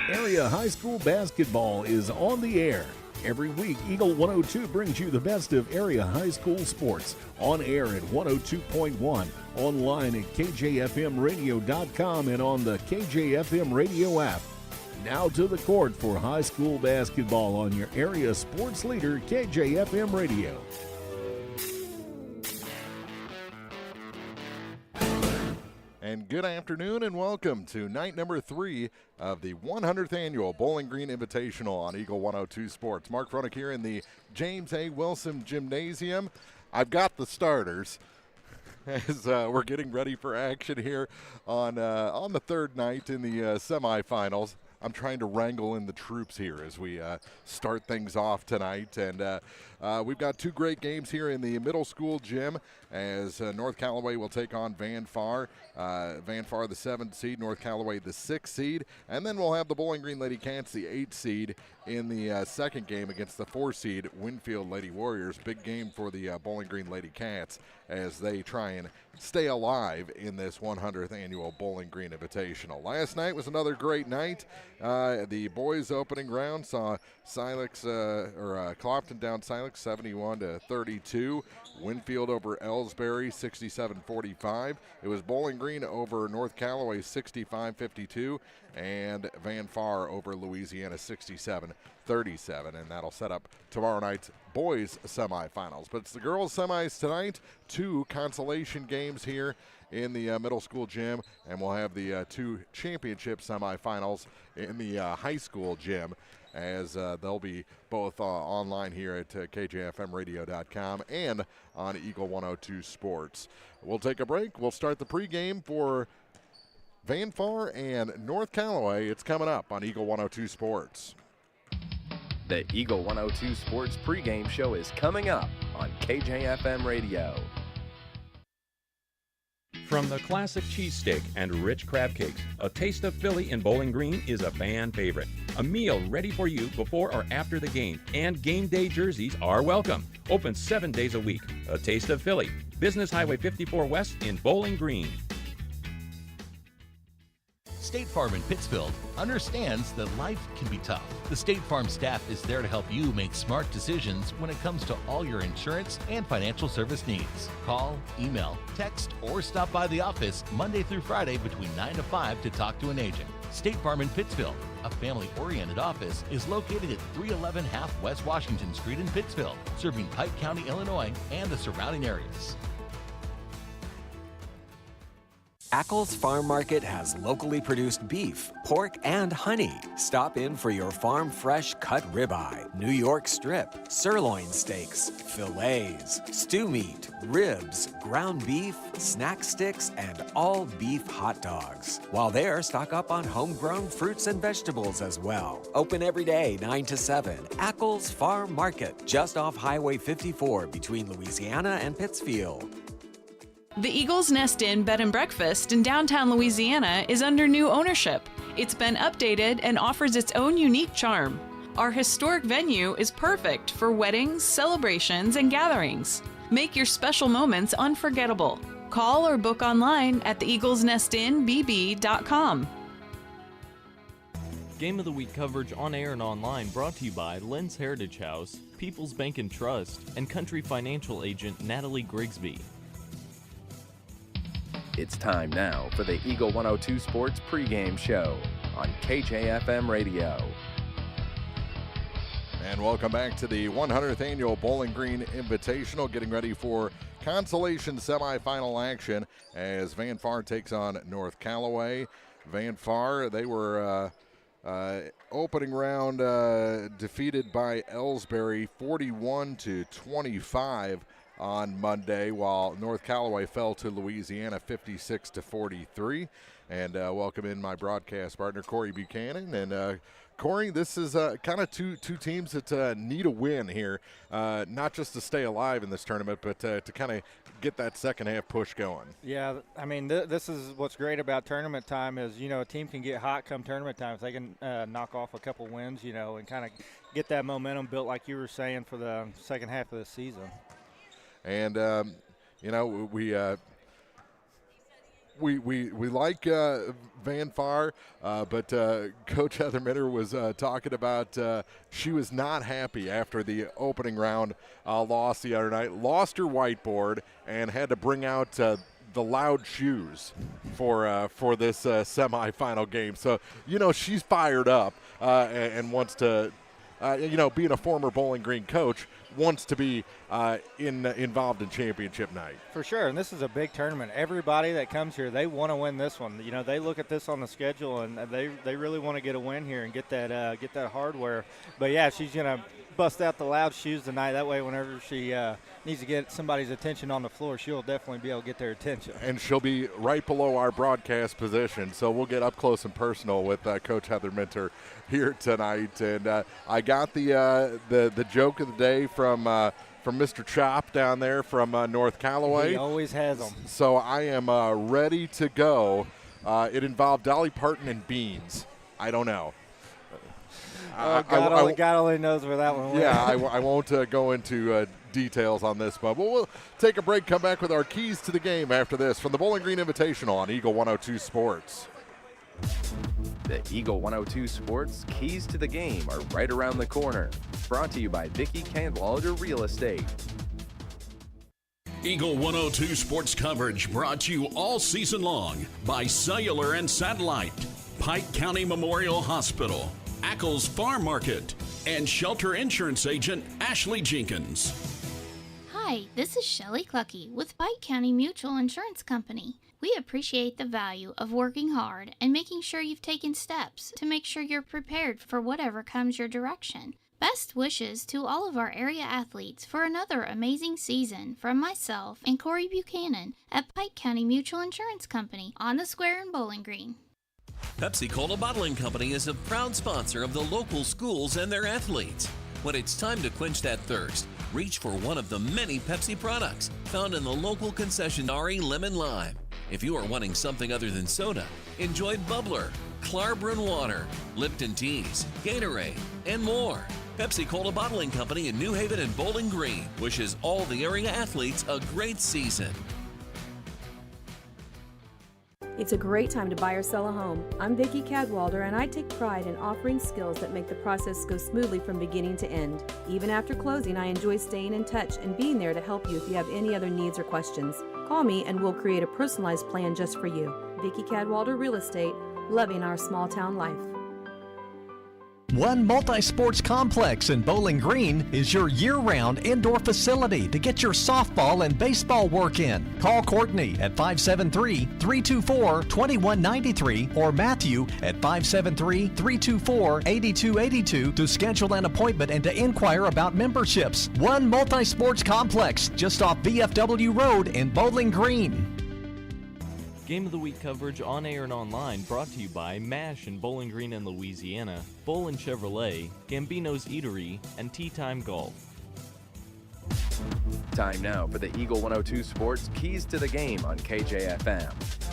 Area high school basketball is on the air. Every week, Eagle 102 brings you the best of area high school sports. On air at 102.1, online at kjfmradio.com, and on the KJFM radio app. Now to the court for high school basketball on your area sports leader, KJFM Radio. And good afternoon and welcome to night number 3 of the 100th annual Bowling Green Invitational on Eagle 102 Sports. Mark Fronick here in the James A. Wilson Gymnasium. I've got the starters as we're getting ready for action here on the third night in the semifinals. I'm trying to wrangle in the troops here as we start things off tonight. And we've got 2 great games here in the middle school gym as North Callaway will take on Van Far. Van Far, the 7th seed, North Callaway, the 6th seed. And then we'll have the Bowling Green LadyCats, the 8th seed, in the second game against the 4 seed Winfield Lady Warriors. Big game for the Bowling Green LadyCats as they try and stay alive in this 100th annual Bowling Green Invitational. Last night was another great night. The boys' opening round saw Clopton down Silex 71-32. Winfield over Ellsbury 67-45. It was Bowling Green over North Callaway 65-52, and Van Far over Louisiana 67-37. And that'll set up tomorrow night's boys semifinals. But it's the girls semis tonight. 2 consolation games here in the middle school gym, and we'll have the 2 championship semifinals in the high school gym, as they'll be both online here at kjfmradio.com and on Eagle 102 Sports. We'll take a break. We'll start the pregame for Van Far and North Callaway. It's coming up on Eagle 102 Sports. The Eagle 102 Sports pregame show is coming up on KJFM Radio. From the classic cheesesteak and rich crab cakes, a taste of Philly in Bowling Green is a fan favorite. A meal ready for you before or after the game, and game day jerseys are welcome. Open 7 days a week. A taste of Philly. Business Highway 54 West in Bowling Green. State Farm in Pittsfield understands that life can be tough. The State Farm staff is there to help you make smart decisions when it comes to all your insurance and financial service needs. Call, email, text, or stop by the office Monday through Friday between 9 to 5 to talk to an agent. State Farm in Pittsfield, a family-oriented office, is located at 311 Half West Washington Street in Pittsfield, serving Pike County, Illinois, and the surrounding areas. Ackles Farm Market has locally produced beef, pork, and honey. Stop in for your farm fresh cut ribeye, New York strip, sirloin steaks, fillets, stew meat, ribs, ground beef, snack sticks, and all beef hot dogs. While there, stock up on homegrown fruits and vegetables as well. Open every day, 9 to 7. Ackles Farm Market, just off Highway 54 between Louisiana and Pittsfield. The Eagle's Nest Inn Bed and Breakfast in downtown Louisiana is under new ownership. It's been updated and offers its own unique charm. Our historic venue is perfect for weddings, celebrations, and gatherings. Make your special moments unforgettable. Call or book online at theeaglesnestinbb.com. Game of the Week coverage on air and online brought to you by Lynn's Heritage House, People's Bank and Trust, and Country Financial Agent Natalie Grigsby. It's time now for the Eagle 102 Sports pregame show on KJFM Radio. And welcome back to the 100th annual Bowling Green Invitational, getting ready for consolation semifinal action as Van Far takes on North Callaway. Van Far, they were opening round defeated by Ellsbury 41-25 on Monday, while North Callaway fell to Louisiana 56-43. And welcome in my broadcast partner, Corey Buchanan. And Corey, this is kind of two teams that need a win here, not just to stay alive in this tournament, but to kind of get that second half push going. Yeah, I mean, this is what's great about tournament time is, you know, a team can get hot come tournament time if they can knock off a couple wins, you know, and kind of get that momentum built like you were saying for the second half of the season. And, you know, we we like Van Far, but Coach Heather Mitter was talking about she was not happy after the opening round loss the other night. Lost her whiteboard and had to bring out the loud shoes for this semifinal game. So, she's fired up and wants to, being a former Bowling Green coach, wants to be involved in championship night. For sure, and this is a big tournament. Everybody that comes here, they want to win this one. They look at this on the schedule, and they really want to get a win here and get that hardware. But, yeah, she's going to bust out the loud shoes tonight. That way, whenever she needs to get somebody's attention on the floor, she'll definitely be able to get their attention. And she'll be right below our broadcast position, so we'll get up close and personal with Coach Heather Minter here tonight. And I got the joke of the day from Mr. Chop down there from North Callaway. He always has them. So I am ready to go. It involved Dolly Parton and beans. I don't know. God only knows where that one went. Yeah, I won't go into details on this, but we'll take a break, come back with our keys to the game after this from the Bowling Green Invitational on Eagle 102 Sports. The Eagle 102 Sports Keys to the Game are right around the corner. Brought to you by Vicki Candwalder Real Estate. Eagle 102 Sports coverage brought to you all season long by Cellular and Satellite, Pike County Memorial Hospital, Ackles Farm Market, and Shelter Insurance Agent Ashley Jenkins. Hi, this is Shelley Clucky with Pike County Mutual Insurance Company. We appreciate the value of working hard and making sure you've taken steps to make sure you're prepared for whatever comes your direction. Best wishes to all of our area athletes for another amazing season from myself and Corey Buchanan at Pike County Mutual Insurance Company on the Square in Bowling Green. Pepsi-Cola Bottling Company is a proud sponsor of the local schools and their athletes. When it's time to quench that thirst, reach for one of the many Pepsi products found in the local concession Lemon Lime. If you are wanting something other than soda, enjoy Bubbler, Clarbrun Water, Lipton Teas, Gatorade, and more. Pepsi-Cola Bottling Company in New Haven and Bowling Green wishes all the area athletes a great season. It's a great time to buy or sell a home. I'm Vicki Cadwalder, and I take pride in offering skills that make the process go smoothly from beginning to end. Even after closing, I enjoy staying in touch and being there to help you if you have any other needs or questions. Call me and we'll create a personalized plan just for you. Vicki Cadwalder Real Estate, loving our small town life. One Multi-Sports Complex in Bowling Green is your year-round indoor facility to get your softball and baseball work in. Call Courtney at 573-324-2193 or Matthew at 573-324-8282 to schedule an appointment and to inquire about memberships. One Multi-Sports Complex just off VFW Road in Bowling Green. Game of the Week coverage on air and online brought to you by MASH in Bowling Green and Louisiana, Bolin Chevrolet, Gambino's Eatery, and Tea Time Golf. Time now for the Eagle 102 Sports Keys to the Game on KJFM.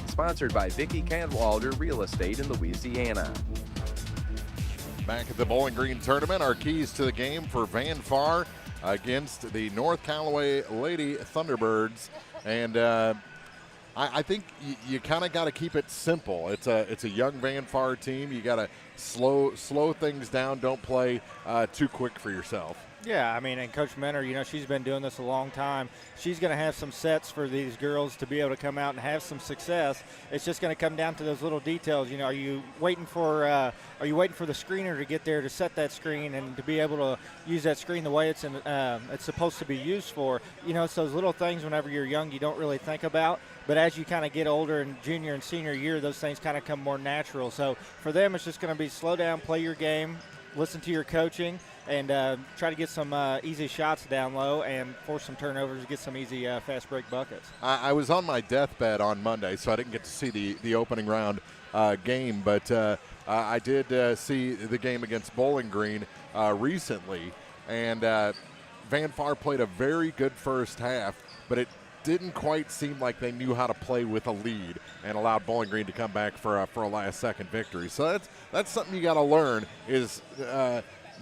Sponsored by Vicki Candwalder Real Estate in Louisiana. Back at the Bowling Green tournament, our keys to the game for Van Far against the North Callaway Lady Thunderbirds. And I think you kind of got to keep it simple. It's a young Van Far team. You got to slow things down. Don't play too quick for yourself. Yeah, I mean, and Coach Mentor, she's been doing this a long time. She's going to have some sets for these girls to be able to come out and have some success. It's just going to come down to those little details. Are you waiting for the screener to get there to set that screen and to be able to use that screen the way it's supposed to be used for? It's those little things whenever you're young you don't really think about. But as you kind of get older in junior and senior year, those things kind of come more natural. So for them, it's just going to be slow down, play your game, listen to your coaching, and try to get some easy shots down low and force some turnovers, get some easy fast break buckets. I was on my deathbed on Monday, so I didn't get to see the opening round game, but I did see the game against Bowling Green recently, and Van Far played a very good first half, but it didn't quite seem like they knew how to play with a lead and allowed Bowling Green to come back for a last-second victory. So that's something you got to learn is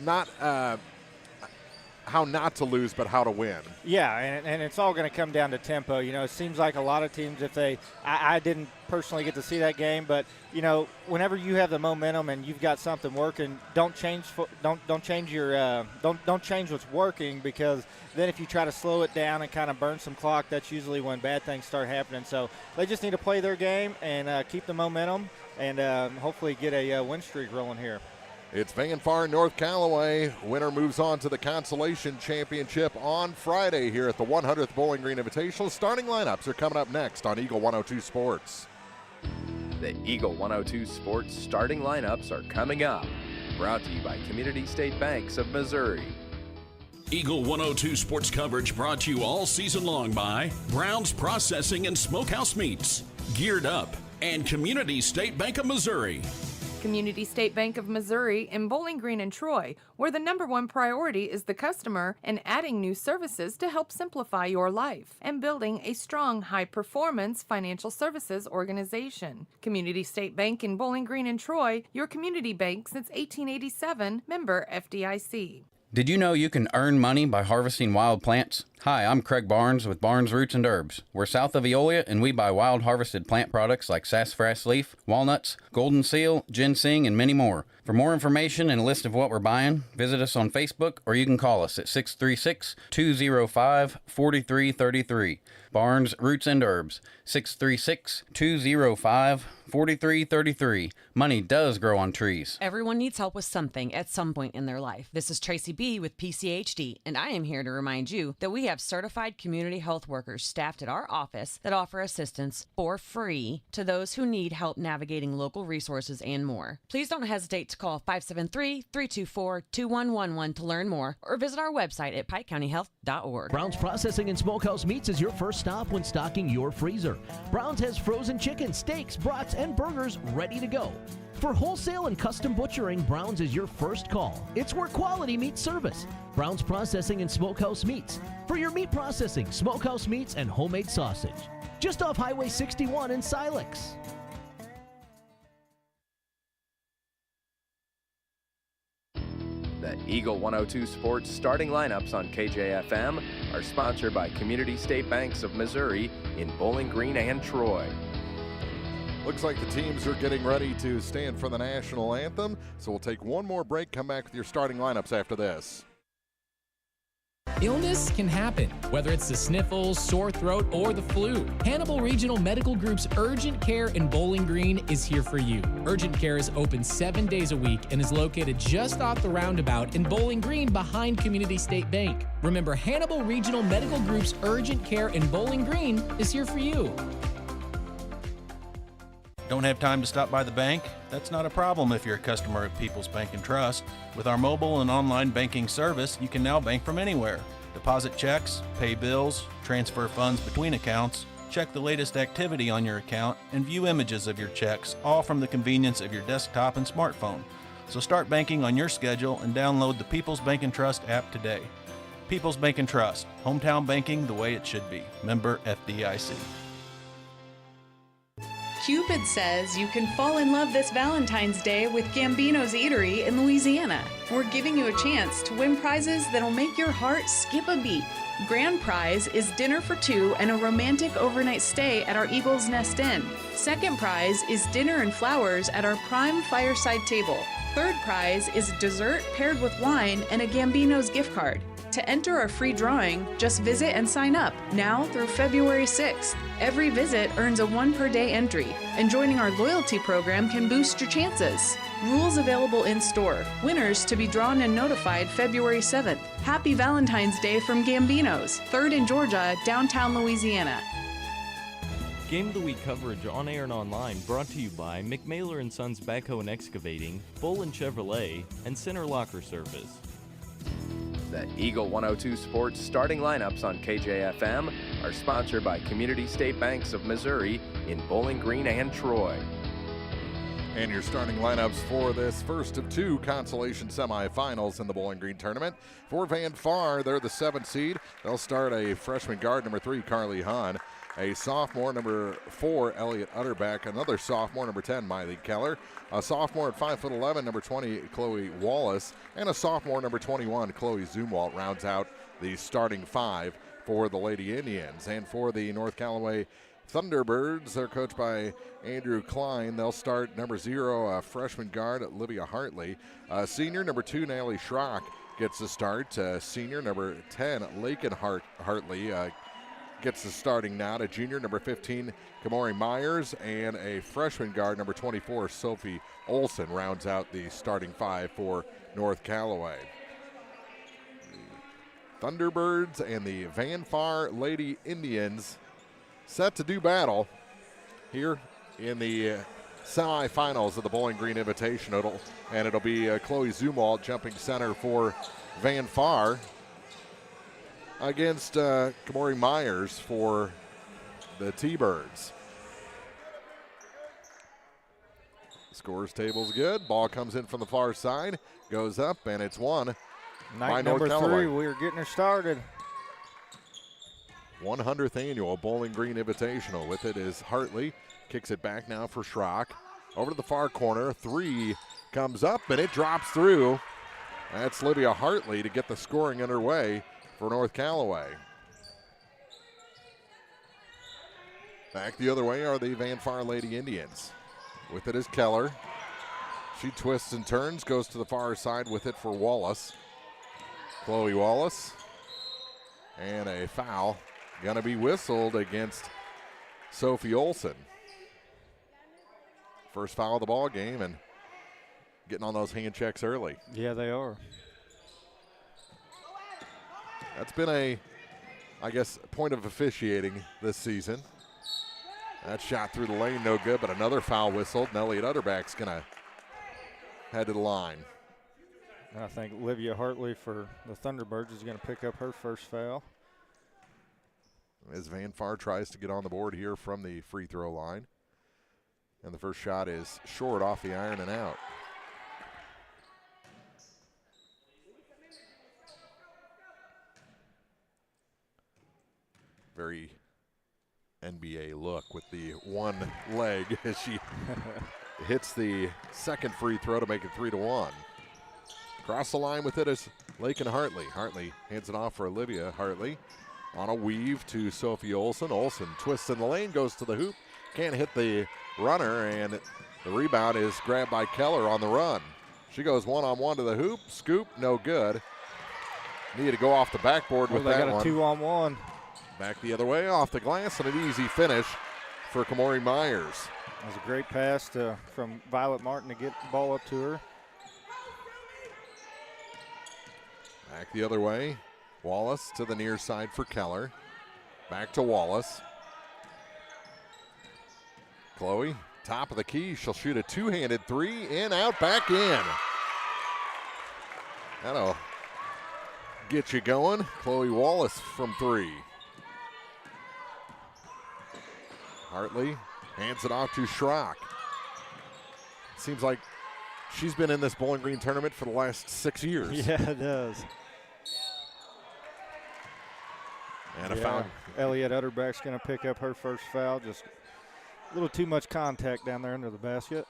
not how not to lose, but how to win. Yeah, and it's all going to come down to tempo. It seems like a lot of teams, if I didn't personally get to see that game, but whenever you have the momentum and you've got something working, don't change what's working, because then if you try to slow it down and kind of burn some clock, that's usually when bad things start happening. So they just need to play their game and keep the momentum and hopefully get a win streak rolling here. It's Van Far North Callaway. Winner moves on to the Consolation Championship on Friday here at the 100th Bowling Green Invitational. Starting lineups are coming up next on Eagle 102 Sports. The Eagle 102 Sports starting lineups are coming up. Brought to you by Community State Banks of Missouri. Eagle 102 Sports coverage brought to you all season long by Brown's Processing and Smokehouse Meats, Geared Up, and Community State Bank of Missouri. Community State Bank of Missouri in Bowling Green and Troy, where the #1 priority is the customer and adding new services to help simplify your life and building a strong, high-performance financial services organization. Community State Bank in Bowling Green and Troy, your community bank since 1887, member FDIC. Did you know you can earn money by harvesting wild plants? Hi, I'm Craig Barnes with Barnes Roots and Herbs. We're south of Eolia, and we buy wild harvested plant products like sassafras leaf, walnuts, golden seal, ginseng, and many more. For more information and a list of what we're buying, visit us on Facebook, or you can call us at 636-205-4333. Barnes Roots and Herbs, 636-205-4333. Money does grow on trees. Everyone needs help with something at some point in their life. This is Tracy B. with PCHD, and I am here to remind you that we have certified community health workers staffed at our office that offer assistance for free to those who need help navigating local resources and more. Please don't hesitate to call 573-324-2111 to learn more, or visit our website at pikecountyhealth.org. Brown's Processing and Smokehouse Meats is your first stop when stocking your freezer. Brown's has frozen chicken, steaks, brats, and burgers ready to go. For wholesale and custom butchering, Brown's is your first call. It's where quality meets service. Brown's Processing and Smokehouse Meats. For your meat processing, smokehouse meats, and homemade sausage. Just off Highway 61 in Silex. The Eagle 102 Sports starting lineups on KJFM are sponsored by Community State Banks of Missouri in Bowling Green and Troy. Looks like the teams are getting ready to stand for the national anthem, so we'll take one more break, come back with your starting lineups after this. Illness can happen, whether it's the sniffles, sore throat, or the flu. Hannibal Regional Medical Group's Urgent Care in Bowling Green is here for you. Urgent Care is open 7 days a week and is located just off the roundabout in Bowling Green behind Community State Bank. Remember, Hannibal Regional Medical Group's Urgent Care in Bowling Green is here for you. Don't have time to stop by the bank? That's not a problem if you're a customer at People's Bank and Trust. With our mobile and online banking service, you can now bank from anywhere. Deposit checks, pay bills, transfer funds between accounts, check the latest activity on your account, and view images of your checks, all from the convenience of your desktop and smartphone. So start banking on your schedule and download the People's Bank and Trust app today. People's Bank and Trust, hometown banking the way it should be. Member FDIC. Cupid says you can fall in love this Valentine's Day with Gambino's Eatery in Louisiana. We're giving you a chance to win prizes that'll make your heart skip a beat. Grand prize is dinner for two and a romantic overnight stay at our Eagle's Nest Inn. Second prize is dinner and flowers at our prime fireside table. Third prize is dessert paired with wine and a Gambino's gift card. To enter our free drawing, just visit and sign up now through February 6th. Every visit earns a 1 per day entry, and joining our loyalty program can boost your chances. Rules available in store. Winners to be drawn and notified February 7th. Happy Valentine's Day from Gambino's, 3rd in Georgia, downtown Louisiana. Game of the Week coverage on air and online brought to you by McMailer & Sons Backhoe and Excavating, Bolin Chevrolet, and Center Locker Service. The Eagle 102 Sports starting lineups on KJFM are sponsored by Community State Banks of Missouri in Bowling Green and Troy. And your starting lineups for this first of two consolation semifinals in the Bowling Green tournament. For Van Far, they're the 7th seed. They'll start a freshman guard, number 3, Carly Hahn. A sophomore, number 4, Elliot Utterback. Another sophomore, number 10, Miley Keller. A sophomore at 5'11", number 20, Chloe Wallace. And a sophomore, number 21, Chloe Zumwalt rounds out the starting 5 for the Lady Indians. And for the North Callaway Thunderbirds, they're coached by Andrew Klein. They'll start number 0, freshman guard Olivia Hartley. Senior, number 2, Natalie Schrock gets the start. Senior, number 10, Lakin Hartley gets the starting nod. A junior, number 15, Kamori Myers, and a freshman guard, number 24, Sophie Olson, rounds out the starting 5 for North Callaway. Thunderbirds and the Van Far Lady Indians set to do battle here in the semifinals of the Bowling Green Invitational, and it'll be Chloe Zumwalt jumping center for Van Far against Kamori Myers for the T-Birds. Scores table's good. Ball comes in from the far side, goes up, and it's won by Night North number Callaway. 3, we're getting her started. 100th annual Bowling Green Invitational. With it is Hartley. Kicks it back now for Schrock. Over to the far corner. 3 comes up, and it drops through. That's Livia Hartley to get the scoring underway for North Callaway. Back the other way are the Van Far Lady Indians. With it is Keller. She twists and turns, goes to the far side with it for Wallace. Chloe Wallace. And a foul going to be whistled against Sophie Olson. First foul of the ball game, and getting on those hand checks early. Yeah, they are. That's been a, I guess, point of officiating this season. That shot through the lane, no good, but another foul whistled, and Elliot Utterback's going to head to the line. I think Olivia Hartley for the Thunderbirds is going to pick up her first foul. As Van Far tries to get on the board here from the free throw line. And the first shot is short off the iron and out. Very NBA look with the one leg as she hits the second free throw to make it 3-1. Across the line with it is Lakin Hartley. Hartley hands it off for Olivia Hartley. On a weave to Sophie Olson. Olson twists in the lane, goes to the hoop. Can't hit the runner, and the rebound is grabbed by Keller on the run. She goes one-on-one to the hoop. Scoop, no good. Needed to go off the backboard with that one. They got a 2-on-1. Back the other way, off the glass, and an easy finish for Kamori Myers. That was a great pass from Violet Martin to get the ball up to her. Back the other way. Wallace to the near side for Keller. Back to Wallace. Chloe, top of the key. She'll shoot a two-handed 3. In, out, back in. That'll get you going. Chloe Wallace from 3. Hartley hands it off to Schrock. Seems like she's been in this Bowling Green tournament for the last 6 years. Yeah, it does. And a foul. Elliot Utterback's going to pick up her first foul. Just a little too much contact down there under the basket.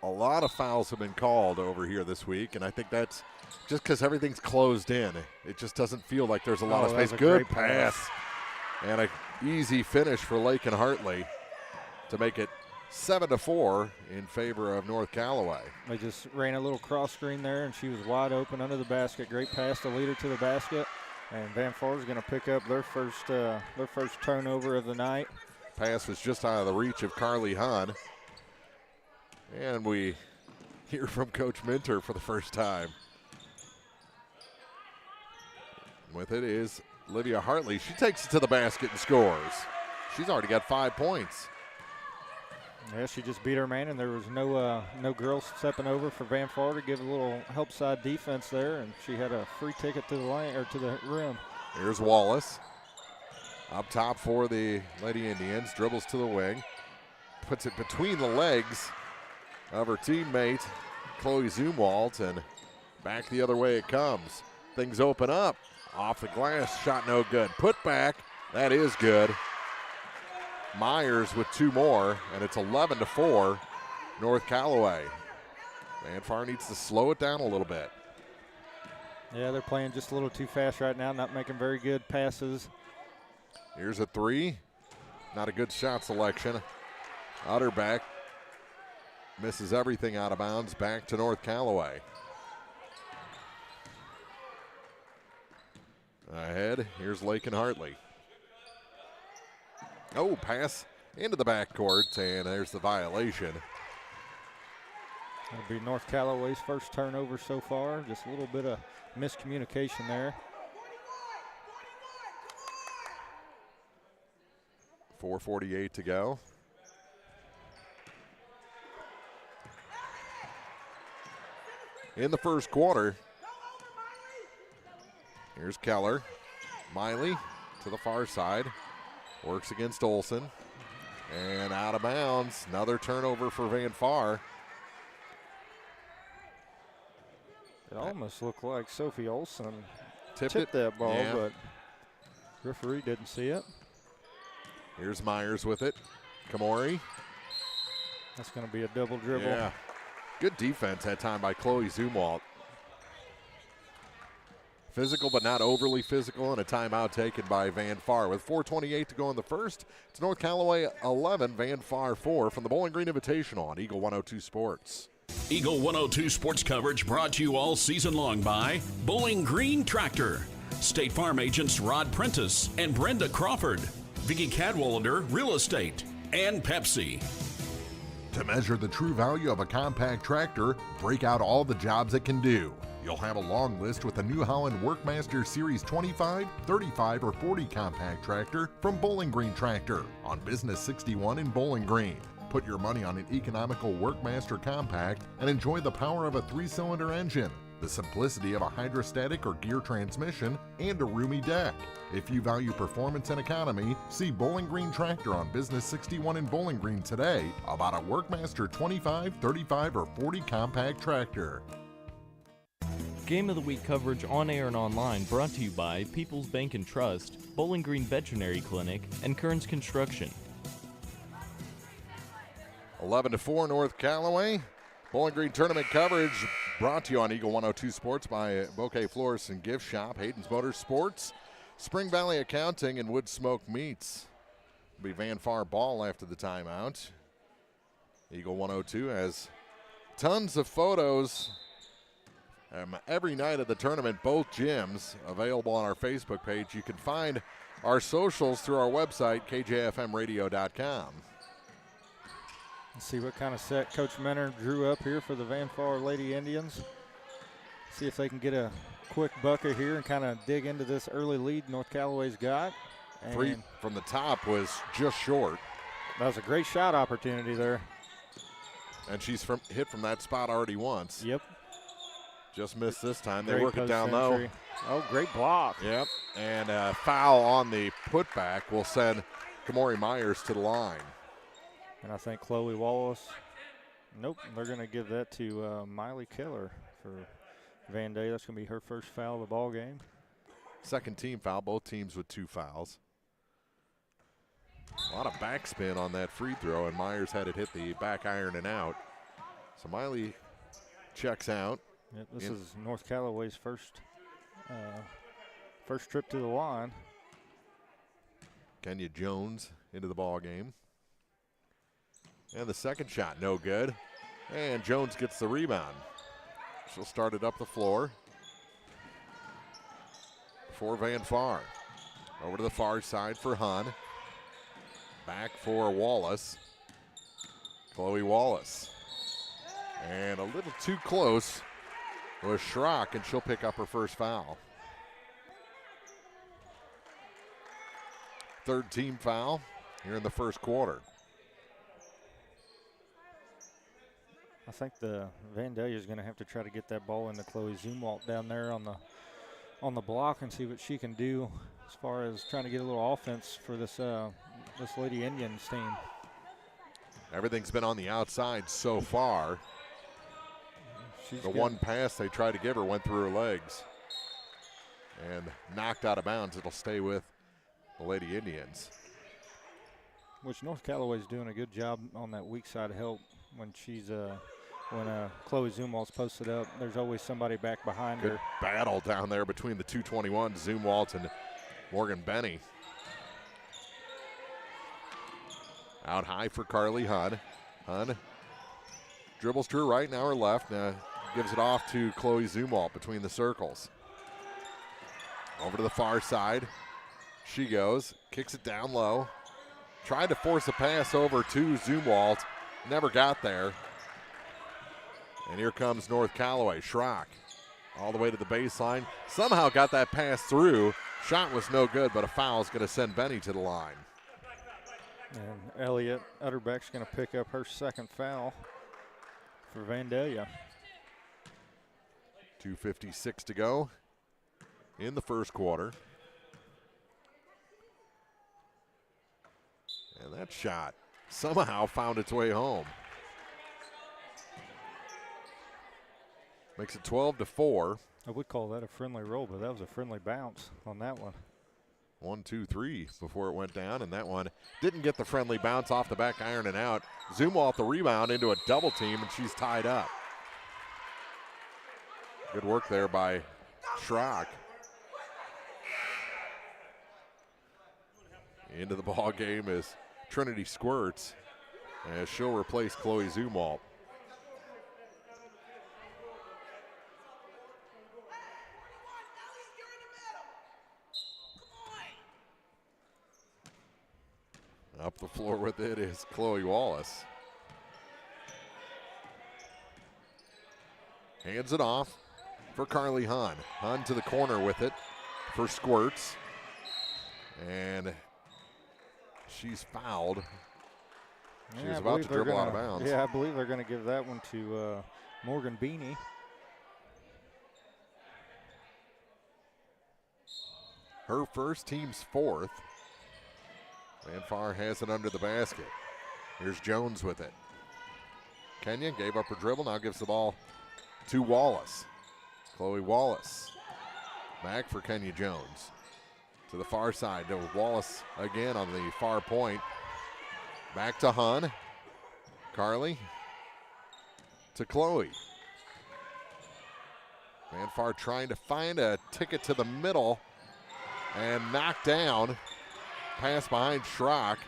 A lot of fouls have been called over here this week, and I think that's just because everything's closed in. It just doesn't feel like there's a lot of space. Good pass. And an easy finish for Lakin Hartley to make it 7-4 in favor of North Callaway. They just ran a little cross screen there, and she was wide open under the basket. Great pass to lead her to the basket. And Van Far is going to pick up their first turnover of the night. Pass was just out of the reach of Carly Hahn. And we hear from Coach Minter for the first time. With it is Olivia Hartley. She takes it to the basket and scores. She's already got 5 points. Yeah, she just beat her man, and there was no girls stepping over for Van Far to give a little help side defense there, and she had a free ticket to the lane or to the rim. Here's Wallace. Up top for the Lady Indians. Dribbles to the wing. Puts it between the legs of her teammate, Chloe Zumwalt, and back the other way it comes. Things open up. Off the glass, shot no good. Put back, that is good. Myers with 2 more, and it's 11-4, North Callaway. Van Far needs to slow it down a little bit. Yeah, they're playing just a little too fast right now, not making very good passes. Here's a 3. Not a good shot selection. Utterback misses everything out of bounds. Back to North Callaway. Ahead, here's Lake and Hartley. Oh, pass into the backcourt, and there's the violation. It'll be North Callaway's first turnover so far. Just a little bit of miscommunication there. 4:48 to go. In the first quarter. Here's Keller. Miley to the far side. Works against Olson. And out of bounds. Another turnover for Van Far. It almost looked like Sophie Olson tipped that ball, yeah. but referee didn't see it. Here's Myers with it. Kamori. That's going to be a double dribble. Yeah. Good defense that time by Chloe Zumwalt. Physical, but not overly physical, and a timeout taken by Van Far. With 4:28 to go in the first, it's North Callaway 11, Van Far 4 from the Bowling Green Invitational on Eagle 102 Sports. Eagle 102 sports coverage brought to you all season long by Bowling Green Tractor, State Farm agents Rod Prentice and Brenda Crawford, Vicki Cadwalader Real Estate, and Pepsi. To measure the true value of a compact tractor, break out all the jobs it can do. You'll have a long list with the New Holland Workmaster Series 25, 35, or 40 compact tractor from Bowling Green Tractor on Business 61 in Bowling Green. Put your money on an economical Workmaster compact and enjoy the power of a 3-cylinder engine, the simplicity of a hydrostatic or gear transmission, and a roomy deck. If you value performance and economy, see Bowling Green Tractor on Business 61 in Bowling Green today about a Workmaster 25, 35, or 40 compact tractor. Game of the Week coverage on air and online brought to you by People's Bank and Trust, Bowling Green Veterinary Clinic, and Kearns Construction. 11-4 North Callaway. Bowling Green tournament coverage brought to you on Eagle 102 Sports by Bouquet Florist and Gift Shop, Hayden's Motorsports, Spring Valley Accounting, and Wood Smoke Meats. It'll be Van Far ball after the timeout. Eagle 102 has tons of photos every night of the tournament, both gyms, available on our Facebook page. You can find our socials through our website, kjfmradio.com. Let's see what kind of set Coach Menner drew up here for the Van Far Lady Indians. See if they can get a quick bucket here and kind of dig into this early lead North Callaway's got. And 3 from the top was just short. That was a great shot opportunity there. And she's hit from that spot already once. Yep. Just missed this time. They Great work it down low. Oh, great block. Yep. And a foul on the putback will send Kamori Myers to the line. And I think Chloe Wallace, nope, they're going to give that to Miley Keller for Van Day. That's going to be her first foul of the ball game. Second team foul, both teams with 2 fouls. A lot of backspin on that free throw, and Myers had it hit the back iron and out. So Miley checks out. Yep, this is North Callaway's first trip to the line. Kenya Jones into the ball game. And the second shot, no good. And Jones gets the rebound. She'll start it up the floor for Van Far. Over to the far side for Hun. Back for Wallace. Chloe Wallace. And a little too close was Schrock, and she'll pick up her first foul. Third team foul here in the first quarter. I think the Vandalia is going to have to try to get that ball into Chloe Zumwalt down there on the block and see what she can do as far as trying to get a little offense for this Lady Indians team. Everything's been on the outside so far. The one pass they tried to give her went through her legs. and knocked out of bounds. It'll stay with the Lady Indians. Which North Callaway's doing a good job on that weak side help when she's when Chloe Zumwalt's posted up. There's always somebody back behind Good her. battle down there between the 221, Zumwalt and Morgan Benny. Out high for Carly Hunn. Hunn dribbles to her right, now her left. Now gives it off to Chloe Zumwalt between the circles. Over to the far side. She goes, kicks it down low. Tried to force a pass over to Zumwalt. Never got there. And here comes North Callaway. Schrock all the way to the baseline. Somehow got that pass through. Shot was no good, but a foul is going to send Benny to the line. And Elliott Utterbeck's going to pick up her second foul for Vandalia. 2:56 to go in the first quarter. And that shot somehow found its way home. Makes it 12-4. I would call that a friendly roll, but that was a friendly bounce on that one. 1, 2, 3 before it went down, and that one didn't get the friendly bounce off the back iron and out. Zumwalt the rebound into a double team, and she's tied up. Good work there by Schrock. Into the ball game is Trinity Squirts, as she'll replace Chloe Zumwalt. Up the floor with it is Chloe Wallace. Hands it off for Carly Hunn. Hunn to the corner with it for Squirts. And she's fouled. She was about to dribble out of bounds. Yeah, I believe they're going to give that one to Morgan Beanie. Her first, team's fourth. Van Far has it under the basket. Here's Jones with it. Kenya gave up her dribble, now gives the ball to Wallace. Chloe Wallace. Back for Kenya Jones. To the far side, to Wallace again on the far point. Back to Hunn. Carly. To Chloe. Van Far trying to find a ticket to the middle and knocked down. Pass behind Schrock.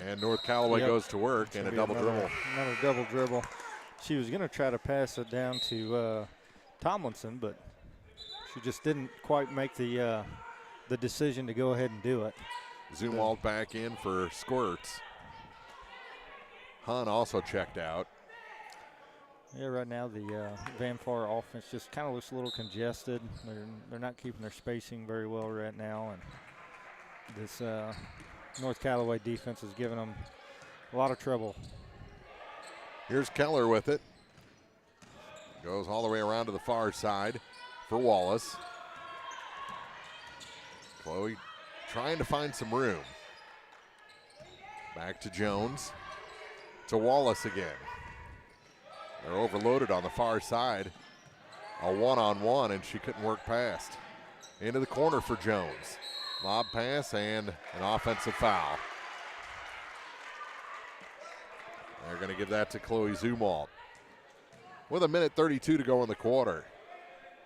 And North Callaway goes to work and a double dribble. Another double dribble. She was going to try to pass it down to Tomlinson, but she just didn't quite make the decision to go ahead and do it. Zumwalt back in for Squirts. Hunn also checked out. Yeah, right now the Van Far offense just kind of looks a little congested. They're not keeping their spacing very well right now, and this North Callaway defense is giving them a lot of trouble. Here's Keller with it. Goes all the way around to the far side for Wallace. Chloe trying to find some room. Back to Jones. To Wallace again. They're overloaded on the far side. A one-on-one, and she couldn't work past. Into the corner for Jones. Lob pass and an offensive foul. They're going to give that to Chloe Zumwalt. With 1:32 to go in the quarter.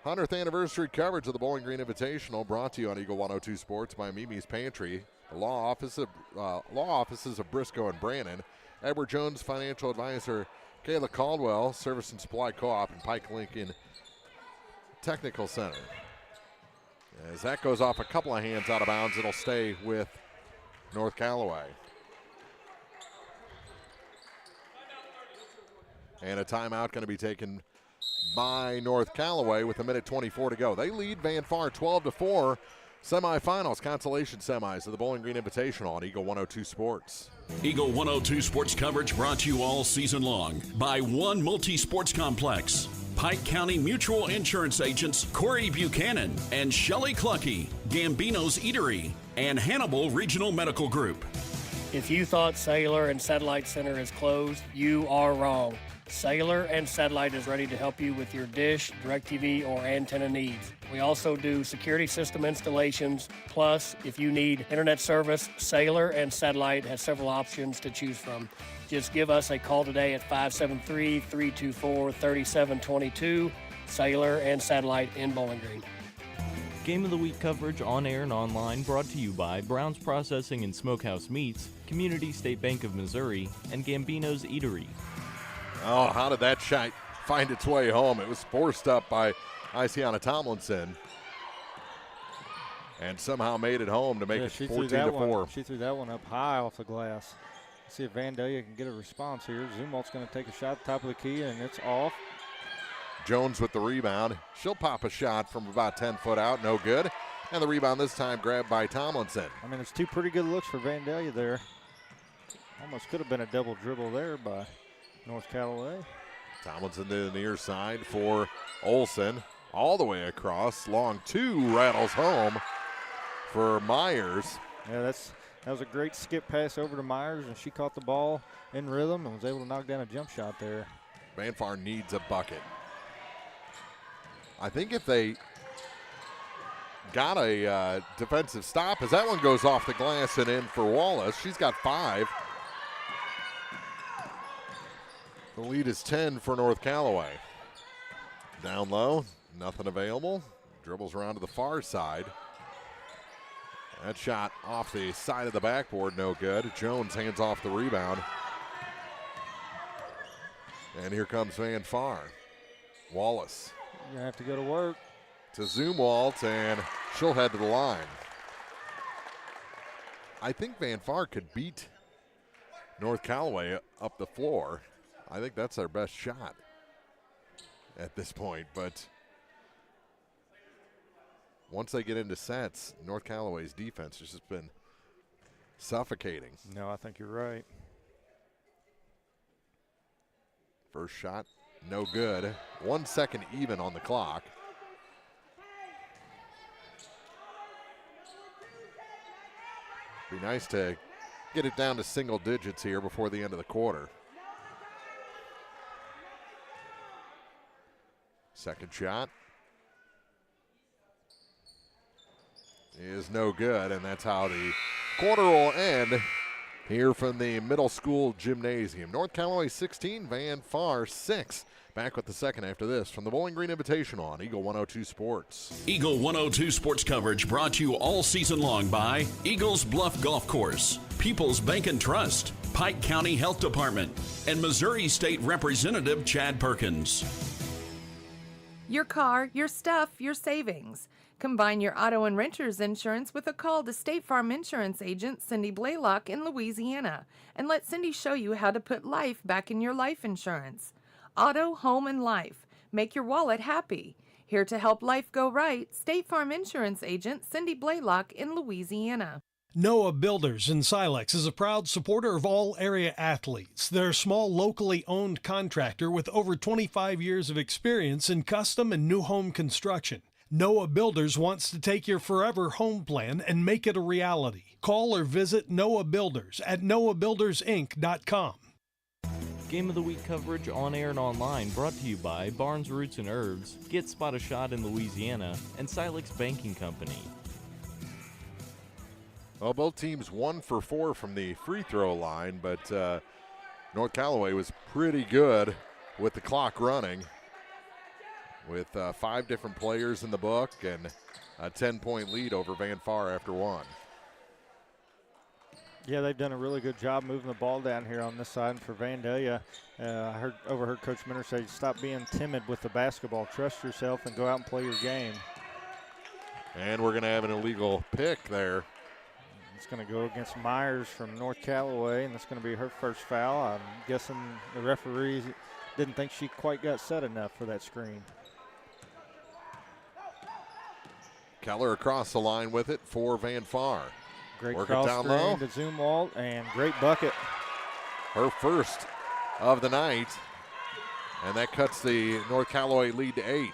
100th anniversary coverage of the Bowling Green Invitational, brought to you on Eagle 102 Sports by Mimi's Pantry, the law offices of Briscoe and Brannon, Edward Jones Financial Advisor, Kayla Caldwell, Service and Supply Co-op, and Pike Lincoln Technical Center. As that goes off a couple of hands out of bounds, it'll stay with North Callaway. And a timeout going to be taken by North Callaway with 1:24 to go. They lead Van Far 12-4. Semifinals, consolation semis of the Bowling Green Invitational on Eagle 102 Sports. Eagle 102 Sports coverage brought to you all season long by One Multi-Sports Complex, Pike County Mutual Insurance agents Corey Buchanan and Shelley Clucky, Gambino's Eatery, and Hannibal Regional Medical Group. If you thought Cellular and Satellite Center is closed, you are wrong. Cellular and satellite is ready to help you with your dish, DirecTV, or antenna needs. We also do security system installations. Plus, if you need internet service, cellular and satellite has several options to choose from. Just give us a call today at 573-324-3722, cellular and satellite in Bowling Green. Game of the Week coverage on air and online brought to you by Brown's Processing and Smokehouse Meats, Community State Bank of Missouri, and Gambino's Eatery. Oh, how did that shot find its way home? It was forced up by Isiana Tomlinson and somehow made it home to make it 14-4. She threw that one up high off the glass. Let's see if Vandalia can get a response here. Zumwalt's going to take a shot at the top of the key, and it's off. Jones with the rebound. She'll pop a shot from about 10 foot out. No good. And the rebound this time grabbed by Tomlinson. I mean, it's two pretty good looks for Vandalia there. Almost could have been a double dribble there by North Callaway. Tomlinson to the near side for Olson. All the way across. Long two rattles home for Myers. Yeah, that was a great skip pass over to Myers, and she caught the ball in rhythm and was able to knock down a jump shot there. Van Far needs a bucket. I think if they got a defensive stop, as that one goes off the glass and in for Wallace. She's got 5. The lead is 10 for North Callaway. Down low, nothing available. Dribbles around to the far side. That shot off the side of the backboard, no good. Jones hands off the rebound. And here comes Van Far. Wallace. You're going to have to go to work. To Zumwalt, and she'll head to the line. I think Van Far could beat North Callaway up the floor. I think that's their best shot at this point, but once they get into sets, North Callaway's defense has just been suffocating. No, I think you're right. First shot, no good. 1 second even on the clock. Be nice to get it down to single digits here before the end of the quarter. Second shot is no good, and that's how the quarter will end here from the middle school gymnasium. North Callaway 16, Van Far 6. Back with the second after this from the Bowling Green Invitational on Eagle 102 Sports. Eagle 102 Sports coverage brought to you all season long by Eagles Bluff Golf Course, People's Bank and Trust, Pike County Health Department, and Missouri State Representative Chad Perkins. Your car, your stuff, your savings. Combine your auto and renter's insurance with a call to State Farm Insurance agent Cindy Blaylock in Louisiana, and let Cindy show you how to put life back in your life insurance. Auto, home, and life. Make your wallet happy. Here to help life go right, State Farm Insurance agent Cindy Blaylock in Louisiana. Noah Builders in Silex is a proud supporter of all area athletes. They're a small, locally owned contractor with over 25 years of experience in custom and new home construction. Noah Builders wants to take your forever home plan and make it a reality. Call or visit Noah Builders at noahbuildersinc.com. Game of the Week coverage on air and online brought to you by Barnes Roots and Herbs, Get Spot a Shot in Louisiana, and Silex Banking Company. Well, both teams 1 for 4 from the free throw line, but North Callaway was pretty good with the clock running with 5 different players in the book and a 10-point lead over Van Far after 1. Yeah, they've done a really good job moving the ball down here on this side. And for Vandalia, I overheard Coach Minter say, stop being timid with the basketball. Trust yourself and go out and play your game. And we're going to have an illegal pick there. It's going to go against Myers from North Callaway, and that's going to be her first foul. I'm guessing the referee didn't think she quite got set enough for that screen. Keller across the line with it for Van Far. Great Work cross it down screen low. to Zumwalt, and great bucket. Her first of the night, and that cuts the North Callaway lead to 8.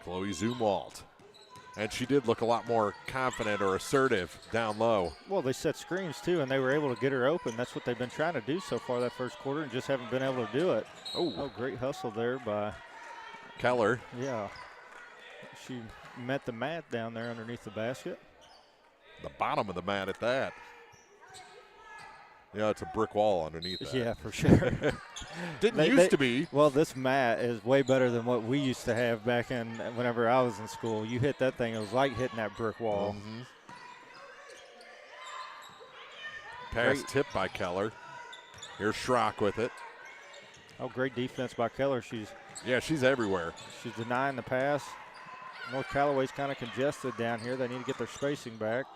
Chloe Zumwalt And she did look a lot more confident or assertive down low. Well, they set screens, too, and they were able to get her open. That's what they've been trying to do so far that first quarter and just haven't been able to do it. Oh, great hustle there by Keller. Yeah. She met the mat down there underneath the basket. The bottom of the mat at that. Yeah, it's a brick wall underneath that. Yeah, for sure. Didn't used to be. Well, this mat is way better than what we used to have back in whenever I was in school. You hit that thing, it was like hitting that brick wall. Mm-hmm. Pass tipped by Keller. Here's Schrock with it. Oh, great defense by Keller. She's everywhere. She's denying the pass. North Callaway's kind of congested down here. They need to get their spacing back.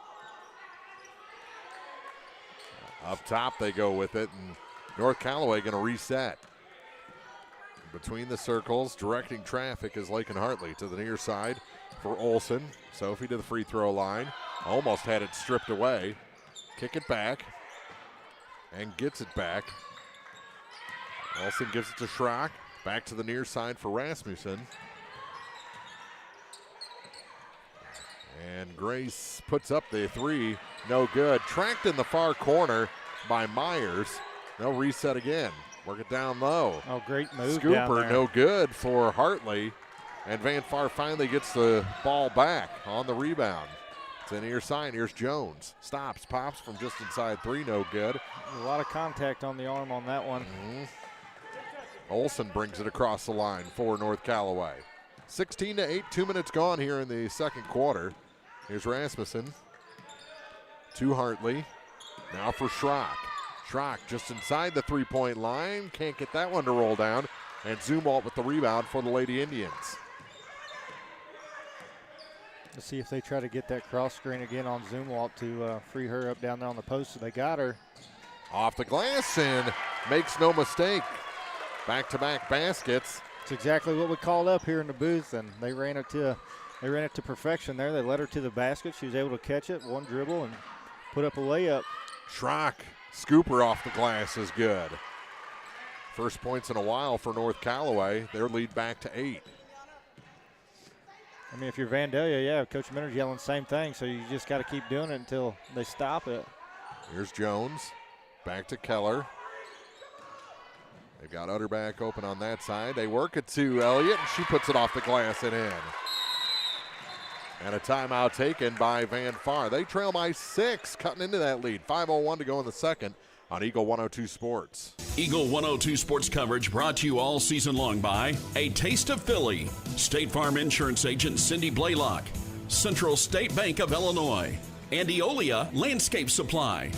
Up top they go with it, and North Callaway going to reset. Between the circles, directing traffic is Lakin Hartley to the near side for Olson. Sophie to the free throw line. Almost had it stripped away. Kick it back and gets it back. Olson gives it to Schrock. Back to the near side for Rasmussen. And Grace puts up the three. No good. Tracked in the far corner by Myers. They'll reset again. Work it down low. Oh, great move. Scooper, no good for Hartley. And Van Far finally gets the ball back on the rebound. It's a near side. Here's Jones. Stops, pops from just inside three. No good. A lot of contact on the arm on that one. Mm-hmm. Olson brings it across the line for North Callaway. 16-8, 2 minutes gone here in the second quarter. Here's Rasmussen to Hartley. Now for Schrock. Schrock just inside the three-point line. Can't get that one to roll down. And Zumwalt with the rebound for the Lady Indians. Let's see if they try to get that cross screen again on Zumwalt to free her up down there on the post. So they got her. Off the glass and makes no mistake. Back-to-back baskets. It's exactly what we called up here in the booth, and they ran it to perfection there. They led her to the basket. She was able to catch it, one dribble, and put up a layup. Schrock, scooper off the glass is good. First points in a while for North Callaway. Their lead back to 8. I mean, if you're Vandalia, yeah, Coach Minter's yelling the same thing, so you just got to keep doing it until they stop it. Here's Jones. Back to Keller. They've got Utterback open on that side. They work it to Elliott, and she puts it off the glass and in. And a timeout taken by Van Far. They trail by 6, cutting into that lead. 5:01 to go in the second on Eagle 102 Sports. Eagle 102 Sports coverage brought to you all season long by A Taste of Philly, State Farm Insurance Agent Cindy Blaylock, Central State Bank of Illinois, and Eolia Landscape Supply.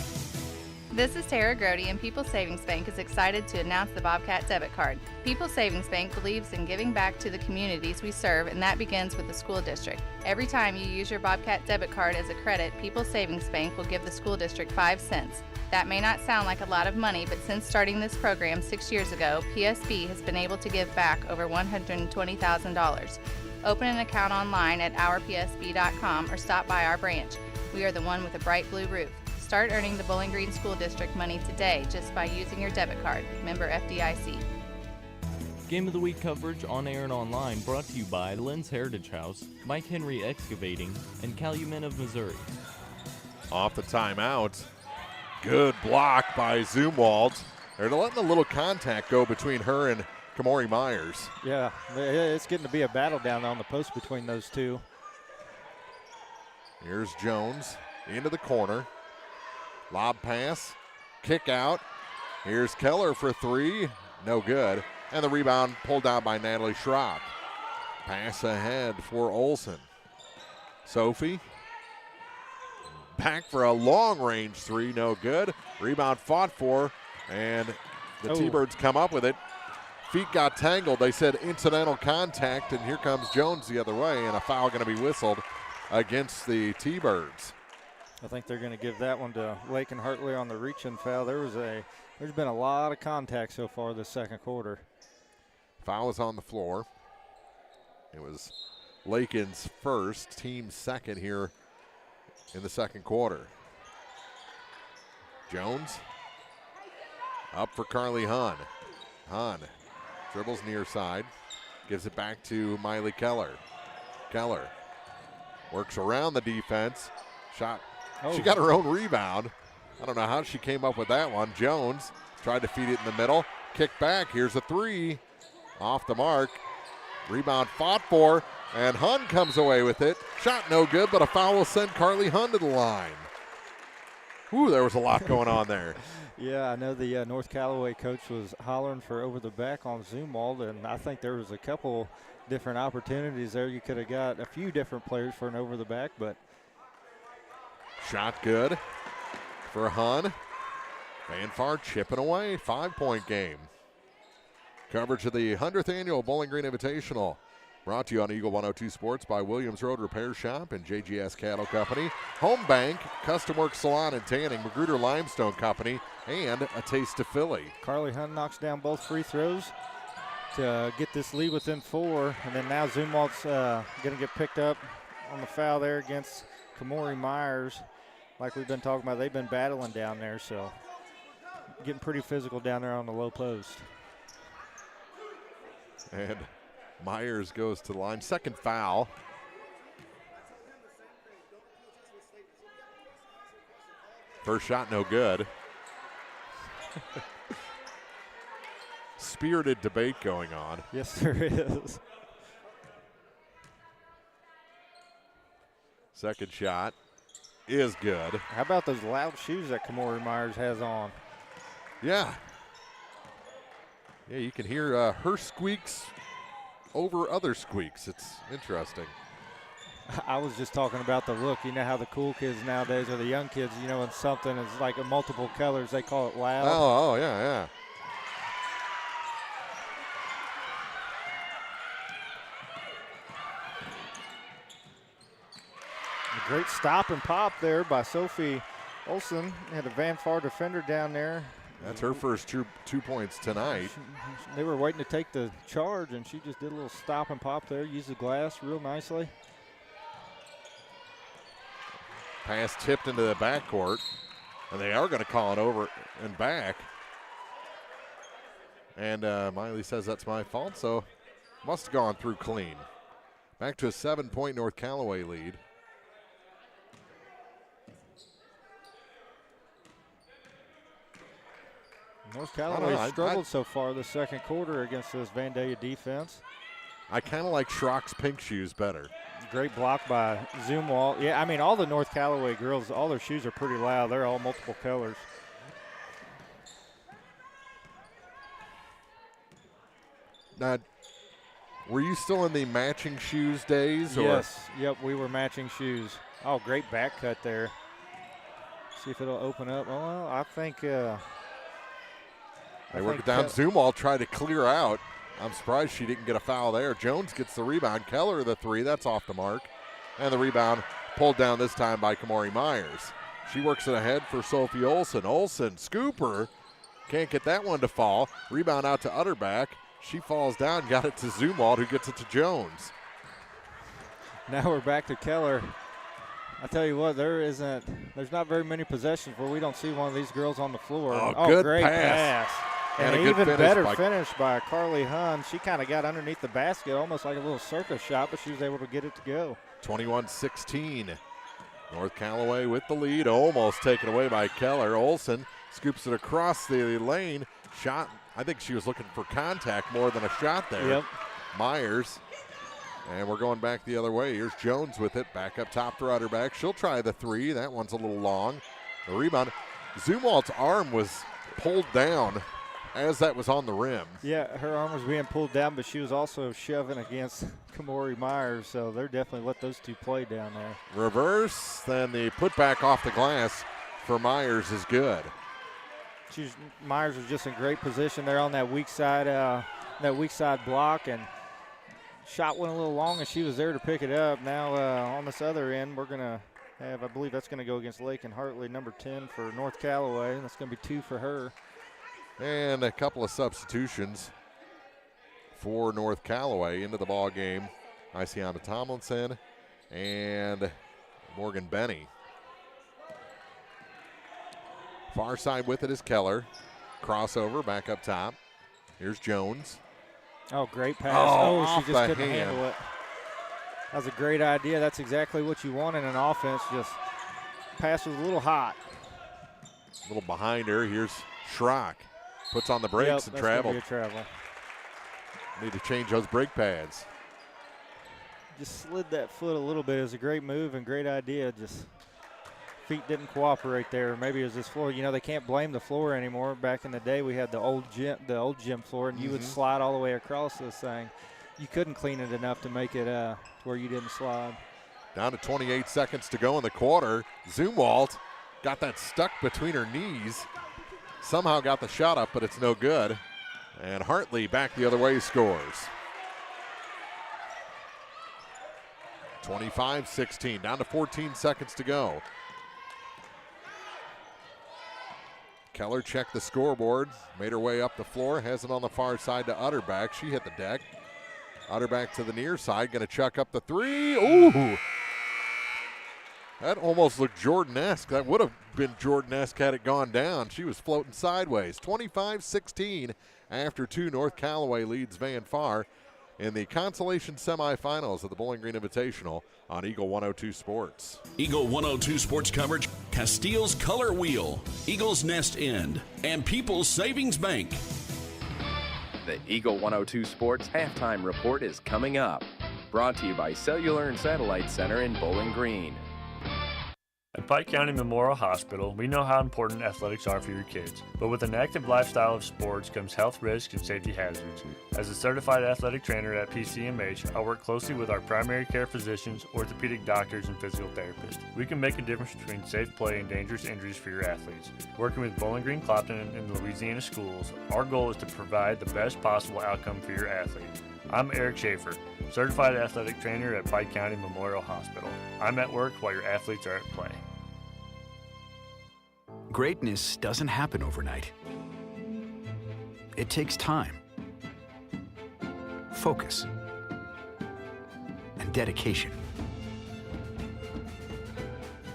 This is Tara Grody, and People's Savings Bank is excited to announce the Bobcat Debit Card. People's Savings Bank believes in giving back to the communities we serve, and that begins with the school district. Every time you use your Bobcat Debit Card as a credit, People's Savings Bank will give the school district 5 cents. That may not sound like a lot of money, but since starting this program 6 years ago, PSB has been able to give back over $120,000. Open an account online at ourpsb.com or stop by our branch. We are the one with a bright blue roof. Start earning the Bowling Green School District money today just by using your debit card. Member FDIC. Game of the Week coverage on air and online brought to you by Lynn's Heritage House, Mike Henry Excavating, and Calumet of Missouri. Off the timeout. Good block by Zumwalt. They're letting a little contact go between her and Kamori Myers. Yeah, it's getting to be a battle down on the post between those two. Here's Jones into the corner. Lob pass, kick out. Here's Keller for 3, no good. And the rebound pulled down by Natalie Schrock. Pass ahead for Olson. Sophie, back for a long-range 3, no good. Rebound fought for, and the T-Birds come up with it. Feet got tangled. They said incidental contact, and here comes Jones the other way, and a foul going to be whistled against the T-Birds. I think they're going to give that one to Lakin Hartley on the reach-in foul. There's been a lot of contact so far this second quarter. Foul is on the floor. It was Lakin's first, team second here in the second quarter. Jones up for Carly Hahn. Hahn dribbles near side, gives it back to Miley Keller. Keller Works around the defense. Shot. Oh. She got her own rebound. I don't know how she came up with that one. Jones tried to feed it in the middle. Kick back. Here's a three. Off the mark. Rebound fought for, and Hun comes away with it. Shot no good, but a foul will send Carly Hun to the line. Ooh, there was a lot going on there. Yeah, I know the North Callaway coach was hollering for over the back on Zumwalt, and I think there was a couple different opportunities there. You could have got a few different players for an over the back, but. Shot good for Hun. Van Far chipping away, 5-point game. Coverage of the 100th Annual Bowling Green Invitational. Brought to you on Eagle 102 Sports by Williams Road Repair Shop and JGS Cattle Company, Home Bank, Custom Work Salon and Tanning, Magruder Limestone Company, and A Taste of Philly. Carly Hunt knocks down both free throws to get this lead within 4, and then now Zumwalt's going to get picked up on the foul there against Kamori Myers. Like we've been talking about, they've been battling down there, so getting pretty physical down there on the low post. And Myers goes to the line. Second foul. First shot no good. Spirited debate going on. Yes, there is. Second shot is good. How about those loud shoes that Kamori Myers has on? Yeah. Yeah, you can hear her squeaks over other squeaks. It's interesting. I was just talking about the look. You know how the cool kids nowadays, or the young kids, you know, when something is like a multiple colors, they call it loud. Oh, yeah, yeah. A great stop and pop there by Sophie Olsen. Had a Van Far defender down there. That's her first 2 points tonight. They were waiting to take the charge, and she just did a little stop and pop there, used the glass real nicely. Pass tipped into the backcourt, and they are going to call it over and back. And Miley says that's my fault, so must have gone through clean. Back to a 7-point North Callaway lead. North Callaway struggled so far the second quarter against this Vandalia defense. I kind of like Schrock's pink shoes better. Great block by Zumwalt. Yeah, I mean, all the North Callaway girls, all their shoes are pretty loud. They're all multiple colors. Now, were you still in the matching shoes days? Yes. Yep, we were matching shoes. Oh, great back cut there. See if it'll open up. Well, I think they work it down. Zumwalt tried to clear out. I'm surprised she didn't get a foul there. Jones gets the rebound. Keller the three. That's off the mark. And the rebound pulled down this time by Kamori Myers. She works it ahead for Sophie Olsen. Olsen, scooper. Can't get that one to fall. Rebound out to Utterback. She falls down, got it to Zumwalt, who gets it to Jones. Now we're back to Keller. I tell you what, there's not very many possessions where we don't see one of these girls on the floor. Good great pass. And a an good even better by finish by Carly Hun. She kind of got underneath the basket, almost like a little circus shot, but she was able to get it to go. 21-16. North Callaway with the lead, almost taken away by Keller. Olsen scoops it across the lane. Shot, I think she was looking for contact more than a shot there. Yep. Myers. And we're going back the other way. Here's Jones with it. Back up top for Utterback. She'll try the three. That one's a little long. The rebound. Zumwalt's arm was pulled down as that was on the rim. Yeah, her arm was being pulled down, but she was also shoving against Kamori Myers, so they're definitely let those two play down there. Reverse, then the putback off the glass for Myers is good. Myers was just in great position there on that weak side block, and shot went a little long, and she was there to pick it up. Now on this other end, we're going to have, I believe that's going to go against Lake and Hartley, number 10 for North Callaway. That's going to be 2 for her. And a couple of substitutions for North Callaway into the ball game. Isiana Tomlinson and Morgan Benny. Far side with it is Keller. Crossover back up top. Here's Jones. Oh, great pass. Oh, she just couldn't handle it. That was a great idea. That's exactly what you want in an offense. Just pass was a little hot. A little behind her. Here's Schrock. Puts on the brakes and travel. Need to change those brake pads. Just slid that foot a little bit. It was a great move and great idea. Just feet didn't cooperate there. Maybe it was this floor. You know, they can't blame the floor anymore. Back in the day, we had the old gym floor, and you would slide all the way across this thing. You couldn't clean it enough to make it where you didn't slide. Down to 28 seconds to go in the quarter. Zumwalt got that stuck between her knees. Somehow got the shot up, but it's no good. And Hartley back the other way scores. 25-16, down to 14 seconds to go. Keller checked the scoreboard, made her way up the floor, has it on the far side to Utterback. She hit the deck. Utterback to the near side, gonna chuck up the three. Ooh! That almost looked Jordan-esque. That would have been Jordan-esque had it gone down. She was floating sideways. 25-16 after two. North Callaway leads Van Far in the Consolation Semifinals of the Bowling Green Invitational on Eagle 102 Sports. Eagle 102 Sports coverage, Castile's Color Wheel, Eagle's Nest End, and People's Savings Bank. The Eagle 102 Sports Halftime Report is coming up. Brought to you by Cellular and Satellite Center in Bowling Green. At Pike County Memorial Hospital, we know how important athletics are for your kids, but with an active lifestyle of sports comes health risks and safety hazards. As a certified athletic trainer at PCMH, I work closely with our primary care physicians, orthopedic doctors, and physical therapists. We can make a difference between safe play and dangerous injuries for your athletes. Working with Bowling Green Clopton and the Louisiana schools, our goal is to provide the best possible outcome for your athlete. I'm Eric Schaefer, certified athletic trainer at Pike County Memorial Hospital. I'm at work while your athletes are at play. Greatness doesn't happen overnight. It takes time, focus, and dedication.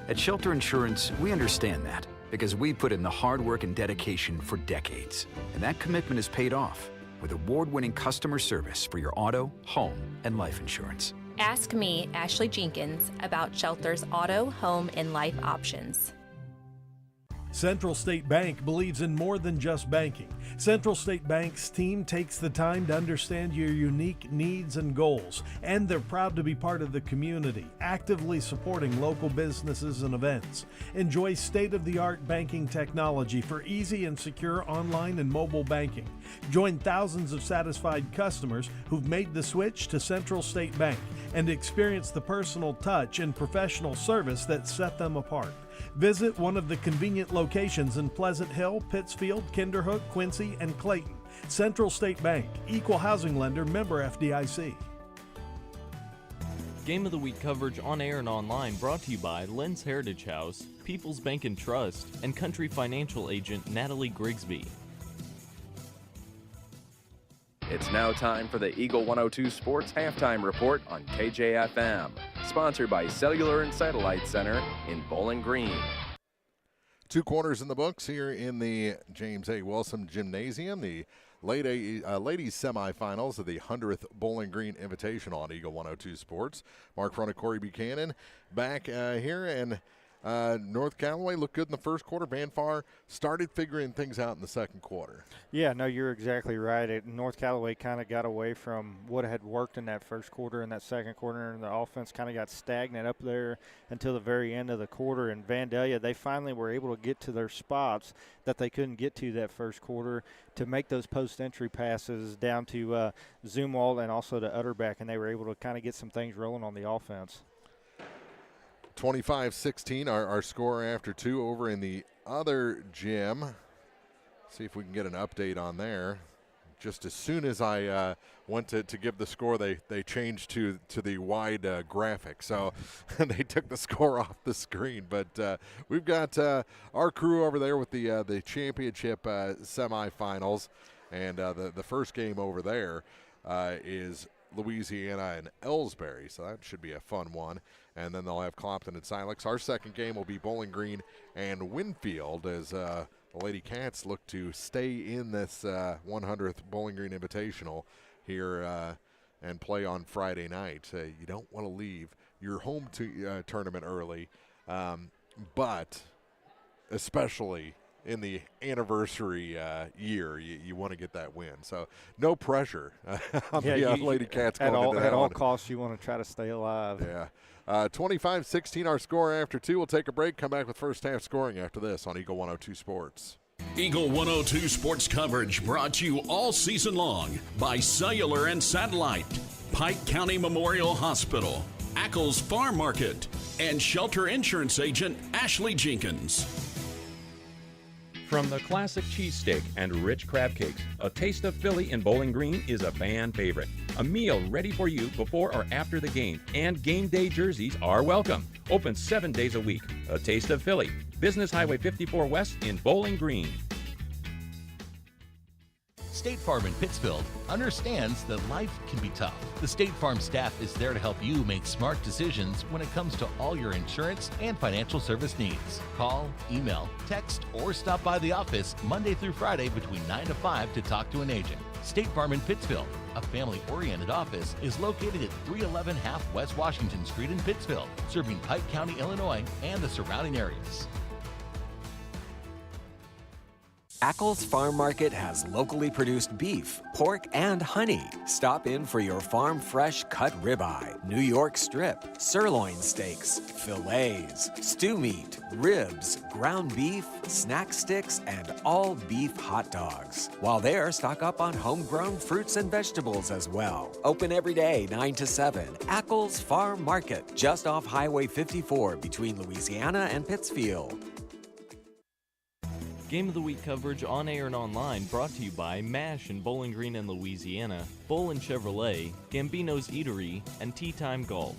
At Shelter Insurance, we understand that because we put in the hard work and dedication for decades. And that commitment is paid off with award-winning customer service for your auto, home, and life insurance. Ask me, Ashley Jenkins, about Shelter's auto, home, and life options. Central State Bank believes in more than just banking. Central State Bank's team takes the time to understand your unique needs and goals, and they're proud to be part of the community, actively supporting local businesses and events. Enjoy state-of-the-art banking technology for easy and secure online and mobile banking. Join thousands of satisfied customers who've made the switch to Central State Bank and experience the personal touch and professional service that set them apart. Visit one of the convenient locations in Pleasant Hill, Pittsfield, Kinderhook, Quincy, and Clayton. Central State Bank, equal housing lender, member FDIC. Game of the Week coverage on air and online brought to you by Lynn's Heritage House, People's Bank and Trust, and Country Financial Agent Natalie Grigsby. It's now time for the Eagle 102 Sports Halftime Report on KJFM, sponsored by Cellular and Satellite Center in Bowling Green. Two quarters in the books here in the James A. Wilson Gymnasium, the ladies semifinals of the 100th Bowling Green Invitational on Eagle 102 Sports. Mark Front, Corey Buchanan back here, and North Callaway looked good in the first quarter. Van Far started figuring things out in the second quarter. Yeah, no, you're exactly right. North Callaway kind of got away from what had worked in that first quarter and that second quarter, and the offense kind of got stagnant up there until the very end of the quarter. And Vandalia, they finally were able to get to their spots that they couldn't get to that first quarter to make those post-entry passes down to Zumwalt and also to Utterback, and they were able to kind of get some things rolling on the offense. 25-16, our score after two over in the other gym. See if we can get an update on there. Just as soon as I went to give the score, they changed to the wide graphic. So they took the score off the screen. But we've got our crew over there with the championship semifinals. And the first game over there is Louisiana and Ellsbury. So that should be a fun one. And then they'll have Clopton and Silex. Our second game will be Bowling Green and Winfield as the LadyCats look to stay in this 100th Bowling Green Invitational here and play on Friday night. You don't want to leave your home tournament early, but especially in the anniversary year, you want to get that win. So no pressure on the LadyCats going into that at all one. costs, you want to try to stay alive. Yeah. 25-16 our score after 2. We'll take a break, come back with first half scoring after this on Eagle 102 Sports. Eagle 102 sports coverage brought to you all season long by Cellular and Satellite, Pike County Memorial Hospital, Ackles Farm Market, and Shelter Insurance Agent Ashley Jenkins. From the classic cheesesteak and rich crab cakes, a taste of Philly in Bowling Green is a fan favorite. A meal ready for you before or after the game, and game day jerseys are welcome. Open 7 days a week. A taste of Philly. Business Highway 54 West in Bowling Green. State Farm in Pittsfield understands that life can be tough. The State Farm staff is there to help you make smart decisions when it comes to all your insurance and financial service needs. Call, email, text, or stop by the office Monday through Friday between 9 to 5 to talk to an agent. State Farm in Pittsfield, a family-oriented office, is located at 311 Half West Washington Street in Pittsfield, serving Pike County, Illinois, and the surrounding areas. Ackles Farm Market has locally produced beef, pork, and honey. Stop in for your farm fresh cut ribeye, New York strip, sirloin steaks, fillets, stew meat, ribs, ground beef, snack sticks, and all beef hot dogs. While there, stock up on homegrown fruits and vegetables as well. Open every day, 9 to 7. Ackles Farm Market, just off Highway 54 between Louisiana and Pittsfield. Game of the Week coverage on air and online brought to you by MASH in Bowling Green and Louisiana, Bolin Chevrolet, Gambino's Eatery, and Tea Time Golf.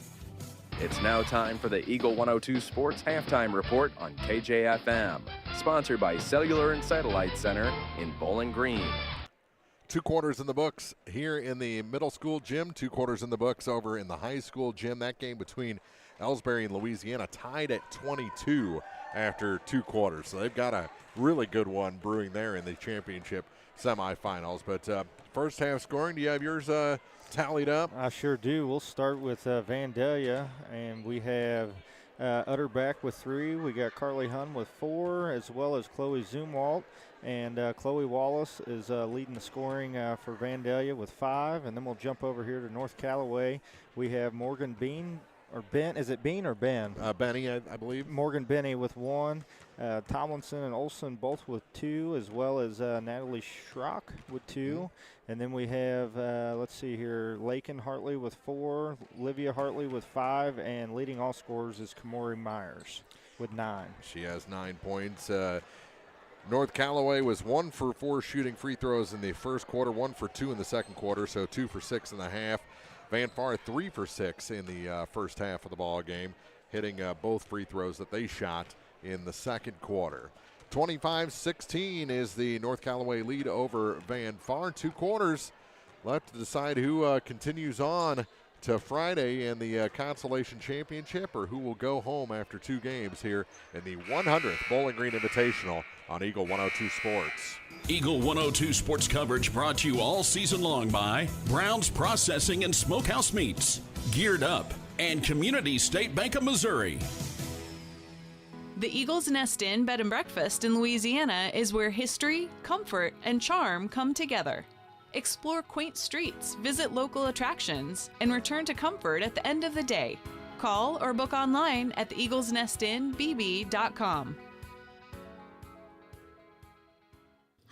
It's now time for the Eagle 102 Sports Halftime Report on KJFM, sponsored by Cellular and Satellite Center in Bowling Green. 2 quarters in the books here in the middle school gym, 2 quarters in the books over in the high school gym. That game between Ellsbury and Louisiana tied at 22 after 2 quarters. So they've got a really good one brewing there in the championship semifinals. But first half scoring, do you have yours tallied up? I sure do. We'll start with Vandalia, and we have Utterback with 3. We got Carly Hunn with 4, as well as Chloe Zumwalt. And Chloe Wallace is leading the scoring for Vandalia with 5. And then we'll jump over here to North Callaway. We have Morgan Bean. Or Ben, is it Bean or Ben? Benny, I believe. Morgan Benny with 1. Tomlinson and Olson both with 2, as well as Natalie Schrock with 2. Mm-hmm. And then we have, let's see here, Lakin Hartley with 4, Livia Hartley with 5, and leading all scorers is Kamori Myers with 9. She has 9 points. North Callaway was 1 for 4 shooting free throws in the first quarter, 1 for 2 in the second quarter, so 2 for 6 in the half. Van Far 3 for 6 in the first half of the ball game, hitting both free throws that they shot in the second quarter. 25-16 is the North Callaway lead over Van Far. 2 quarters left to decide who continues on to Friday in the Consolation Championship, or who will go home after 2 games here in the 100th Bowling Green Invitational on Eagle 102 Sports. Eagle 102 sports coverage brought to you all season long by Brown's Processing and Smokehouse Meats, Geared Up, and Community State Bank of Missouri. The Eagles Nest Inn Bed and Breakfast in Louisiana is where history, comfort, and charm come together. Explore quaint streets, visit local attractions, and return to comfort at the end of the day. Call or book online at theeaglesnestinbb.com.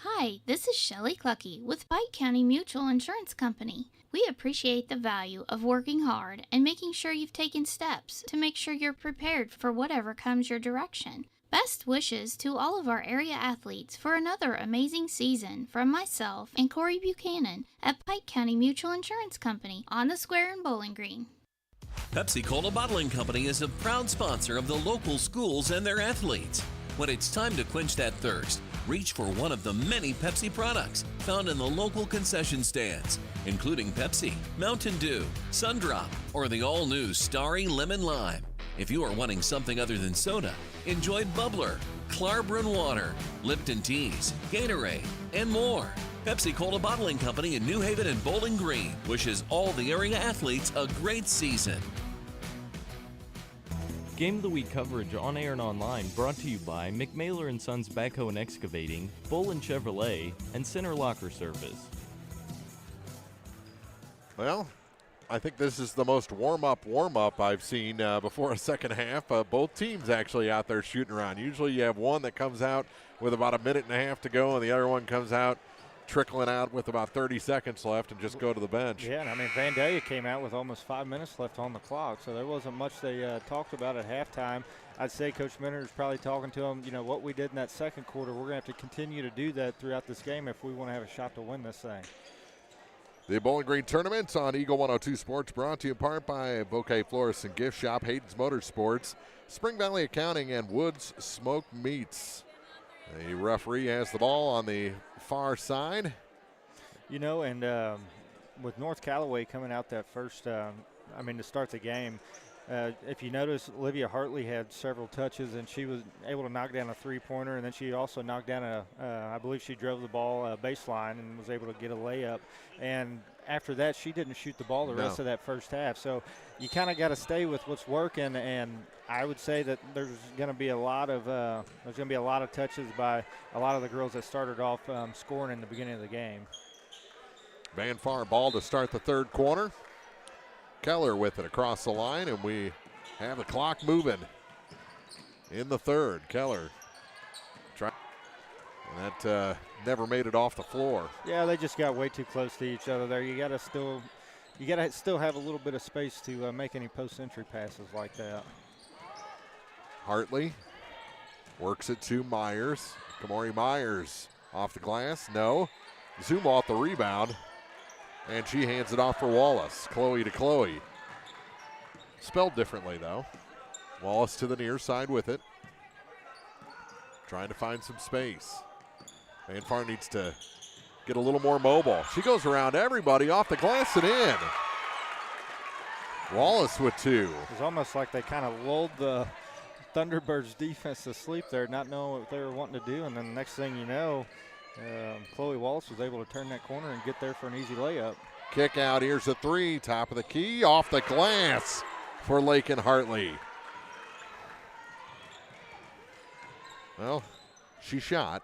Hi, this is Shelley Clucky with Pike County Mutual Insurance Company. We appreciate the value of working hard and making sure you've taken steps to make sure you're prepared for whatever comes your direction. Best wishes to all of our area athletes for another amazing season from myself and Corey Buchanan at Pike County Mutual Insurance Company on the Square in Bowling Green. Pepsi-Cola Bottling Company is a proud sponsor of the local schools and their athletes. When it's time to quench that thirst, reach for one of the many Pepsi products found in the local concession stands, including Pepsi, Mountain Dew, Sundrop, or the all-new Starry Lemon Lime. If you are wanting something other than soda, enjoy Bubbler, Klarbrunn Water, Lipton Teas, Gatorade, and more. Pepsi-Cola Bottling Company in New Haven and Bowling Green wishes all the area athletes a great season. Game of the Week coverage on air and online brought to you by McMailer & Sons Backhoe and Excavating, Bolin Chevrolet, and Center Locker Service. Well, I think this is the most warm-up I've seen before a second half. Both teams actually out there shooting around. Usually you have one that comes out with about a minute and a half to go, and the other one comes out trickling out with about 30 seconds left and just go to the bench. Yeah, and I mean, Vandalia came out with almost 5 minutes left on the clock, so there wasn't much they talked about at halftime. I'd say Coach Minter is probably talking to them, you know, what we did in that second quarter, we're going to have to continue to do that throughout this game if we want to have a shot to win this thing. The Bowling Green Tournament on Eagle 102 Sports, brought to you in part by Bouquet Florist and Gift Shop, Hayden's Motorsports, Spring Valley Accounting, and Woods Smoked Meats. The referee has the ball on the far side. You know, and with North Callaway coming out that first, to start the game, if you notice, Olivia Hartley had several touches, and she was able to knock down a three-pointer, and then she also knocked down I believe she drove the ball baseline and was able to get a layup. And after that, she didn't shoot the ball the rest of that first half. So you kind of got to stay with what's working, and I would say that there's going to be a lot of touches by a lot of the girls that started off scoring in the beginning of the game. Van Far ball to start the third quarter. Keller with it across the line, and we have the clock moving in the third. Keller and that never made it off the floor. Yeah, they just got way too close to each other there. You got to still have a little bit of space to make any post-entry passes like that. Hartley works it to Myers. Kamori Myers off the glass. No. Zumoff the rebound. And she hands it off for Wallace. Chloe to Chloe. Spelled differently, though. Wallace to the near side with it. Trying to find some space. Van Far needs to get a little more mobile. She goes around everybody off the glass and in. Wallace with two. It was almost like they kind of lulled the Thunderbirds defense to sleep there, not knowing what they were wanting to do. And then the next thing you know, Chloe Wallace was able to turn that corner and get there for an easy layup. Kick out, here's a three, top of the key, off the glass for Lakin Hartley. Well, she shot,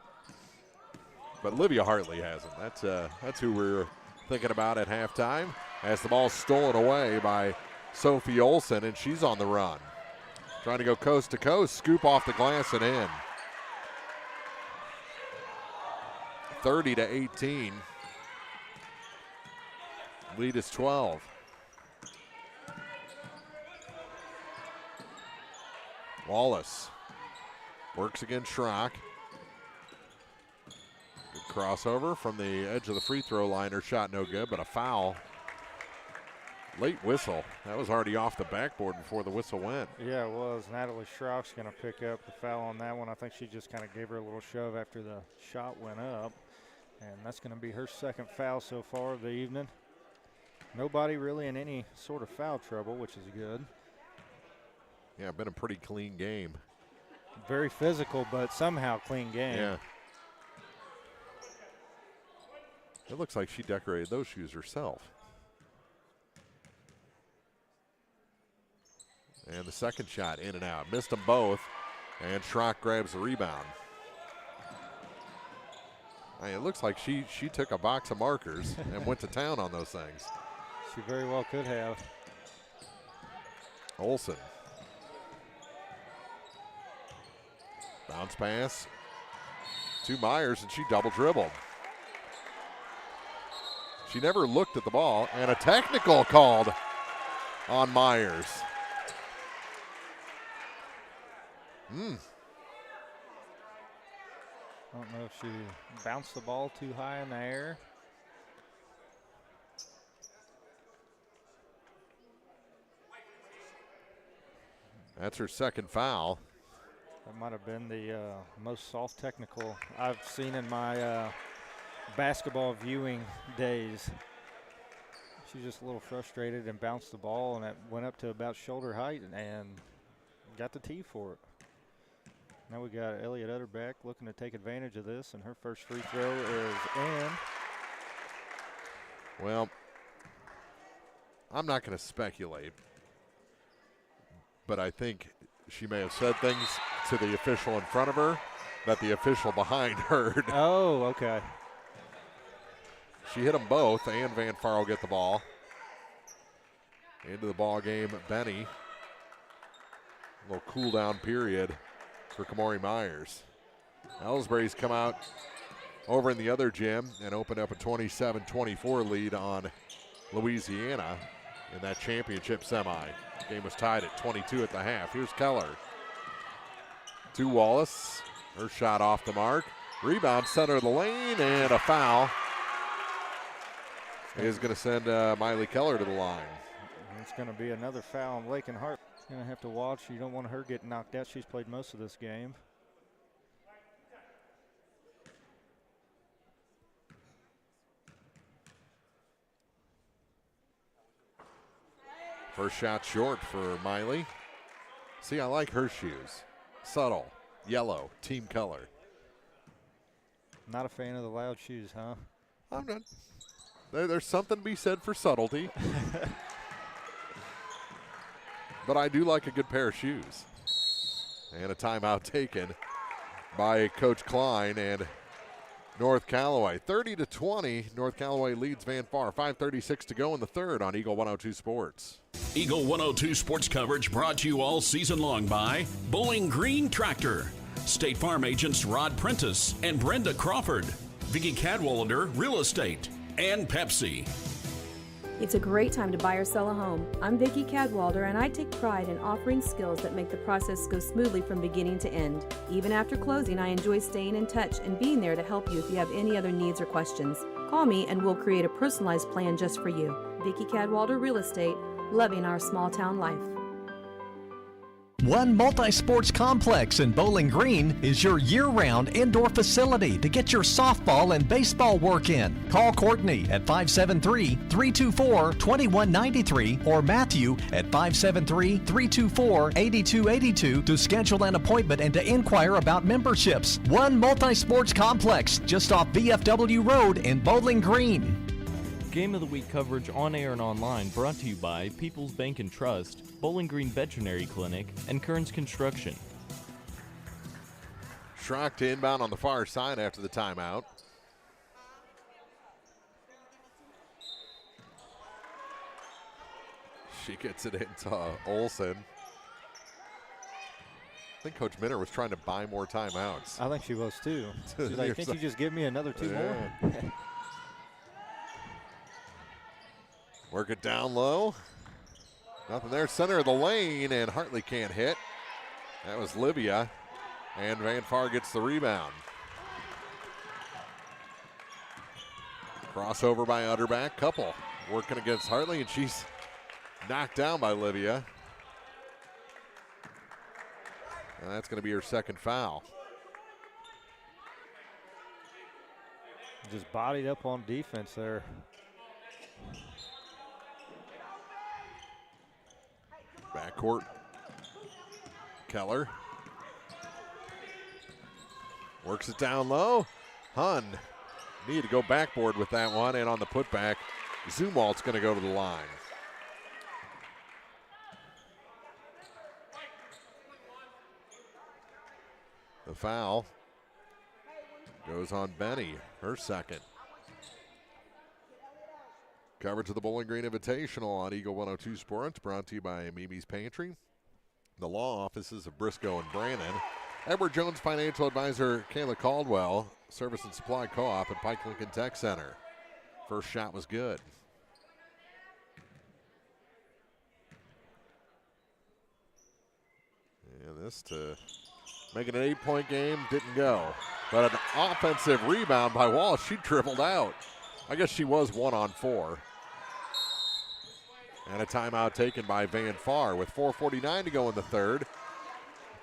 but Olivia Hartley hasn't. That's who we're thinking about at halftime, as the ball's stolen away by Sophie Olson, and she's on the run. Trying to go coast to coast, scoop off the glass and in. 30-18. Lead is 12. Wallace works against Schrock. Good crossover from the edge of the free throw line. Her shot no good, but a foul. Late whistle. That was already off the backboard before the whistle went. Yeah, it was. Natalie Schrock's going to pick up the foul on that one. I think she just kind of gave her a little shove after the shot went up. And that's going to be her second foul so far of the evening. Nobody really in any sort of foul trouble, which is good. Yeah, been a pretty clean game. Very physical, but somehow clean game. Yeah. It looks like she decorated those shoes herself. And the second shot in and out. Missed them both, and Schrock grabs the rebound. I mean, it looks like she took a box of markers and went to town on those things. She very well could have. Olson. Bounce pass to Myers, and she double dribbled. She never looked at the ball, and a technical called on Myers. I don't know if she bounced the ball too high in the air. That's her second foul. That might have been the most soft technical I've seen in my basketball viewing days. She's just a little frustrated and bounced the ball, and it went up to about shoulder height and got the tee for it. Now we got Elliot Utterback looking to take advantage of this, and her first free throw is in. Well, I'm not going to speculate, but I think she may have said things to the official in front of her that the official behind heard. Oh, okay. She hit them both, and Van Far will get the ball. Into the ball game, Benny. A little cool down period for Kamori Myers. Ellsbury's come out over in the other gym and opened up a 27-24 lead on Louisiana in that championship semi. Game was tied at 22 at the half. Here's Keller. To Wallace. Her shot off the mark. Rebound, center of the lane, and a foul is going to send Miley Keller to the line. It's going to be another foul on Lakin Hart. Going to have to watch. You don't want her get knocked out. She's played most of this game. First shot short for Miley. See, I like her shoes. Subtle, yellow, team color. Not a fan of the loud shoes, huh? I'm not. There's something to be said for subtlety. But I do like a good pair of shoes. And a timeout taken by Coach Klein and North Callaway. 30-20, North Callaway leads Van Far. 5:36 to go in the third on Eagle 102 Sports. Eagle 102 Sports coverage brought to you all season long by Bowling Green Tractor, State Farm agents Rod Prentice and Brenda Crawford, Vicki Cadwallader Real Estate, and Pepsi. It's a great time to buy or sell a home. I'm Vicki Cadwalder, and I take pride in offering skills that make the process go smoothly from beginning to end. Even after closing, I enjoy staying in touch and being there to help you if you have any other needs or questions. Call me and we'll create a personalized plan just for you. Vicki Cadwalder Real Estate, loving our small town life. One Multi-Sports Complex in Bowling Green is your year-round indoor facility to get your softball and baseball work in. Call Courtney at 573-324-2193 or Matthew at 573-324-8282 to schedule an appointment and to inquire about memberships. One Multi-Sports Complex just off VFW Road in Bowling Green. Game of the Week coverage on air and online brought to you by People's Bank and Trust, Bowling Green Veterinary Clinic, and Kearns Construction. Schrock to inbound on the far side after the timeout. She gets it into Olsen. I think Coach Minner was trying to buy more timeouts. I think she was too. She's like, "Can't you just give me another two more?" Work it down low. Nothing there. Center of the lane, and Hartley can't hit. That was Livia, and Van Far gets the rebound. Crossover by Utterback. Couple working against Hartley, and she's knocked down by Livia. And that's going to be her second foul. Just bodied up on defense there. Backcourt. Keller. Works it down low. Hun need to go backboard with that one, and on the putback, Zumwalt's going to go to the line. The foul goes on Benny, her second. Coverage of the Bowling Green Invitational on Eagle 102 Sports, brought to you by Mimi's Pantry, the law offices of Briscoe and Brannon, Edward Jones Financial Advisor Kayla Caldwell, Service and Supply Co-op, and Pike Lincoln Tech Center. First shot was good. And this to make it an 8-point game didn't go. But an offensive rebound by Walsh. She dribbled out. I guess she was 1-on-4. And a timeout taken by Van Far with 4:49 to go in the third.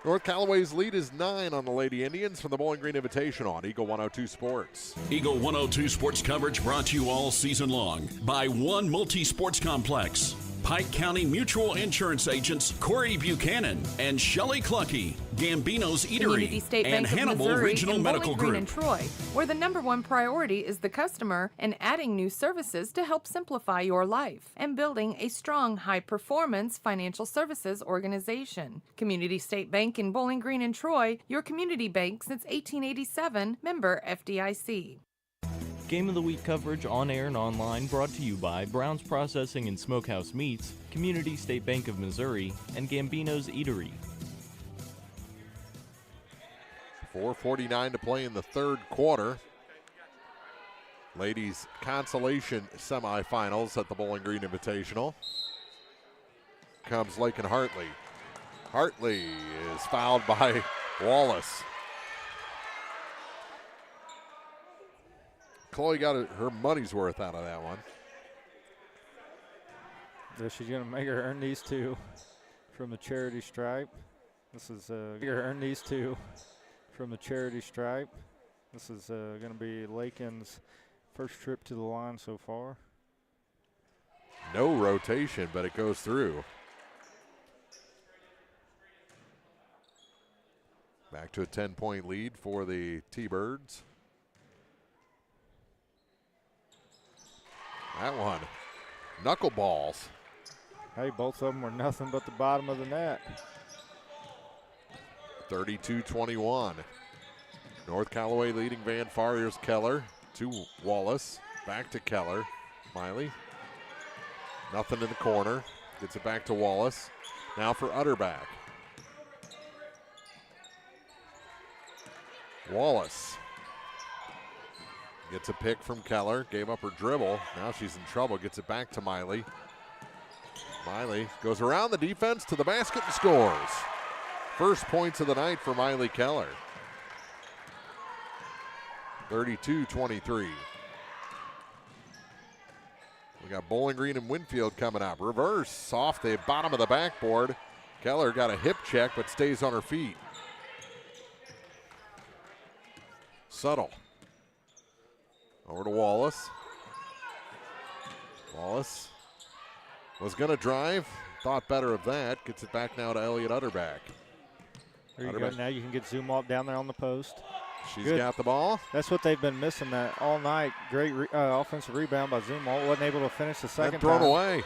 North Callaway's lead is 9 on the Lady Indians from the Bowling Green Invitational on Eagle 102 Sports. Eagle 102 Sports coverage brought to you all season long by One Multi-Sports Complex, Pike County Mutual Insurance agents Corey Buchanan and Shelley Clucky, Gambino's Community Eatery, State and Bank of Hannibal Missouri Regional in Medical Bowling Green Group. and Troy, where the #1 priority is the customer and adding new services to help simplify your life and building a strong, high-performance financial services organization. Community State Bank in Bowling Green and Troy, your community bank since 1887, member FDIC. Game of the Week coverage on air and online brought to you by Brown's Processing and Smokehouse Meats, Community State Bank of Missouri, and Gambino's Eatery. 4:49 to play in the third quarter. Ladies Consolation Semifinals at the Bowling Green Invitational. Comes Lakin Hartley. Hartley is fouled by Wallace. Chloe got her money's worth out of that one. So she's going to make her earn these two from the charity stripe. This is earn these two from the charity stripe. This is going to be Lakin's first trip to the line so far. No rotation, but it goes through. Back to a 10-point lead for the T-Birds. That one, knuckleballs. Hey, both of them were nothing but the bottom of the net. 32-21. North Callaway leading Van Far. Here's Keller to Wallace. Back to Keller. Miley. Nothing in the corner. Gets it back to Wallace. Now for Utterback. Wallace. Gets a pick from Keller. Gave up her dribble. Now she's in trouble. Gets it back to Miley. Miley goes around the defense to the basket and scores. First points of the night for Miley Keller. 32-23. We got Bowling Green and Winfield coming up. Reverse off the bottom of the backboard. Keller got a hip check but stays on her feet. Subtle. Over to Wallace. Wallace was going to drive. Thought better of that. Gets it back now to Elliott Utterback. There you go. Now you can get Zumwalt down there on the post. She's got the ball. That's what they've been missing that all night. Great offensive rebound by Zumwalt. Wasn't able to finish the second thrown time. away.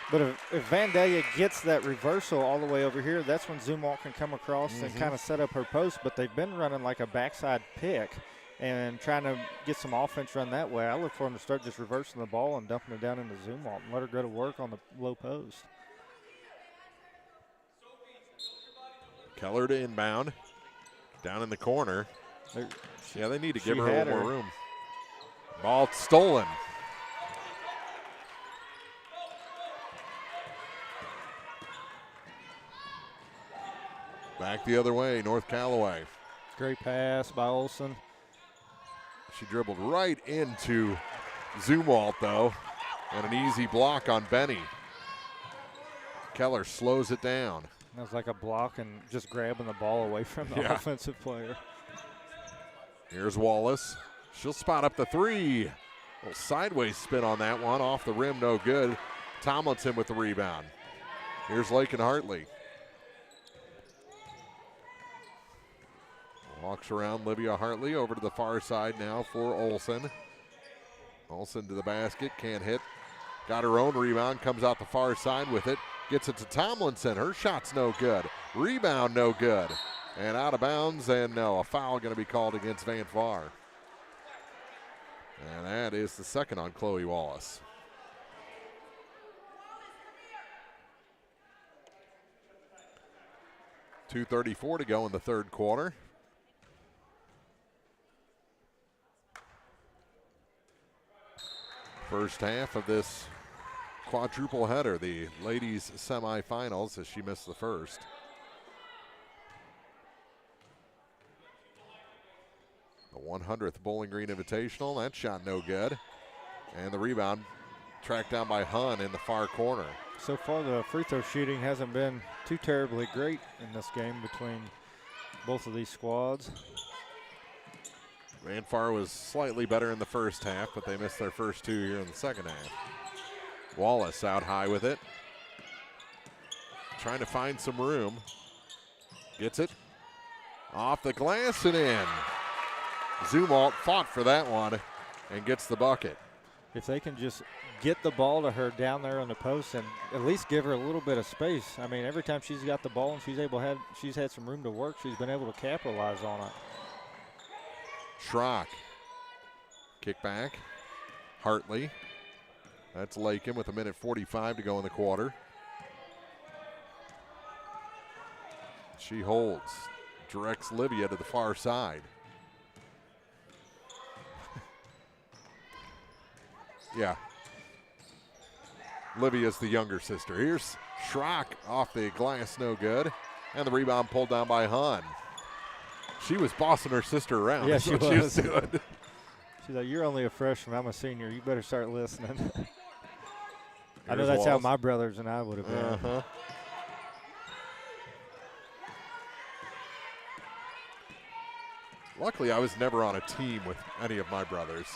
But if Vandalia gets that reversal all the way over here, that's when Zumwalt can come across and kind of set up her post. But they've been running like a backside pick and trying to get some offense run that way. I look for them to start just reversing the ball and dumping it down into Zumwalt and let her go to work on the low post. Keller to inbound. Down in the corner. Yeah, they need to give her a little more room. Ball stolen. Back the other way, North Callaway. Great pass by Olsen. She dribbled right into Zumwalt, though, and an easy block on Benny. Keller slows it down. That was like a block and just grabbing the ball away from the offensive player. Here's Wallace. She'll spot up the three. A little sideways spin on that one. Off the rim, no good. Tomlinson with the rebound. Here's Lakin Hartley. Walks around Livia Hartley over to the far side now for Olsen. Olsen to the basket, can't hit. Got her own rebound, comes out the far side with it. Gets it to Tomlinson. Her shot's no good. Rebound no good. And out of bounds, and no, a foul going to be called against Van Far. And that is the second on Chloe Wallace. .234 to go in the third quarter. First half of this quadruple header, the ladies semifinals, as she missed the first. The 100th Bowling Green Invitational, that shot no good. And the rebound tracked down by Hun in the far corner. So far the free throw shooting hasn't been too terribly great in this game between both of these squads. Van Far was slightly better in the first half, but they missed their first two here in the second half. Wallace out high with it. trying to find some room. Gets it. Off the glass and in. Zumwalt fought for that one and gets the bucket. If they can just get the ball to her down there on the post and at least give her a little bit of space. I mean, every time she's got the ball and she's had some room to work, she's been able to capitalize on it. Schrock. Kick back. Hartley. That's Lakin with 1:45 to go in the quarter. She holds. Directs Livia to the far side. Yeah. Livia's the younger sister. Here's Schrock off the glass, no good. And the rebound pulled down by Hahn. She was bossing her sister around. Yeah, That's she what was. She was doing. She's like, you're only a freshman. I'm a senior. You better start listening. I know Here's that's how Walls. my brothers and I would have been. Uh-huh. Luckily, I was never on a team with any of my brothers.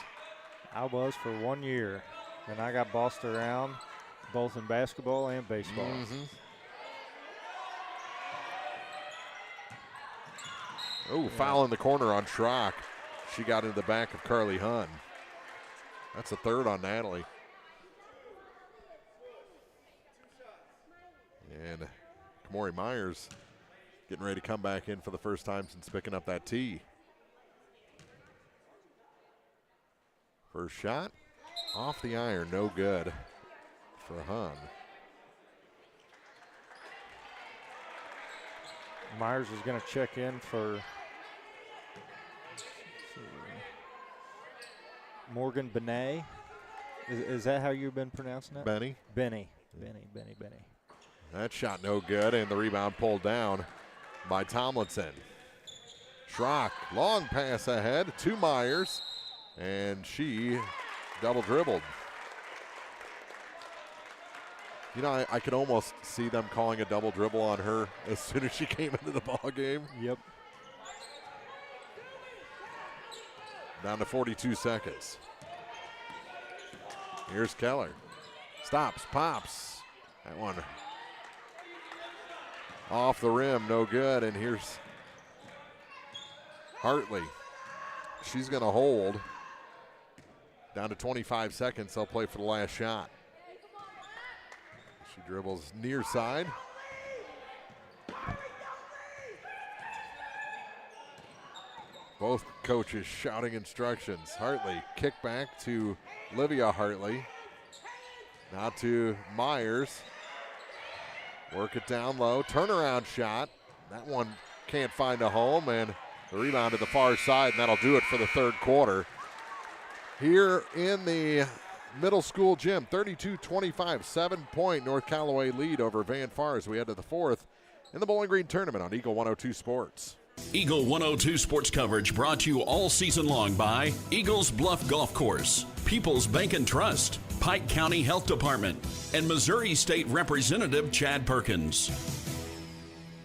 I was for 1 year, and I got bossed around both in basketball and baseball. Oh, foul in the corner on Schrock. She got into the back of Carly Hunn. That's a third on Natalie. And Kamori Myers getting ready to come back in for the first time since picking up that tee. First shot off the iron, no good for Hunn. Myers is going to check in for Morgan Benet. Is that how you've been pronouncing that? Benny. Benny. That shot no good, and the rebound pulled down by Tomlinson. Schrock, long pass ahead to Myers, and she double dribbled. You know, I could almost see them calling a double dribble on her as soon as she came into the ball game. Yep. Down to 42 seconds. Here's Keller. Stops, pops. That one off the rim, no good. And here's Hartley. She's going to hold. Down to 25 seconds. They'll play for the last shot. She dribbles near side. Both coaches shouting instructions. Hartley, kick back to Livia Hartley. Now to Myers. Work it down low. Turnaround shot. That one can't find a home, and the rebound to the far side, and that'll do it for the third quarter. Here in the middle school gym, 32-25, 7-point North Callaway lead over Van Far as we head to the fourth in the Bowling Green tournament on Eagle 102 Sports. Eagle 102 sports coverage brought to you all season long by Eagles Bluff Golf Course, People's Bank and Trust, Pike County Health Department, and Missouri State Representative Chad Perkins.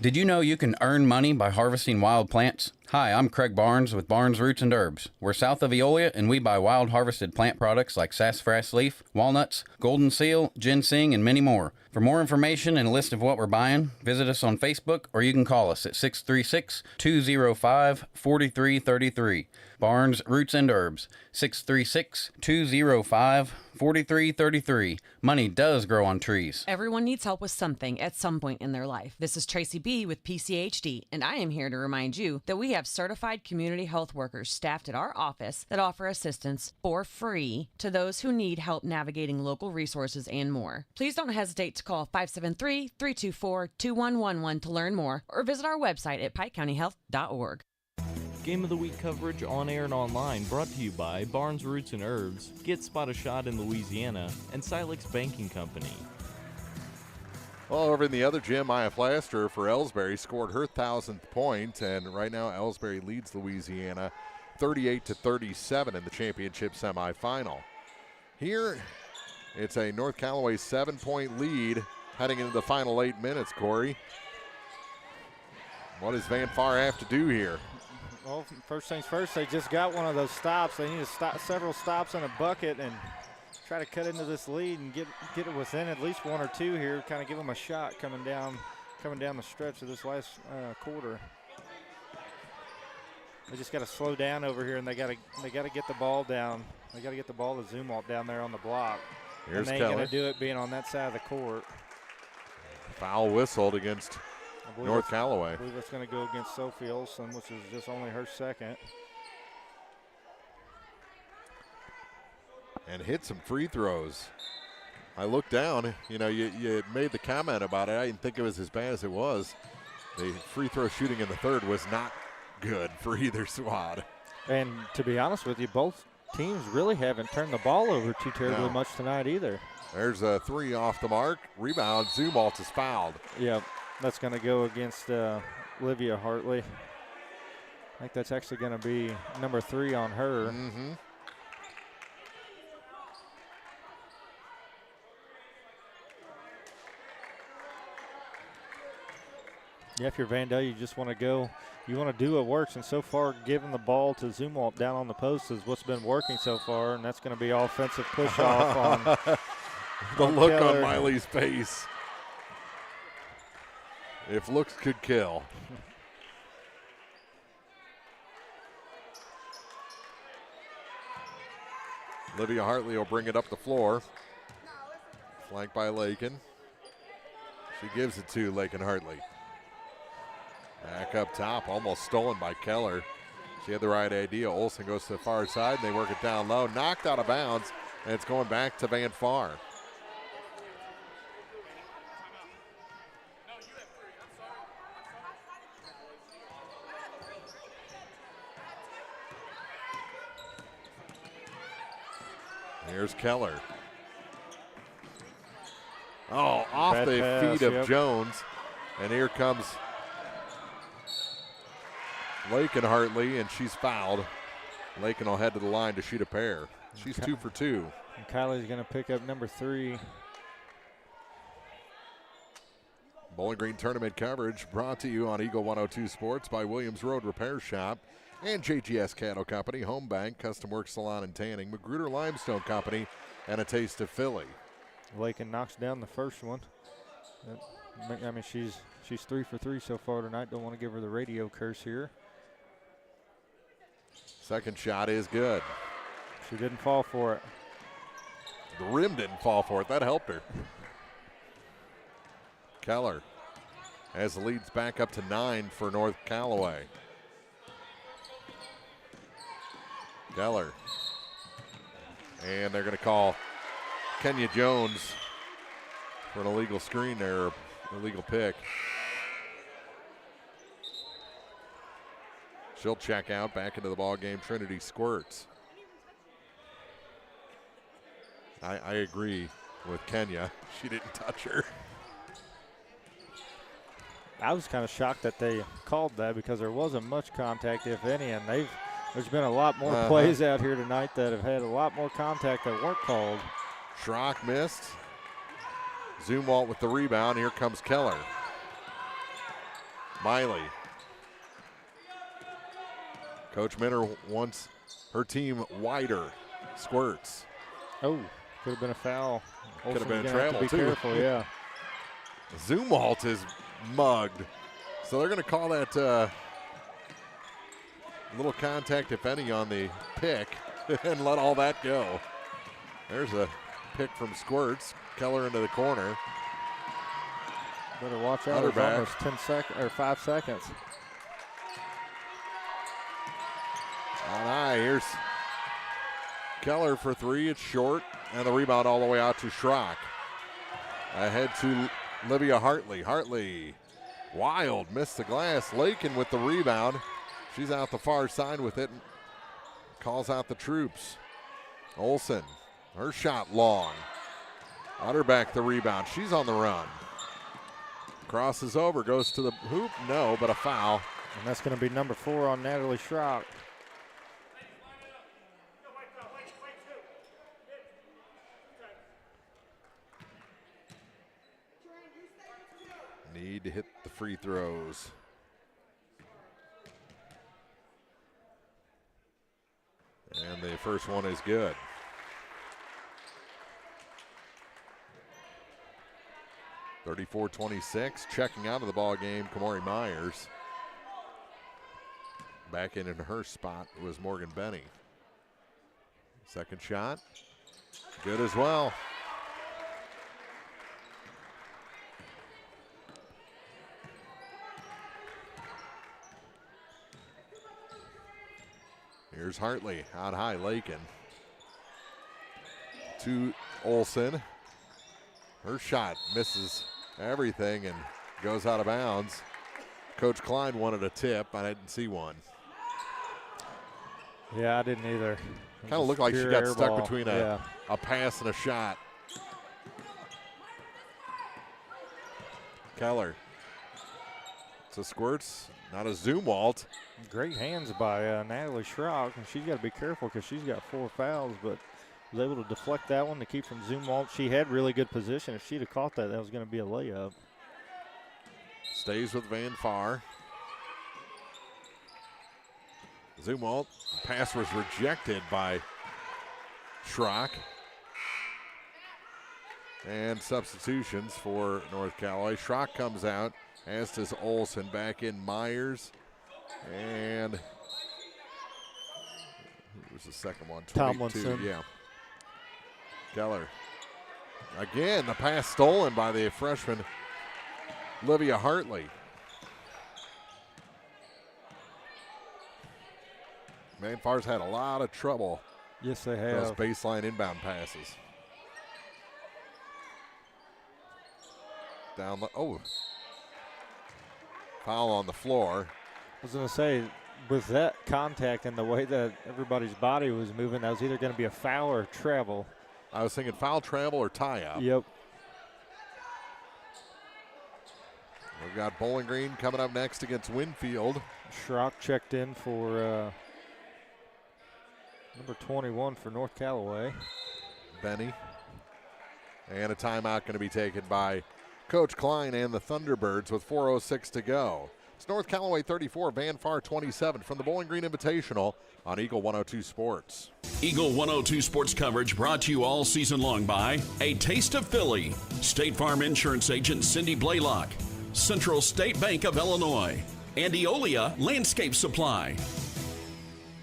Did you know you can earn money by harvesting wild plants? Hi, I'm Craig Barnes with Barnes Roots and Herbs. We're south of Eolia, and we buy wild harvested plant products like sassafras leaf, walnuts, golden seal, ginseng, and many more. For more information and a list of what we're buying, visit us on Facebook or you can call us at 636-205-4333. Barnes Roots and Herbs, 636-205-4333. Money does grow on trees. Everyone needs help with something at some point in their life. This is Tracy B. with PCHD, and I am here to remind you that we have certified community health workers staffed at our office that offer assistance for free to those who need help navigating local resources and more. Please don't hesitate to call 573-324-2111 to learn more or visit our website at pikecountyhealth.org. Game of the Week coverage on air and online brought to you by Barnes Roots and Herbs, Get Spot a Shot in Louisiana, and Silex Banking Company. Well, over in the other gym, Maya Flaster for Ellsbury scored her 1,000th point, and right now Ellsbury leads Louisiana 38-37 in the championship semifinal. Here, it's a North Callaway 7-point lead heading into the final 8 minutes, Corey. What does Van Far have to do here? Well, first things first, they just got one of those stops. They need to stop several stops in a bucket and try to cut into this lead and get it within at least 1 or 2 here. Kind of give them a shot coming down the stretch of this last quarter. They just got to slow down over here, and they got to get the ball down. They got to get the ball to Zumwalt down there on the block. Here's and they ain't going to do it being on that side of the court. Foul whistled against North Callaway. I believe it's going to go against Sophie Olson, which is just only her second. And hit some free throws. I looked down, you made the comment about it. I didn't think it was as bad as it was. The free throw shooting in the third was not good for either squad. And to be honest with you, both teams really haven't turned the ball over too terribly much tonight either. There's a 3 off the mark. Rebound, Zumwalt is fouled. Yep, that's going to go against Olivia Hartley. I think that's actually going to be number 3 on her. Mm-hmm. Yeah, if you're Vandale, you just want to go. You want to do what works, and so far giving the ball to Zumwalt down on the post is what's been working so far, and that's going to be offensive push-off on the look Keller. on Miley's face. If looks could kill. Olivia Hartley will bring it up the floor. Flanked by Lakin. She gives it to Lakin Hartley. Back up top, almost stolen by Keller. She had the right idea. Olsen goes to the far side, and they work it down low. Knocked out of bounds, and it's going back to Van Far. Here's Keller. Oh, off Bad the pass, feet of yep. Jones. And here comes Lakin Hartley, and she's fouled. Lakin will head to the line to shoot a pair. She's 2 for 2. And Kylie's going to pick up number 3. Bowling Green Tournament coverage brought to you on Eagle 102 Sports by Williams Road Repair Shop and JGS Cattle Company, Home Bank, Custom Work Salon and Tanning, Magruder Limestone Company, and a taste of Philly. Lakin knocks down the first one. I mean, she's 3 for 3 so far tonight. Don't want to give her the radio curse here. Second shot is good. She didn't fall for it. The rim didn't fall for it. That helped her. Keller has the leads back up to 9 for North Callaway. Keller. And they're going to call Kenya Jones for an illegal screen there, illegal pick. She'll check out back into the ball game. Trinity Squirts. I agree with Kenya. She didn't touch her. I was kind of shocked that they called that because there wasn't much contact, if any, and there's been a lot more plays out here tonight that have had a lot more contact that weren't called. Schrock missed. Zumwalt with the rebound. Here comes Keller. Miley. Coach Minner wants her team wider. Squirts. Oh, could have been a foul. Could have been a Olsen's gonna travel, have to too. be careful, yeah. Zumwalt is mugged. So they're going to call that little contact, if any, on the pick and let all that go. There's a pick from Squirts. Keller into the corner. Better watch out. It's almost 10 seconds or 5 seconds. All right, here's Keller for 3. It's short, and the rebound all the way out to Schrock. Ahead to Olivia Hartley. Hartley, wild, missed the glass. Lakin with the rebound. She's out the far side with it. Calls out the troops. Olsen, her shot long. Utterback the rebound. She's on the run. Crosses over, goes to the hoop. No, but a foul. And that's going to be number 4 on Natalie Schrock. Need to hit the free throws. And the first one is good. 34-26. Checking out of the ball game, Kamori Myers. Back in her spot was Morgan Benny. Second shot, good as well. Here's Hartley out high, Lakin. To Olson. Her shot misses everything and goes out of bounds. Coach Klein wanted a tip. I didn't see one. Yeah, I didn't either. Kind of looked like she got stuck ball. between a pass and a shot. Keller. So squirts, not a Zumwalt. Great hands by Natalie Schrock, and she's got to be careful because she's got 4 fouls, but was able to deflect that one to keep from Zumwalt. She had really good position. If she'd have caught that, that was going to be a layup. Stays with Van Far. Zumwalt, pass was rejected by Schrock. And substitutions for North Callaway. Schrock comes out, as does Olson. Back in Myers. And who was the second one? 22, Tomlinson. yeah. Keller. Again, the pass stolen by the freshman Olivia Hartley. Van Far's had a lot of trouble. Yes, they Those have. baseline inbound passes. Down the, foul on the floor. I was going to say, with that contact and the way that everybody's body was moving, that was either going to be a foul or travel. I was thinking foul, travel, or tie-up. Yep. We've got Bowling Green coming up next against Winfield. Schrock checked in for number 21 for North Callaway. Benny. And a timeout going to be taken by Coach Klein and the Thunderbirds with 4:06 to go. It's North Callaway 34, Van Far 27 from the Bowling Green Invitational on Eagle 102 Sports. Eagle 102 Sports coverage brought to you all season long by A Taste of Philly, State Farm Insurance Agent Cindy Blaylock, Central State Bank of Illinois, and Eolia Landscape Supply.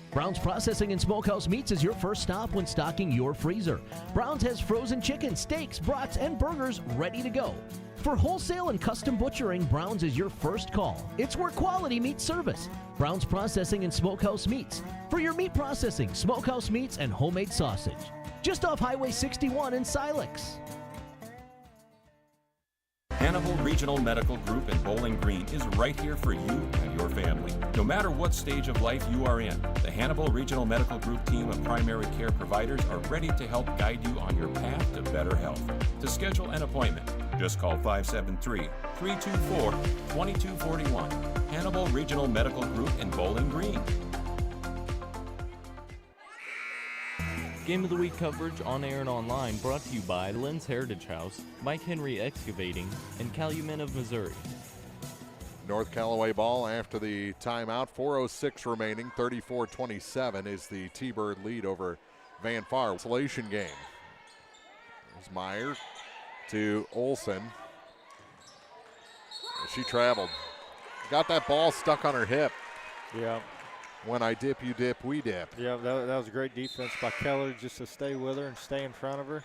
Brown's Processing and Smokehouse Meats is your first stop when stocking your freezer. Brown's has frozen chicken, steaks, brats, and burgers ready to go. For wholesale and custom butchering, Brown's is your first call. It's where quality meets service. Brown's Processing and Smokehouse Meats. For your meat processing, smokehouse meats, and homemade sausage. Just off Highway 61 in Silex. Hannibal Regional Medical Group in Bowling Green is right here for you and your family. No matter what stage of life you are in, the Hannibal Regional Medical Group team of primary care providers are ready to help guide you on your path to better health. To schedule an appointment, just call 573-324-2241. Hannibal Regional Medical Group in Bowling Green. Game of the Week coverage on air and online brought to you by Lynn's Heritage House, Mike Henry Excavating, and Calumet of Missouri. North Callaway ball after the timeout. 4:06 remaining. 34-27 is the T-Bird lead over Van Far. Consolation game. There's Meyer to Olson. She traveled. Got that ball stuck on her hip. Yeah. When I dip, you dip, we dip. Yeah, that was a great defense by Keller just to stay with her and stay in front of her.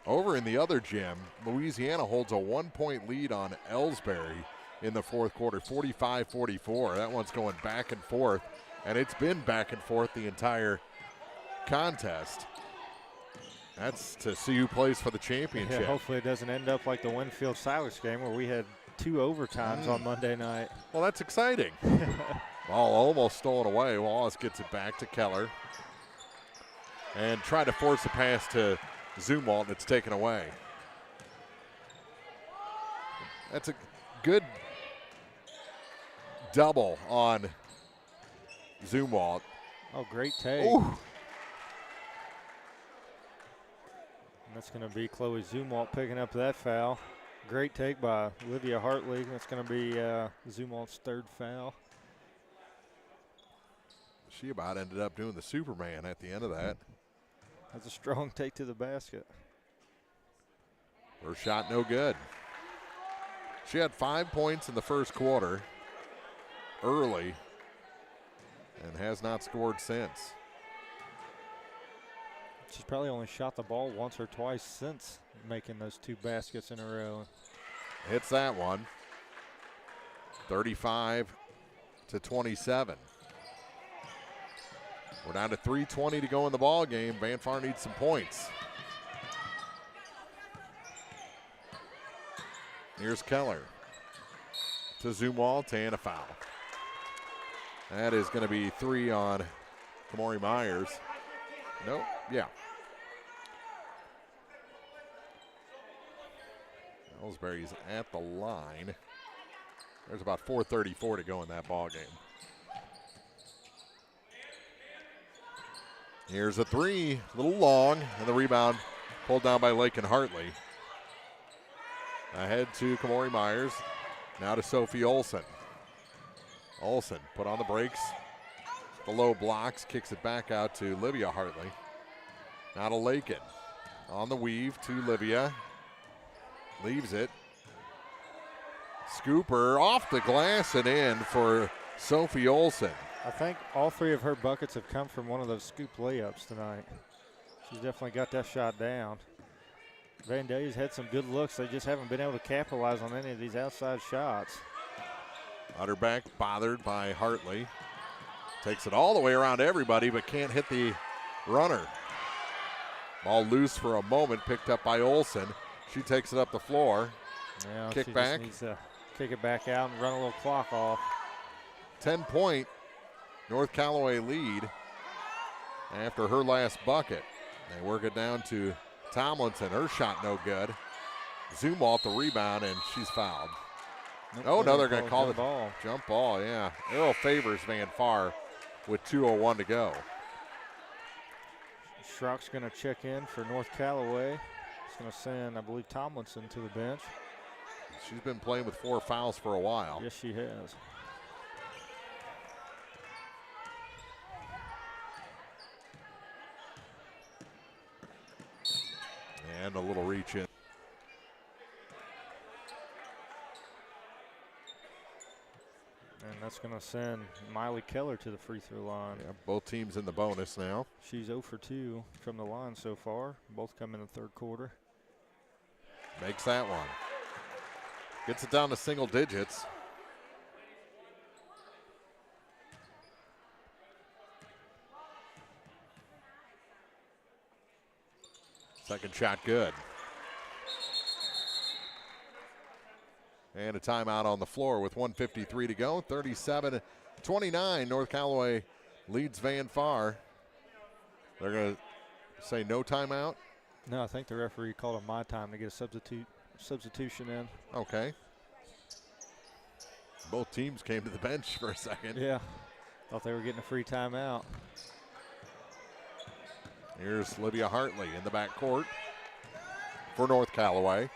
Over in the other gym, Louisiana holds a 1-point lead on Ellsbury in the fourth quarter, 45-44. That one's going back and forth, and it's been back and forth the entire contest. That's to see who plays for the championship. Yeah, hopefully it doesn't end up like the Winfield Silex game where we had 2 overtimes on Monday night. Well, that's exciting. Ball almost stolen away. Wallace gets it back to Keller. And tried to force a pass to Zumwalt, and it's taken away. That's a good double on Zumwalt. Oh, great take. Ooh. And that's going to be Chloe Zumwalt picking up that foul. Great take by Olivia Hartley. That's going to be Zumwalt's 3rd foul. She about ended up doing the Superman at the end of that. That's a strong take to the basket. First shot, no good. She had 5 points in the first quarter early and has not scored since. She's probably only shot the ball once or twice since making those 2 baskets in a row. Hits that one. 35-27. We're down to 3:20 to go in the ball game. Van Far needs some points. Here's Keller to Zumwalt and a foul. That is going to be 3 on Kamori Myers. Nope, yeah. Ellsbury's at the line. There's about 4:34 to go in that ball game. Here's a 3, a little long, and the rebound pulled down by Lakin Hartley. Ahead to Kamori Myers, now to Sophie Olson. Olson put on the brakes, the low blocks, kicks it back out to Livia Hartley. Now to Lakin, on the weave to Livia, leaves it. Scooper off the glass and in for Sophie Olson. I think all 3 of her buckets have come from one of those scoop layups tonight. She's definitely got that shot down. Vandalia's had some good looks. They just haven't been able to capitalize on any of these outside shots. Utterback bothered by Hartley. Takes it all the way around everybody, but can't hit the runner. Ball loose for a moment, picked up by Olson. She takes it up the floor. Yeah, kick she back. Just needs to kick it back out and run a little clock off. 10-point North Callaway lead after her last bucket. They work it down to Tomlinson. Her shot no good. Zumwalt the rebound, and she's fouled. Nope, No, they're going to call jump the ball. Jump ball, yeah. Arrow favors Van Far with 2:01 to go. Schrock's going to check in for North Callaway. He's going to send, I believe, Tomlinson to the bench. She's been playing with 4 fouls for a while. Yes, she has. And a little reach in. And that's going to send Miley Keller to the free throw line. Yeah, both teams in the bonus now. She's 0 for 2 from the line so far. Both come in the third quarter. Makes that one. Gets it down to single digits. Second shot good. And a timeout on the floor with 1:53 to go. 37-29. North Callaway leads Van Far. They're going to say no timeout. No, I think the referee called on my time to get a substitution in. Okay. Both teams came to the bench for a second. Yeah, thought they were getting a free timeout. Here's Livia Hartley in the backcourt for North Callaway.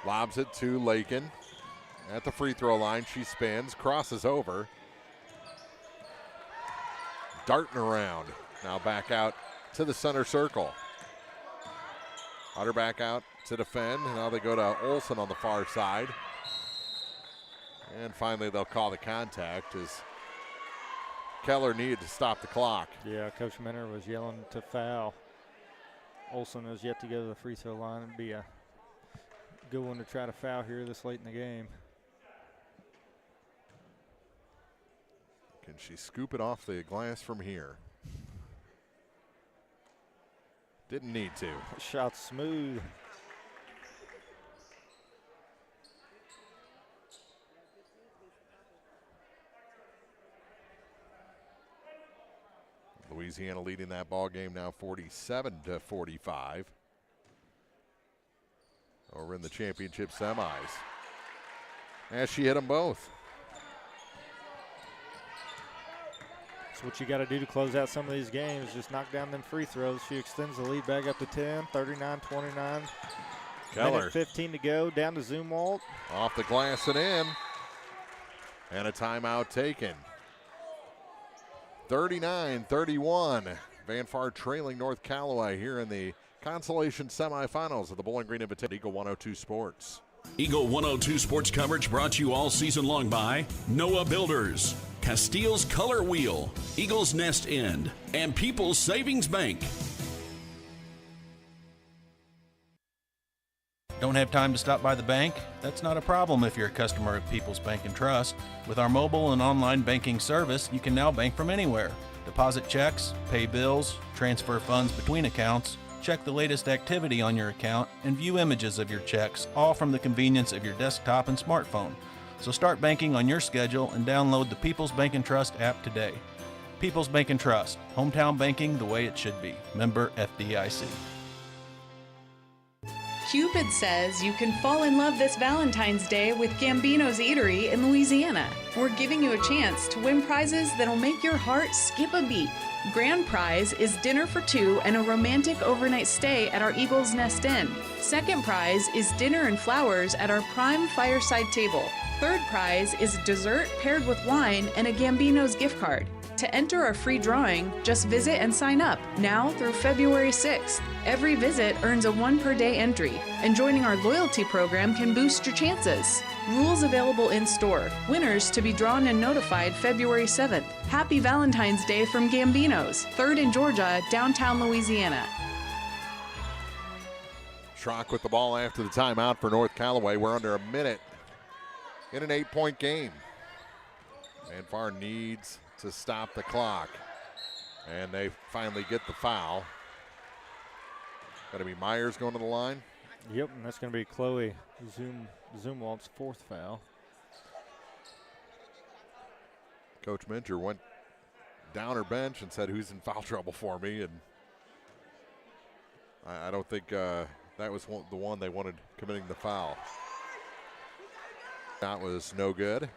Lobs it to Lakin at the free throw line. She spins, crosses over. Darting around. Now back out to the center circle. Hutter back out to defend. Now they go to Olson on the far side. And finally they'll call the contact as Keller needed to stop the clock. Yeah, Coach Minner was yelling to foul. Olson has yet to go to the free throw line. It'd be a good one to try to foul here this late in the game. Can she scoop it off the glass from here? Didn't need to. Shot smooth. Louisiana leading that ball game now 47-45. Over in the championship semis. And she hit them both. That's what you got to do to close out some of these games. Just knock down them free throws. She extends the lead back up to 10, 39-29. Keller. Minute 15 to go, down to Zumwalt. Off the glass and in. And a timeout taken. 39-31. Van Far trailing North Callaway here in the Consolation semifinals of the Bowling Green Invitational. Eagle 102 Sports. Eagle 102 sports coverage brought to you all season long by Noah Builders, Castile's Color Wheel, Eagle's Nest End, and People's Savings Bank. Don't have time to stop by the bank? That's not a problem if you're a customer of People's Bank and Trust. With our mobile and online banking service, you can now bank from anywhere. Deposit checks, pay bills, transfer funds between accounts, check the latest activity on your account, and view images of your checks, all from the convenience of your desktop and smartphone. So start banking on your schedule and download the People's Bank and Trust app today. People's Bank and Trust, hometown banking the way it should be. Member FDIC. Cupid says you can fall in love this Valentine's Day with Gambino's Eatery in Louisiana. We're giving you a chance to win prizes that'll make your heart skip a beat. Grand prize is dinner for two and a romantic overnight stay at our Eagle's Nest Inn. Second prize is dinner and flowers at our prime fireside table. Third prize is dessert paired with wine and a Gambino's gift card. To enter our free drawing, just visit and sign up now through February 6th. Every visit earns a 1 per day entry, and joining our loyalty program can boost your chances. Rules available in store. Winners to be drawn and notified February 7th. Happy Valentine's Day from Gambino's, 3rd in Georgia, downtown Louisiana. Schrock with the ball after the timeout for North Callaway. We're under a minute in an 8-point game. Manfar needs to stop the clock. And they finally get the foul. Got to be Myers going to the line. Yep, and that's going to be Chloe Zumwalt's 4th foul. Coach Minter went down her bench and said, "Who's in foul trouble for me?" And I don't think that was the one they wanted committing the foul. That was no good.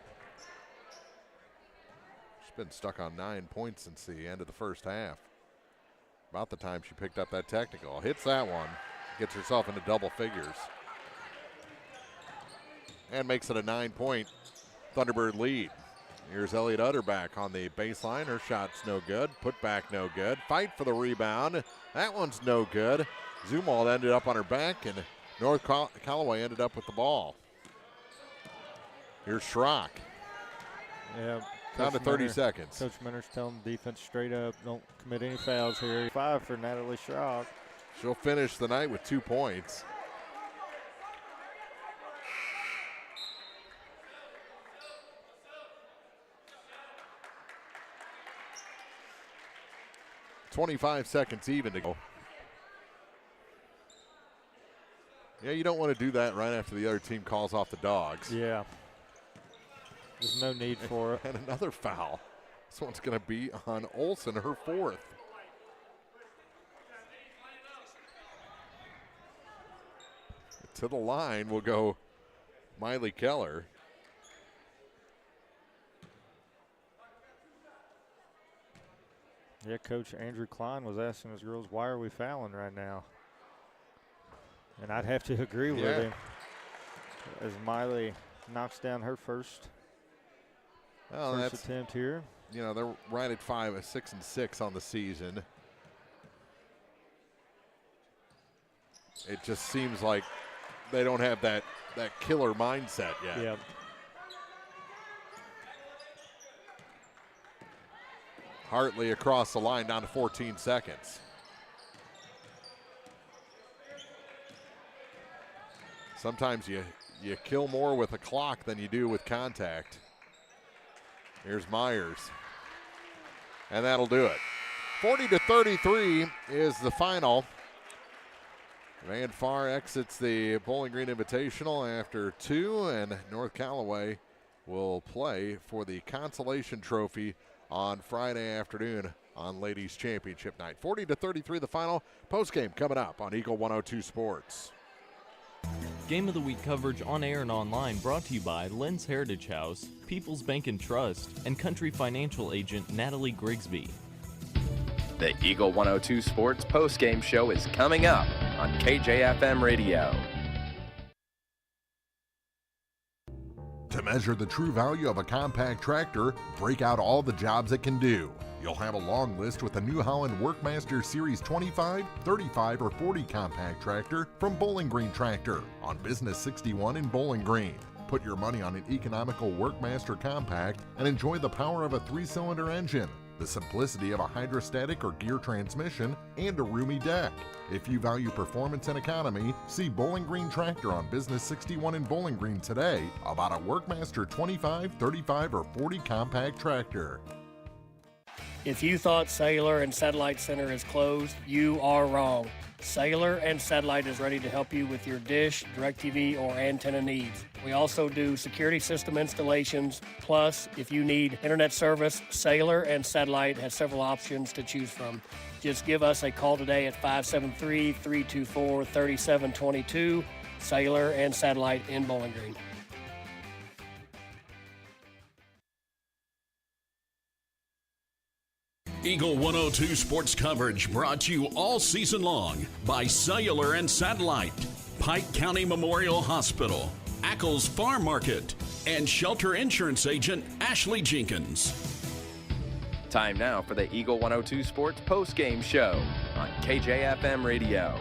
Been stuck on 9 points since the end of the first half. About the time she picked up that technical. Hits that one. Gets herself into double figures. And makes it a 9-point Thunderbird lead. Here's Elliott Utterback on the baseline. Her shot's no good. Put back no good. Fight for the rebound. That one's no good. Zumwalt ended up on her back, and North Callaway ended up with the ball. Here's Schrock. Yeah. Down to 30 seconds. Coach Minter's telling the defense straight up, don't commit any fouls here. 5 for Natalie Schrock. She'll finish the night with 2 points. .25 seconds even to go. Yeah, you don't want to do that right after the other team calls off the dogs. Yeah. There's no need for it. And another foul. This one's going to be on Olsen, her 4th. To the line will go Miley Keller. Yeah, Coach Andrew Klein was asking his girls, why are we fouling right now? And I'd have to agree with him as Miley knocks down her first attempt here. You know, they're right at 6 and 6 on the season. It just seems like they don't have that killer mindset yet. Yep. Hartley across the line down to 14 seconds. Sometimes you kill more with a clock than you do with contact. Here's Myers. And that'll do it. 40-33 is the final. Van Far exits the Bowling Green Invitational after 2, and North Callaway will play for the Consolation Trophy on Friday afternoon on Ladies Championship night. 40-33 the final. Postgame coming up on Eagle 102 Sports. Game of the Week coverage on air and online brought to you by Lynn's Heritage House, People's Bank and Trust, and Country Financial Agent Natalie Grigsby. The Eagle 102 Sports postgame show is coming up on KJFM Radio. To measure the true value of a compact tractor, break out all the jobs it can do. You'll have a long list with the New Holland Workmaster Series 25, 35, or 40 compact tractor from Bowling Green Tractor on Business 61 in Bowling Green. Put your money on an economical Workmaster compact and enjoy the power of a 3-cylinder engine, the simplicity of a hydrostatic or gear transmission, and a roomy deck. If you value performance and economy, see Bowling Green Tractor on Business 61 in Bowling Green today about a Workmaster 25, 35, or 40 compact tractor. If you thought Cellular and Satellite Center is closed, you are wrong. Cellular and Satellite is ready to help you with your dish, DirecTV, or antenna needs. We also do security system installations. Plus, if you need internet service, Cellular and Satellite has several options to choose from. Just give us a call today at 573-324-3722, Cellular and Satellite in Bowling Green. Eagle 102 sports coverage brought to you all season long by Cellular and Satellite, Pike County Memorial Hospital, Ackles Farm Market, and Shelter Insurance Agent Ashley Jenkins. Time now for the Eagle 102 Sports Postgame Show on KJFM Radio.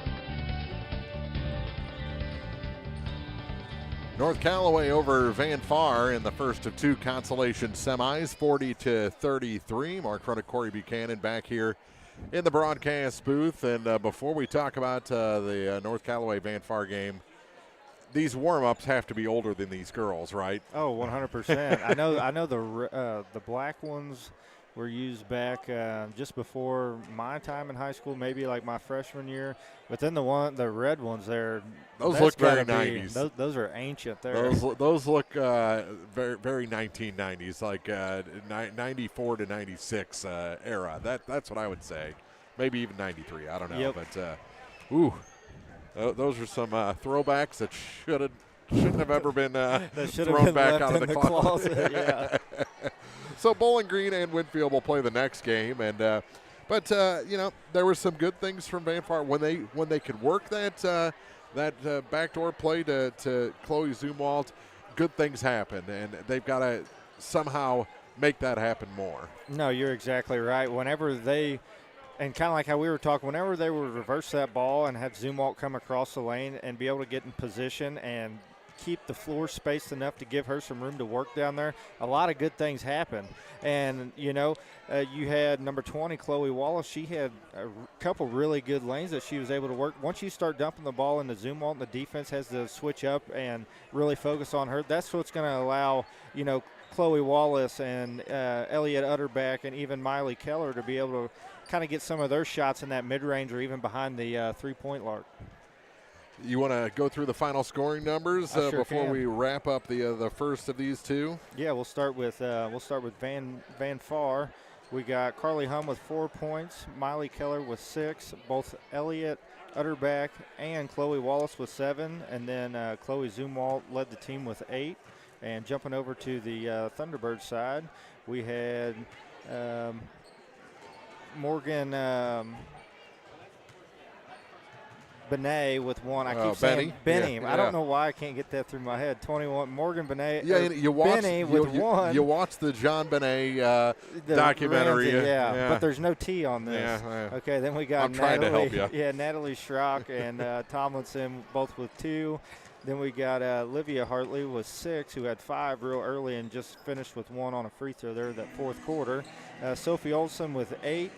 North Callaway over Van Far in the first of two consolation semis, 40-33. Mark Front, Corey Buchanan back here in the broadcast booth. And before we talk about the North Callaway Van Far game, these warm-ups have to be older than these girls, right? Oh, 100%. I know the black ones were used back just before my time in high school, maybe like my freshman year. But then the red ones there, those look very 90s. Those are ancient there. Those look very, very 1990s, like 94 to 96 era. That's what I would say. Maybe even 93. I don't know. Yep. But those are some throwbacks that shouldn't have ever been thrown back out of the closet. Yeah. So Bowling Green and Winfield will play the next game, and but there were some good things from Van Far when they could work that backdoor play to Chloe Zumwalt. Good things happen, and they've got to somehow make that happen more. No, you're exactly right. Whenever they, and kind of like how we were talking, whenever they would reverse that ball and have Zumwalt come across the lane and be able to get in position and keep the floor spaced enough to give her some room to work down there, a lot of good things happen. And, you had number 20, Chloe Wallace. She had a couple really good lanes that she was able to work. Once you start dumping the ball into Zumwalt, the defense has to switch up and really focus on her. That's what's going to allow, Chloe Wallace and Elliot Utterback and even Miley Keller to be able to kind of get some of their shots in that mid-range or even behind the three-point mark. You want to go through the final scoring numbers before we wrap up the first of these two? Yeah, we'll start with Van Far. We got Carly Hum with 4 points, Miley Keller with 6, both Elliot Utterback and Chloe Wallace with 7, and then Chloe Zumwalt led the team with 8. And jumping over to the Thunderbirds side, we had Morgan Benet with 1. I keep saying Benny. Yeah. I don't know why I can't get that through my head. 21. Morgan Benet. Yeah, you watch Benny with 1. You watch the John Benet documentary. Ramsey, but there's no T on this. Yeah. Okay, then we got I'm trying to help you. Yeah, Natalie Schrock and Tomlinson both with 2. Then we got Olivia Hartley with 6, who had 5 real early and just finished with 1 on a free throw there that fourth quarter. Sophie Olson with 8.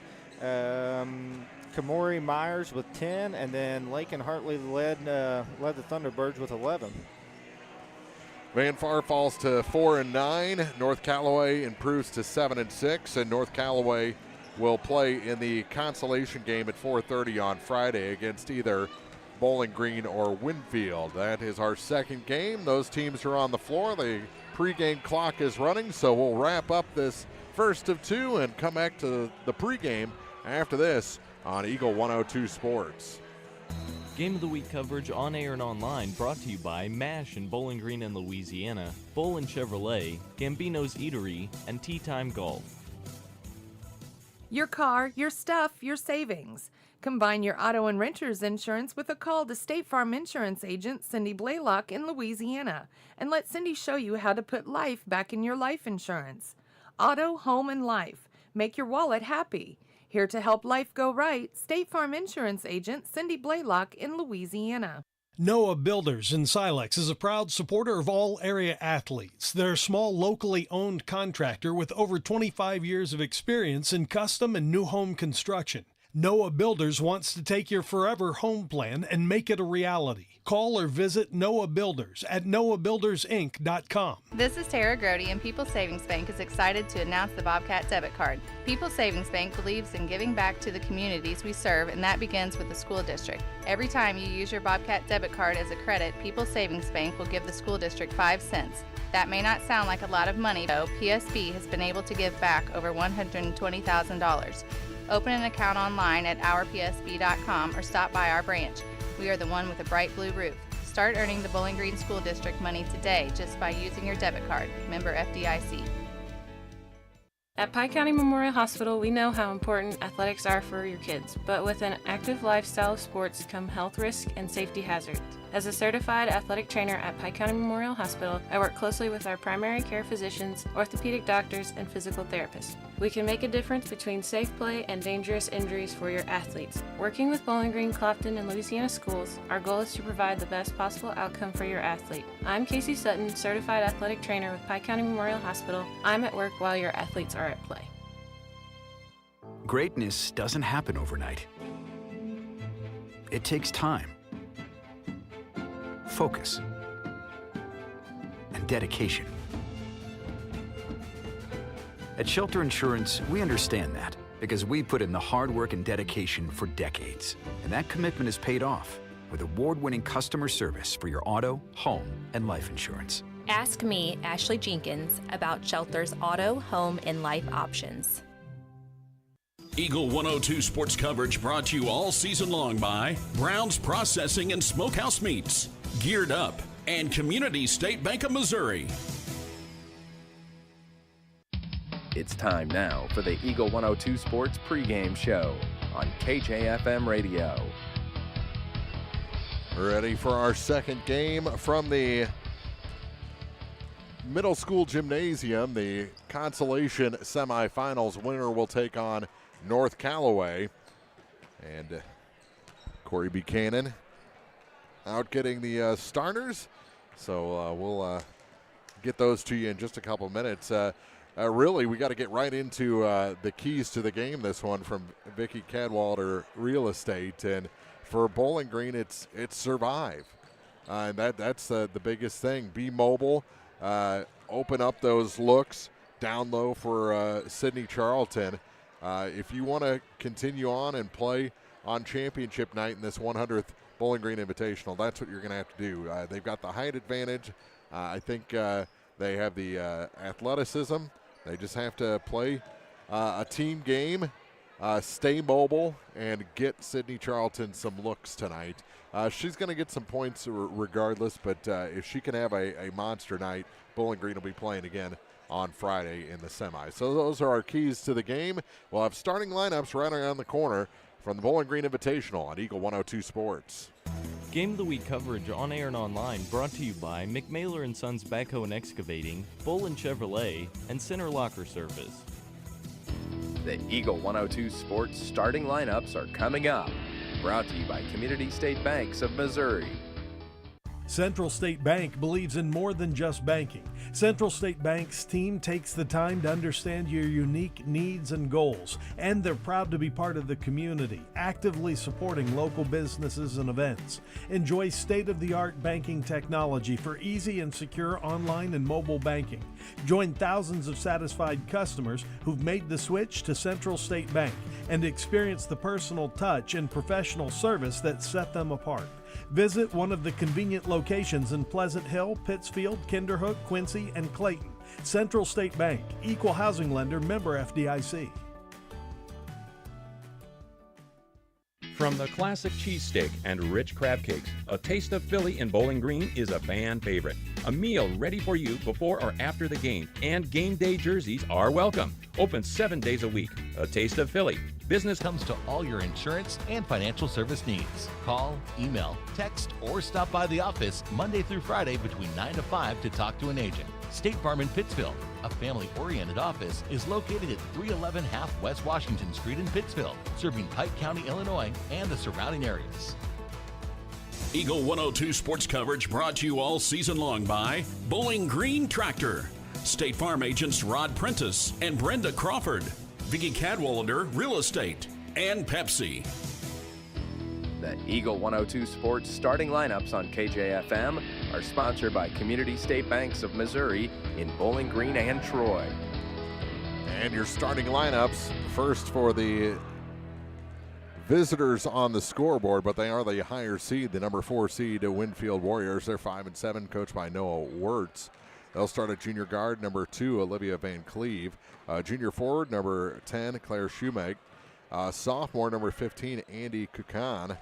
Kamori Myers with 10, and then Lakin Hartley led the Thunderbirds with 11. Van Far falls to 4-9. North Callaway improves to 7-6, and North Callaway will play in the consolation game at 4:30 on Friday against either Bowling Green or Winfield. That is our second game. Those teams are on the floor. The pregame clock is running, so we'll wrap up this first of two and come back to the pregame after this on Eagle 102 Sports. Game of the Week coverage on air and online brought to you by MASH in Bowling Green and Louisiana, Bowl and Chevrolet, Gambino's Eatery, and Tea Time Golf. Your car, your stuff, your savings. Combine your auto and renter's insurance with a call to State Farm Insurance Agent Cindy Blaylock in Louisiana, and let Cindy show you how to put life back in your life insurance. Auto, home, and life. Make your wallet happy. Here to help life go right, State Farm Insurance Agent Cindy Blaylock in Louisiana. Noah Builders in Silex is a proud supporter of all area athletes. They're a small, locally owned contractor with over 25 years of experience in custom and new home construction. Noah Builders wants to take your forever home plan and make it a reality. Call or visit Noah Builders at noahbuildersinc.com. This is Tara Grody, and People's Savings Bank is excited to announce the Bobcat debit card. People's Savings Bank believes in giving back to the communities we serve, and that begins with the school district. Every time you use your Bobcat debit card as a credit, People's Savings Bank will give the school district 5 cents. That may not sound like a lot of money, though. PSB has been able to give back over $120,000. Open an account online at ourpsb.com or stop by our branch. We are the one with a bright blue roof. Start earning the Bowling Green School District money today just by using your debit card. Member FDIC. At Pike County Memorial Hospital, we know how important athletics are for your kids, but with an active lifestyle of sports come health risks and safety hazards. As a certified athletic trainer at Pike County Memorial Hospital, I work closely with our primary care physicians, orthopedic doctors, and physical therapists. We can make a difference between safe play and dangerous injuries for your athletes. Working with Bowling Green, Clopton, and Louisiana schools, our goal is to provide the best possible outcome for your athlete. I'm Casey Sutton, certified athletic trainer with Pike County Memorial Hospital. I'm at work while your athletes are at play. Greatness doesn't happen overnight. It takes time, focus, and dedication. At Shelter Insurance, we understand that because we put in the hard work and dedication for decades. And that commitment is paid off with award-winning customer service for your auto, home, and life insurance. Ask me, Ashley Jenkins, about Shelter's auto, home, and life options. Eagle 102 sports coverage brought to you all season long by Brown's Processing and Smokehouse Meats, Geared Up, and Community State Bank of Missouri. It's time now for the Eagle 102 Sports pregame show on KJFM Radio. Ready for our second game from the middle school gymnasium. The Consolation Semifinals winner will take on North Callaway. And Corey Buchanan out getting the starters. So we'll get those to you in just a couple minutes. Really, we got to get right into the keys to the game. This one from Vicki Cadwalder Real Estate, and for Bowling Green, it's survive, and that's the biggest thing. Be mobile, open up those looks down low for Sydney Charlton. If you want to continue on and play on championship night in this 100th Bowling Green Invitational, that's what you're going to have to do. They've got the height advantage. I think they have the athleticism. They just have to play a team game, stay mobile, and get Sydney Charlton some looks tonight. She's going to get some points regardless, but if she can have a monster night, Bowling Green will be playing again on Friday in the semis. So those are our keys to the game. We'll have starting lineups right around the corner from the Bowling Green Invitational on Eagle 102 Sports. Game of the Week coverage on air and online brought to you by McMailer & Sons Backhoe and Excavating, Bolin Chevrolet, and Center Locker Service. The Eagle 102 Sports starting lineups are coming up. Brought to you by Community State Banks of Missouri. Central State Bank believes in more than just banking. Central State Bank's team takes the time to understand your unique needs and goals, and they're proud to be part of the community, actively supporting local businesses and events. Enjoy state-of-the-art banking technology for easy and secure online and mobile banking. Join thousands of satisfied customers who've made the switch to Central State Bank and experience the personal touch and professional service that set them apart. Visit one of the convenient locations in Pleasant Hill, Pittsfield, Kinderhook, Quincy, and Clayton. Central State Bank, equal housing lender, member FDIC. From the classic cheesesteak and rich crab cakes, a taste of Philly in Bowling Green is a fan favorite. A meal ready for you before or after the game, and game day jerseys are welcome. Open 7 days a week. A taste of Philly. Business comes to all your insurance and financial service needs. Call, email, text, or stop by the office Monday through Friday between 9 to 5 to talk to an agent. State Farm in Pittsville, a family-oriented office, is located at 311 Half West Washington Street in Pittsville, serving Pike County, Illinois, and the surrounding areas. Eagle 102 sports coverage brought to you all season long by Bowling Green Tractor, State Farm agents Rod Prentice and Brenda Crawford, Vicki Cadwalader Real Estate, and Pepsi. The Eagle 102 Sports starting lineups on KJFM are sponsored by Community State Banks of Missouri in Bowling Green and Troy. And your starting lineups, first for the visitors on the scoreboard, but they are the higher seed, the number 4 seed, Winfield Warriors. They're 5-7, coached by Noah Wirtz. They'll start at junior guard, number 2, Olivia Van Cleve. Junior forward, number 10, Claire Shoemake. Sophomore, number 15, Andy Kukan.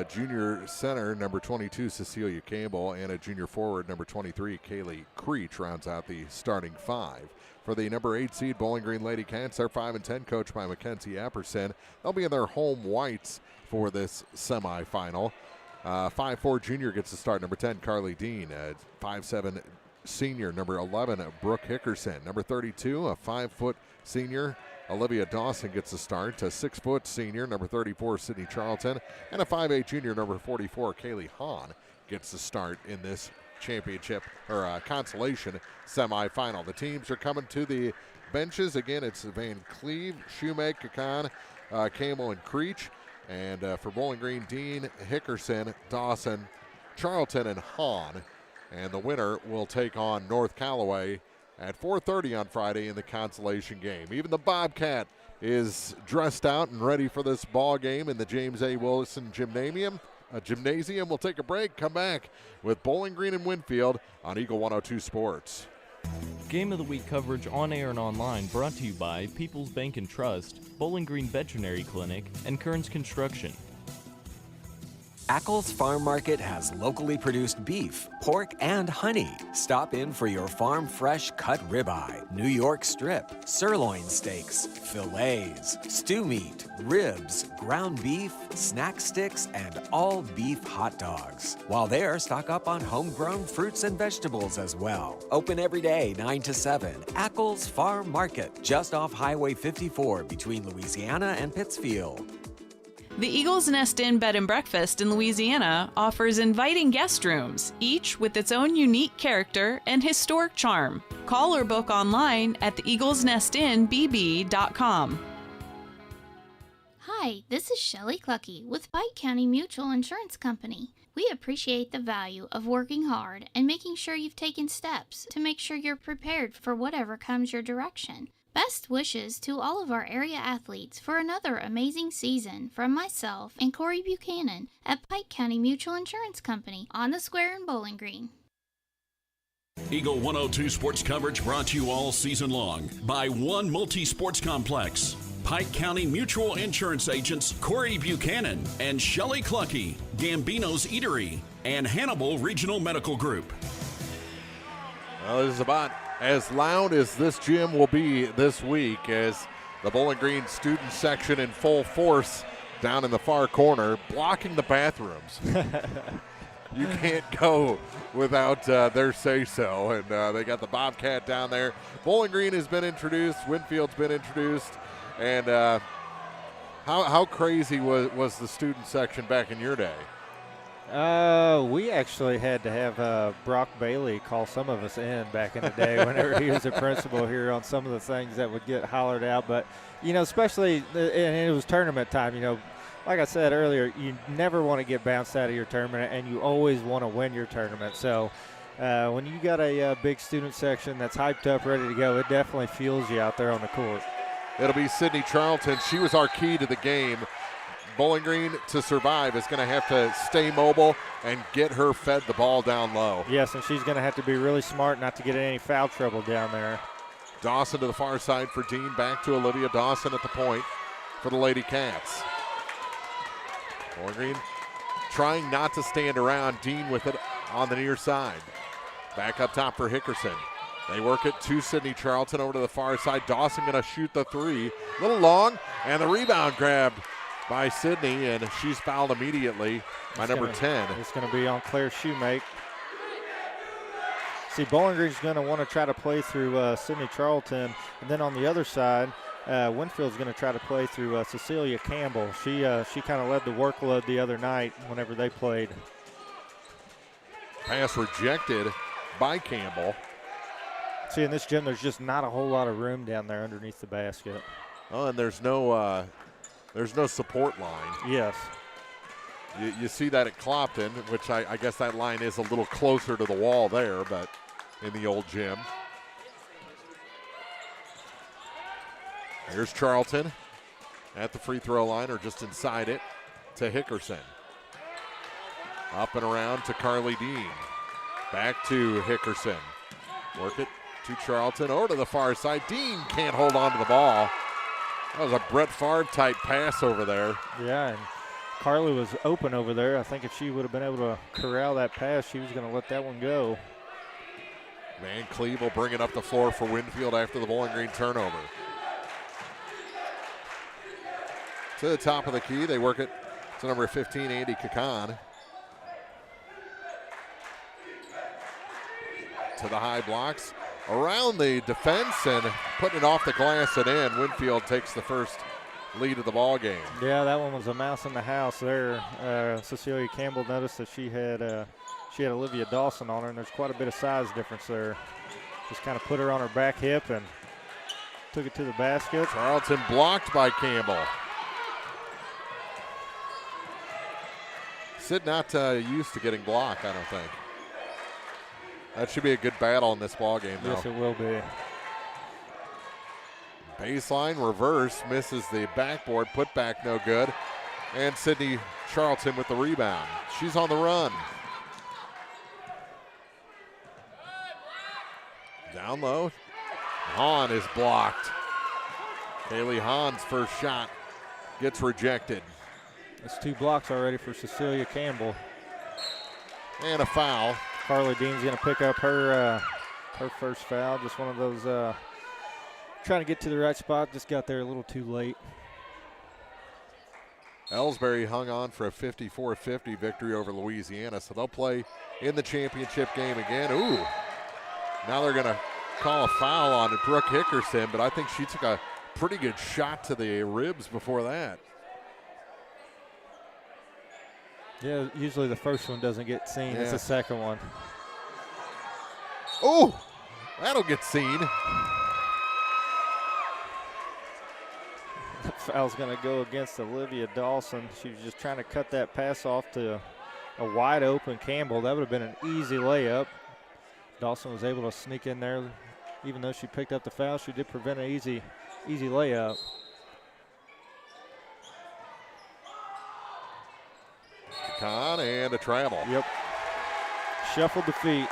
Junior center, number 22, Cecilia Campbell. And a junior forward, number 23, Kaylee Creech, rounds out the starting 5. For the number 8 seed Bowling Green LadyCats, they're 5-10, coached by Mackenzie Apperson. They'll be in their home whites for this semifinal. 5'4" junior gets the start, number 10, Carly Dean. 5'7" senior, number 11, Brooke Hickerson. Number 32, a 5-foot senior, Olivia Dawson gets the start. A 6-foot senior, number 34, Sydney Charlton. And a 5'8" junior, number 44, Kaylee Hahn, gets the start in this championship or consolation semifinal. The teams are coming to the benches. Again, it's Van Cleve, Shoemake, Kakan, Campbell, and Creech. And for Bowling Green, Dean, Hickerson, Dawson, Charlton, and Hahn. And the winner will take on North Callaway at 4:30 on Friday in the consolation game. Even the Bobcat is dressed out and ready for this ball game in the James A. Wilson Gymnasium. We'll take a break, come back with Bowling Green and Winfield on Eagle 102 Sports. Game of the Week coverage on air and online brought to you by People's Bank and Trust, Bowling Green Veterinary Clinic, and Kearns Construction. Ackles Farm Market has locally produced beef, pork, and honey. Stop in for your farm fresh cut ribeye, New York strip, sirloin steaks, fillets, stew meat, ribs, ground beef, snack sticks, and all beef hot dogs. While there, stock up on homegrown fruits and vegetables as well. Open every day, 9 to 7. Ackles Farm Market, just off Highway 54 between Louisiana and Pittsfield. The Eagles Nest Inn Bed and Breakfast in Louisiana offers inviting guest rooms, each with its own unique character and historic charm. Call or book online at theeaglesnestinbb.com. Hi, this is Shelley Clucky with Pike County Mutual Insurance Company. We appreciate the value of working hard and making sure you've taken steps to make sure you're prepared for whatever comes your direction. Best wishes to all of our area athletes for another amazing season from myself and Corey Buchanan at Pike County Mutual Insurance Company on the Square in Bowling Green. Eagle 102 sports coverage brought to you all season long by One Multi-Sports Complex, Pike County Mutual Insurance agents Corey Buchanan and Shelley Clucky, Gambino's Eatery, and Hannibal Regional Medical Group. Well, this is about as loud as this gym will be this week as the Bowling Green student section in full force down in the far corner, blocking the bathrooms. You can't go without their say-so, and they got the Bobcat down there. Bowling Green has been introduced. Winfield's been introduced. And how crazy was the student section back in your day? We actually had to have Brock Bailey call some of us in back in the day whenever he was a principal here on some of the things that would get hollered out. But, especially, and it was tournament time, like I said earlier, you never want to get bounced out of your tournament, and you always want to win your tournament. So when you got a big student section that's hyped up, ready to go, it definitely fuels you out there on the court. It'll be Sydney Charlton. She was our key to the game. Bowling Green, to survive, is going to have to stay mobile and get her fed the ball down low. Yes, and she's going to have to be really smart not to get in any foul trouble down there. Dawson to the far side for Dean. Back to Olivia Dawson at the point for the LadyCats. Bowling Green trying not to stand around. Dean with it on the near side. Back up top for Hickerson. They work it to Sydney Charlton over to the far side. Dawson going to shoot the three. A little long, and the rebound grabbed by Sydney, and she's fouled immediately by number 10. It's going to be on Claire Shoemake. See, Bowling Green's going to want to try to play through Sydney Charlton, and then on the other side, Winfield's going to try to play through Cecilia Campbell. She kind of led the workload the other night whenever they played. Pass rejected by Campbell. See, in this gym, there's just not a whole lot of room down there underneath the basket. Oh, and there's no support line. Yes. You see that at Clopton, which I guess that line is a little closer to the wall there, but in the old gym. Here's Charlton at the free throw line, or just inside it, to Hickerson. Up and around to Carly Dean. Back to Hickerson. Work it to Charlton, over to the far side. Dean can't hold on to the ball. That was a Brett Favre type pass over there. Yeah, and Carly was open over there. I think if she would have been able to corral that pass, she was going to let that one go. Van Cleve will bring it up the floor for Winfield after the Bowling Green turnover. To the top of the key, they work it to number 15, Andy Kakan. To the high blocks, around the defense and putting it off the glass and in. Winfield takes the first lead of the ball game. Yeah, that one was a mouse in the house there. Cecilia Campbell noticed that she had Olivia Dawson on her, and there's quite a bit of size difference there. Just kind of put her on her back hip and took it to the basket. Charlton blocked by Campbell. Sid not used to getting blocked, I don't think. That should be a good battle in this ball game, though. Yes, it will be. Baseline reverse, misses the backboard, put back no good. And Sydney Charlton with the rebound. She's on the run. Down low. Hahn is blocked. Kaylee Hahn's first shot gets rejected. That's 2 blocks already for Cecilia Campbell. And a foul. Carly Dean's going to pick up her first foul. Just one of those trying to get to the right spot. Just got there a little too late. Ellsbury hung on for a 54-50 victory over Louisiana, so they'll play in the championship game again. Ooh, now they're going to call a foul on Brooke Hickerson, but I think she took a pretty good shot to the ribs before that. Yeah, usually the first one doesn't get seen. Yeah. It's the second one. Oh, that'll get seen. The foul's going to go against Olivia Dawson. She was just trying to cut that pass off to a wide open Campbell. That would have been an easy layup. Dawson was able to sneak in there. Even though she picked up the foul, she did prevent an easy layup. Khan and a travel. Yep. Shuffled the feet.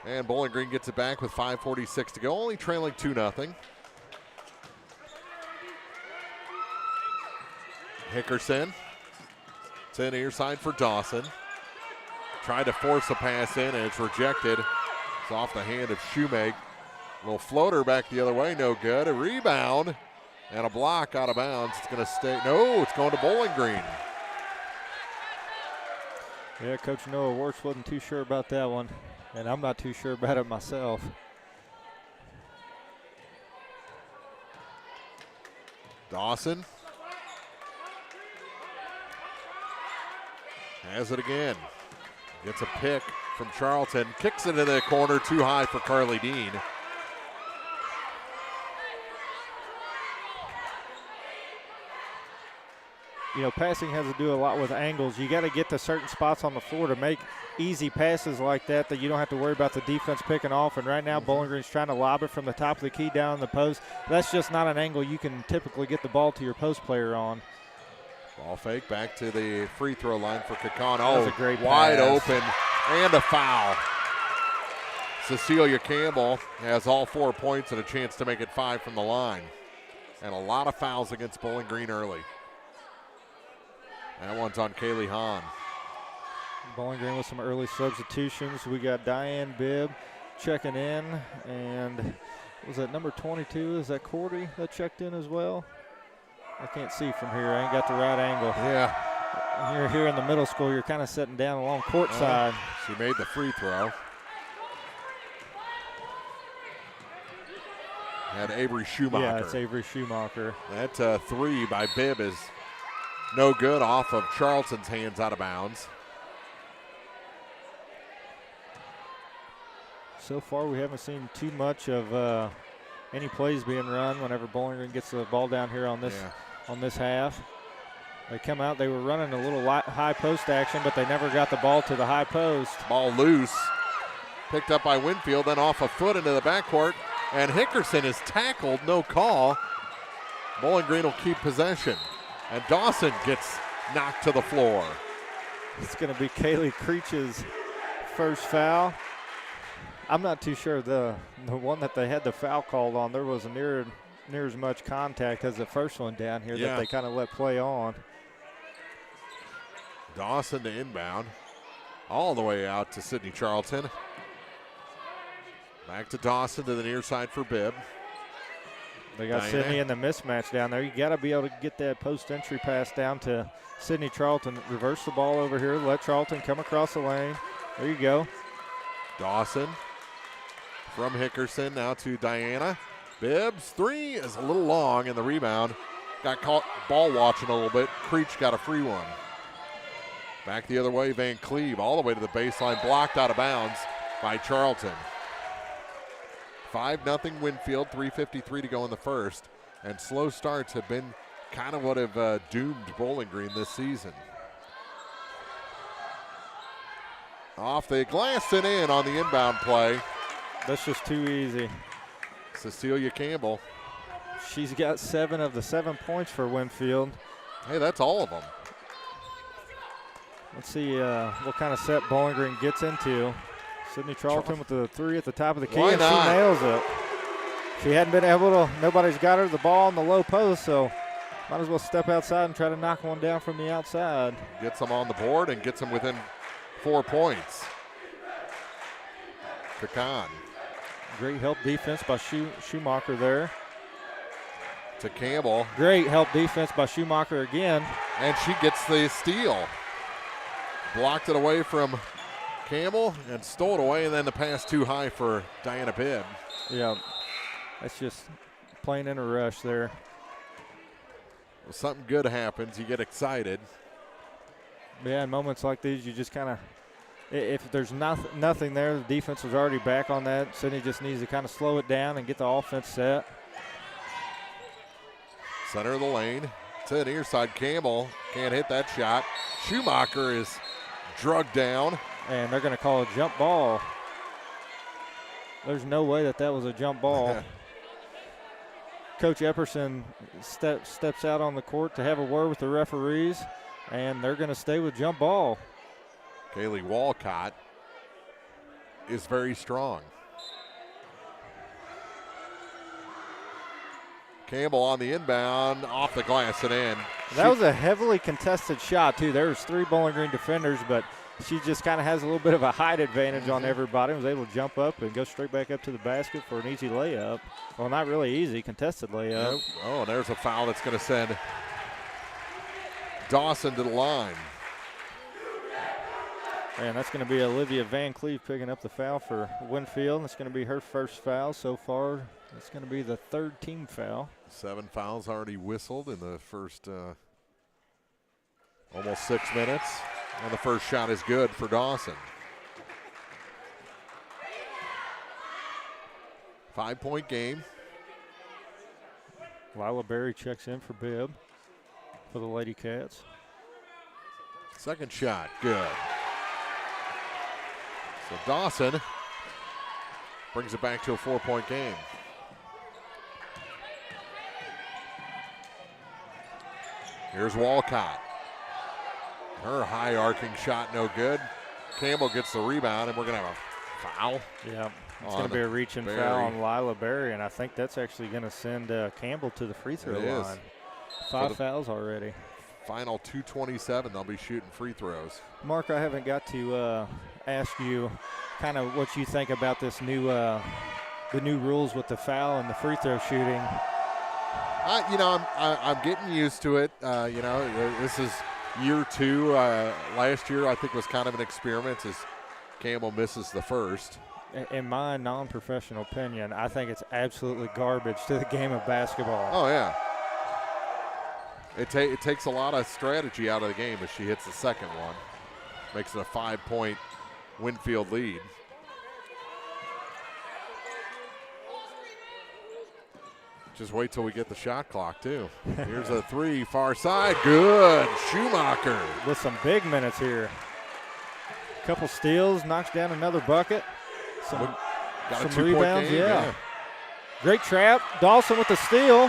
And Bowling Green gets it back with 5:46 to go, only trailing 2-0. Hickerson. It's in near side for Dawson. Tried to force a pass in, and it's rejected. It's off the hand of Shoemake. Little floater back the other way, no good. A rebound and a block out of bounds. It's going to stay. No, it's going to Bowling Green. Yeah, Coach Noah Wirtz wasn't too sure about that one, and I'm not too sure about it myself. Dawson has it again. Gets a pick from Charlton. Kicks it in the corner, too high for Carly Dean. You know, passing has to do a lot with angles. You got to get to certain spots on the floor to make easy passes like that you don't have to worry about the defense picking off. And right now, Bowling Green's trying to lob it from the top of the key down the post. That's just not an angle you can typically get the ball to your post player on. Ball fake back to the free throw line for Kakan. That was a great wide pass. open and a foul. Cecilia Campbell has all 4 points and a chance to make it 5 from the line. And a lot of fouls against Bowling Green early. That one's on Kaylee Hahn. Bowling Green with some early substitutions. We got Diane Bibb checking in, and was that number 22? Is that Cordy that checked in as well? I can't see from here. I ain't got the right angle. Yeah. When you're here in the middle school, you're kind of sitting down along court side. She made the free throw. And Avery Schumacher. Yeah, it's Avery Schumacher. That three by Bibb is no good, off of Charlton's hands, out of bounds. So far, we haven't seen too much of any plays being run whenever Bowling Green gets the ball down here on this half. They come out, they were running a little high post action, but they never got the ball to the high post. Ball loose, picked up by Winfield, then off a foot into the backcourt, and Hickerson is tackled, no call. Bowling Green will keep possession, and Dawson gets knocked to the floor. It's going to be Kaylee Creech's first foul. I'm not too sure. The one that they had the foul called on, there wasn't near as much contact as the first one down here that they kind of let play on. Dawson to inbound, all the way out to Sydney Charlton. Back to Dawson to the near side for Bibb. They got Sydney in the mismatch down there. You got to be able to get that post entry pass down to Sydney Charlton. Reverse the ball over here. Let Charlton come across the lane. There you go. Dawson from Hickerson now to Diana. Bibb's three is a little long, and the rebound got caught ball watching a little bit. Creech got a free one. Back the other way, Van Cleve all the way to the baseline, blocked out of bounds by Charlton. 5-0 Winfield, 3:53 to go in the first. And slow starts have been kind of what have doomed Bowling Green this season. Off the glass and in on the inbound play. That's just too easy. Cecilia Campbell. She's got 7 of the 7 points for Winfield. Hey, that's all of them. Let's see what kind of set Bowling Green gets into. Sydney Charlton with the three at the top of the key, and she nails it. She hadn't been able to, nobody's got her the ball on the low post, so might as well step outside and try to knock one down from the outside. Gets them on the board and gets them within 4 points. Kakan. Great help defense by Schumacher there. To Campbell. Great help defense by Schumacher again. And she gets the steal. Blocked it away from Campbell and stole it away, and then the pass too high for Diana Bibb. Yeah, that's just playing in a rush there. Well, something good happens, you get excited. Yeah, in moments like these, you just kind of, if there's nothing there, the defense was already back on that. Sydney just needs to kind of slow it down and get the offense set. Center of the lane to the near side. Campbell can't hit that shot. Schumacher is drugged down. And they're going to call a jump ball. There's no way that was a jump ball. Coach Epperson steps out on the court to have a word with the referees, and they're going to stay with jump ball. Kaylee Walcott is very strong. Campbell on the inbound, off the glass and in. That was a heavily contested shot, too. There was 3 Bowling Green defenders, but she just kind of has a little bit of a height advantage on everybody. Was able to jump up and go straight back up to the basket for an easy layup. Well, not really easy, contested layup. Nope. Oh, and there's a foul that's going to send Dawson to the line. And that's going to be Olivia Van Cleve picking up the foul for Winfield. That's going to be her first foul so far. It's going to be the 3rd team foul. 7 fouls already whistled in the first almost 6 minutes. And the first shot is good for Dawson. 5-point game. Lila Berry checks in for Bibb for the LadyCats. Second shot, good. So Dawson brings it back to a 4-point game. Here's Walcott. Her high arcing shot no good. Campbell gets the rebound, and we're going to have a foul. Yeah, it's going to be a reaching foul on Lila Berry, and I think that's actually going to send Campbell to the free throw line. 5 fouls already. final 2:27. They'll be shooting free throws. Mark, I haven't got to ask you kind of what you think about this new the new rules with the foul and the free throw shooting. I'm getting used to it. This is year 2. Last year I think was kind of an experiment as Campbell misses the first. In my non-professional opinion, I think it's absolutely garbage to the game of basketball. Oh, yeah. It takes a lot of strategy out of the game as she hits the second one. Makes it a 5-point Winfield lead. Just wait till we get the shot clock, too. Here's a 3, far side. Good. Schumacher. With some big minutes here. Couple steals, knocks down another bucket. Some rebounds, yeah. Great trap. Dawson with the steal.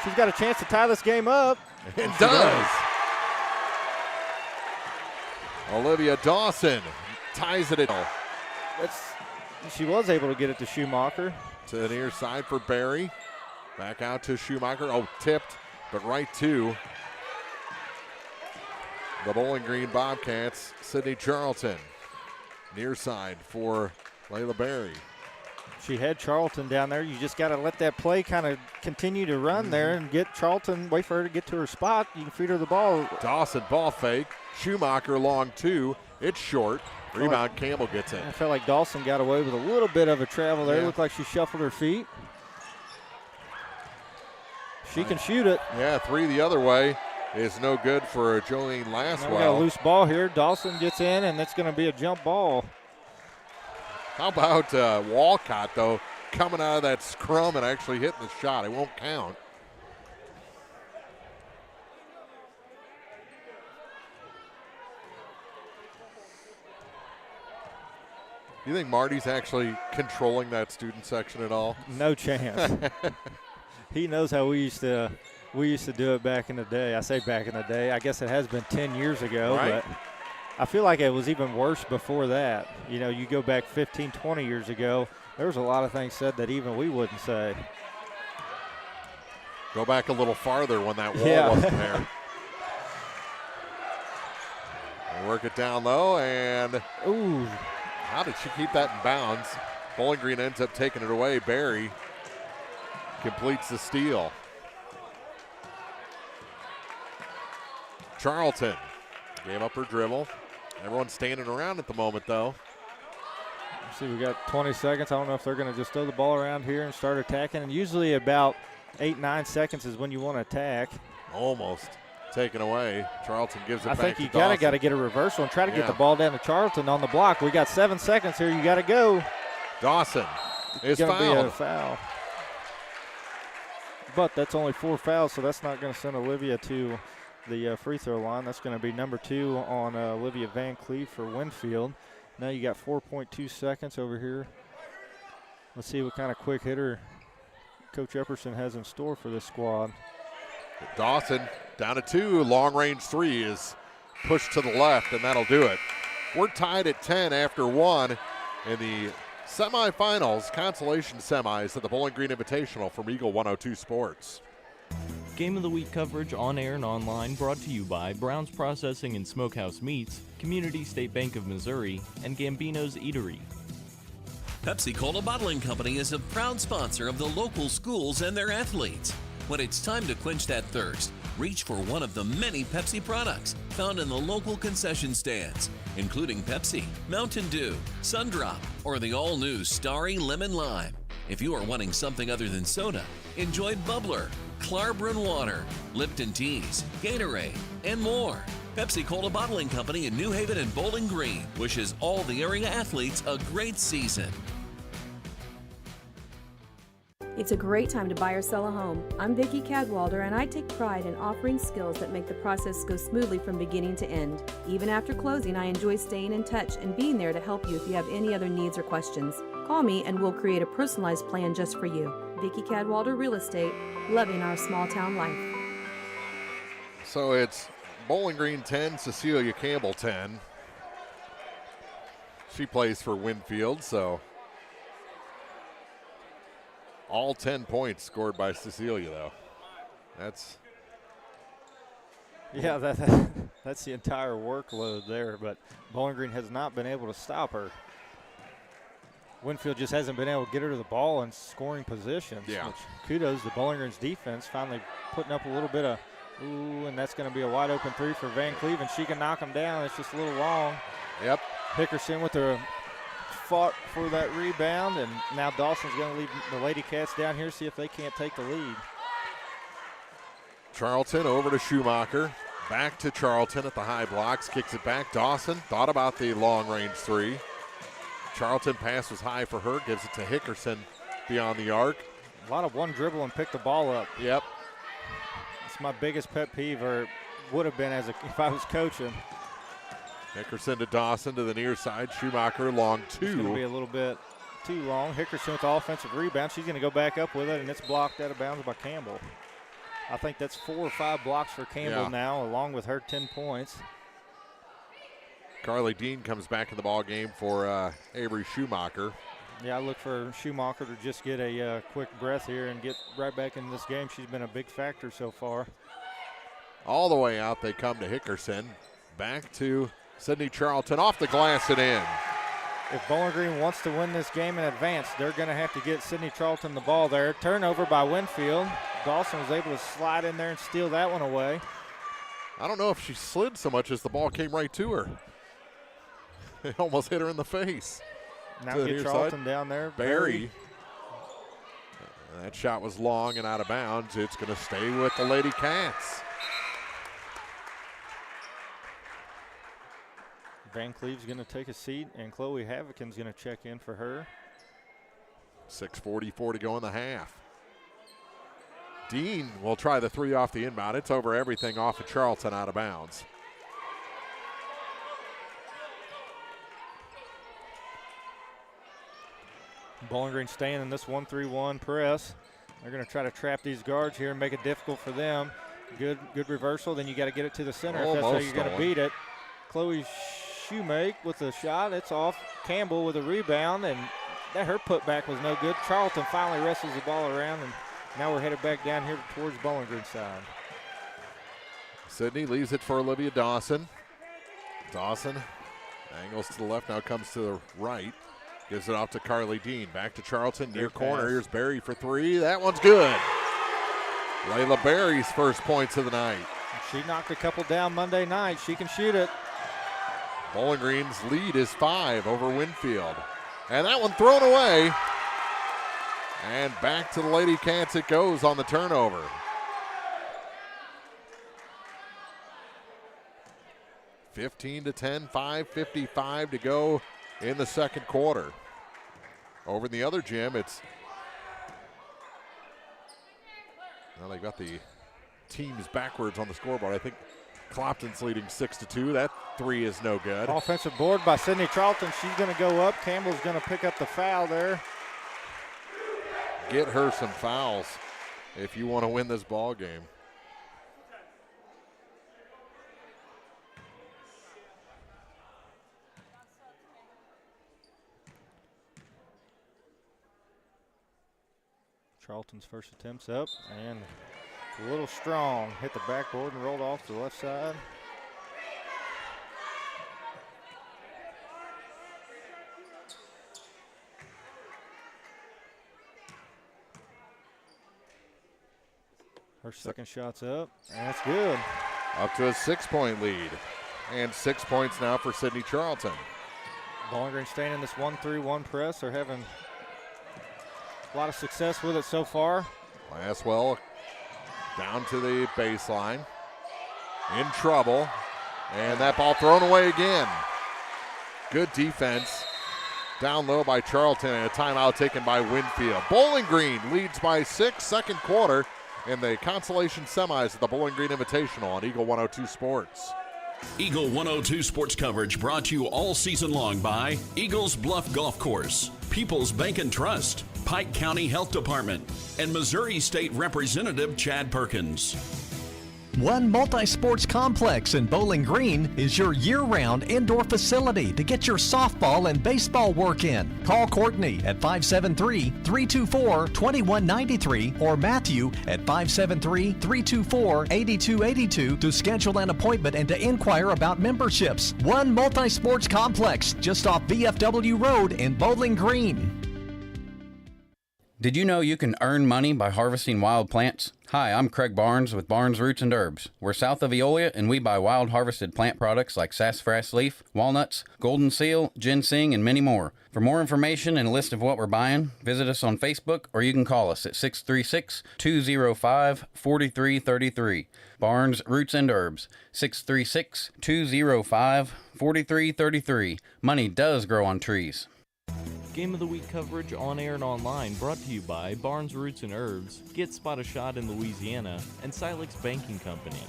She's got a chance to tie this game up. It does. Olivia Dawson ties it in. She was able to get it to Schumacher. To the near side for Barry. Back out to Schumacher. Oh, tipped, but right to the Bowling Green Bobcats, Sydney Charlton. Near side for Layla Berry. She had Charlton down there. You just got to let that play kind of continue to run there and get Charlton, wait for her to get to her spot. You can feed her the ball. Dawson ball fake. Schumacher long 2. It's short. Rebound, Campbell gets it. I felt like Dawson got away with a little bit of a travel there. Yeah. Looked like she shuffled her feet. She can shoot it. Yeah, 3 the other way is no good for Jolene Laswell. Now we got a loose ball here. Dawson gets in, and it's going to be a jump ball. How about Walcott, though, coming out of that scrum and actually hitting the shot? It won't count. You think Marty's actually controlling that student section at all? No chance. He knows how we used to do it back in the day. I say back in the day. I guess it has been 10 years ago, right. But I feel like it was even worse before that. You know, you go back 15, 20 years ago, there was a lot of things said that even we wouldn't say. Go back a little farther when that wall wasn't there. They work it down low, and ooh, how did she keep that in bounds? Bowling Green ends up taking it away. Barry completes the steal. Charlton gave up her dribble. Everyone's standing around at the moment, though. See, we got 20 seconds. I don't know if they're going to just throw the ball around here and start attacking. And usually about 8-9 seconds is when you want to attack. Almost taken away. Charlton gives it back to I think you got to get a reversal and try to get the ball down to Charlton on the block. We got 7 seconds here. You got to go. Dawson is fouled. Be a foul. But that's only 4 fouls, so that's not going to send Olivia to the free throw line. That's going to be number 2 on Olivia Van Cleve for Winfield. Now you got 4.2 seconds over here. Let's see what kind of quick hitter Coach Epperson has in store for this squad. Dawson down to 2. Long range 3 is pushed to the left, and that'll do it. We're tied at 10 after 1 in the semifinals, consolation semis at the Bowling Green Invitational from Eagle 102 Sports. Game of the Week coverage on air and online brought to you by Brown's Processing and Smokehouse Meats, Community State Bank of Missouri, and Gambino's Eatery. Pepsi-Cola Bottling Company is a proud sponsor of the local schools and their athletes. When it's time to quench that thirst, reach for one of the many Pepsi products found in the local concession stands, including Pepsi, Mountain Dew, Sundrop, or the all-new Starry Lemon Lime. If you are wanting something other than soda, enjoy Bubbler, Klarbrunn Water, Lipton Teas, Gatorade, and more. Pepsi-Cola Bottling Company in New Haven and Bowling Green wishes all the area athletes a great season. It's a great time to buy or sell a home. I'm Vicki Cadwalder, and I take pride in offering skills that make the process go smoothly from beginning to end. Even after closing, I enjoy staying in touch and being there to help you if you have any other needs or questions. Call me and we'll create a personalized plan just for you. Vicki Cadwalder Real Estate, loving our small town life. So it's Bowling Green 10, Cecilia Campbell 10. She plays for Winfield, so all 10 points scored by Cecilia, though. That's Yeah, that's the entire workload there, but Bowling Green has not been able to stop her. Winfield just hasn't been able to get her to the ball in scoring positions. Yeah. Which kudos to Bowling Green's defense, finally putting up a little bit of, and that's going to be a wide open three for Van Cleve, and she can knock them down. It's just a little long. Yep. Hickerson with the fought for that rebound, and now Dawson's going to lead the LadyCats down here, see if they can't take the lead. Charlton over to Schumacher. Back to Charlton at the high blocks. Kicks it back. Dawson thought about the long-range three. Charlton pass was high for her. Gives it to Hickerson beyond the arc. A lot of one dribble and pick the ball up. Yep. It's my biggest pet peeve, or would have been if I was coaching. Hickerson to Dawson to the near side. Schumacher long two. It's going to be a little bit too long. Hickerson with the offensive rebound. She's going to go back up with it, and it's blocked out of bounds by Campbell. I think that's 4 or 5 blocks for Campbell now, along with her 10 points. Carly Dean comes back in the ball game for Avery Schumacher. Yeah, I look for Schumacher to just get a quick breath here and get right back in this game. She's been a big factor so far. All the way out they come to Hickerson. Back to Sydney Charlton, off the glass and in. If Bowling Green wants to win this game in advance, they're going to have to get Sydney Charlton the ball there. Turnover by Winfield. Dawson was able to slide in there and steal that one away. I don't know if she slid so much as the ball came right to her. It almost hit her in the face. Now get Charlton down there. Barry. That shot was long and out of bounds. It's going to stay with the LadyCats. Van Cleve's going to take a seat, and Chloe Havokin's going to check in for her. 6:44 to go in the half. Dean will try the three off the inbound. It's over everything off of Charlton, out of bounds. Bowling Green staying in this 1-3-1 press. They're going to try to trap these guards here and make it difficult for them. Good reversal. Then you got to get it to the center if that's how you're going to beat it. Chloe Shoemake with the shot. It's off. Campbell with a rebound, and her putback was no good. Charlton finally wrestles the ball around, and now we're headed back down here towards Bowling Green side. Sydney leaves it for Olivia Dawson. Dawson angles to the left, now comes to the right. Gives it off to Carly Dean. Back to Charlton, near corner. Here's Barry for three. That one's good. Layla Barry's first points of the night. She knocked a couple down Monday night. She can shoot it. Bowling Green's lead is 5 over Winfield. And that one thrown away. And back to the LadyCats it goes on the turnover. (15-10), 5:55 to go in the second quarter. Over in the other gym, it's well, they got the teams backwards on the scoreboard. I think Clopton's leading 6-2. That three is no good. Offensive board by Sydney Charlton. She's going to go up. Campbell's going to pick up the foul there. Get her some fouls if you want to win this ball game. Charlton's first attempt's up, and a little strong. Hit the backboard and rolled off to the left side. Her second shot's up, and it's good. Up to a 6-point lead, and 6 points now for Sydney Charlton. Bowling Green staying in this 1-3-1 press. They're having a lot of success with it so far. Laswell down to the baseline. In trouble. And that ball thrown away again. Good defense. Down low by Charlton, and a timeout taken by Winfield. Bowling Green leads by 6, second quarter, in the Consolation semis of the Bowling Green Invitational on Eagle 102 Sports. Eagle 102 Sports coverage brought to you all season long by Eagles Bluff Golf Course, People's Bank and Trust, Pike County Health Department, and Missouri State Representative Chad Perkins. One Multi-Sports Complex in Bowling Green is your year-round indoor facility to get your softball and baseball work in. Call Courtney at 573-324-2193 or Matthew at 573-324-8282 to schedule an appointment and to inquire about memberships. One Multi-Sports Complex just off VFW Road in Bowling Green. Did you know you can earn money by harvesting wild plants? Hi, I'm Craig Barnes with Barnes Roots and Herbs. We're south of Eolia, and we buy wild harvested plant products like sassafras leaf, walnuts, golden seal, ginseng, and many more. For more information and a list of what we're buying, visit us on Facebook or you can call us at 636-205-4333. Barnes Roots and Herbs, 636-205-4333. Money does grow on trees. Game of the Week coverage on air and online brought to you by Barnes Roots and Herbs, Get Spot a Shot in Louisiana, and Silex Banking Company.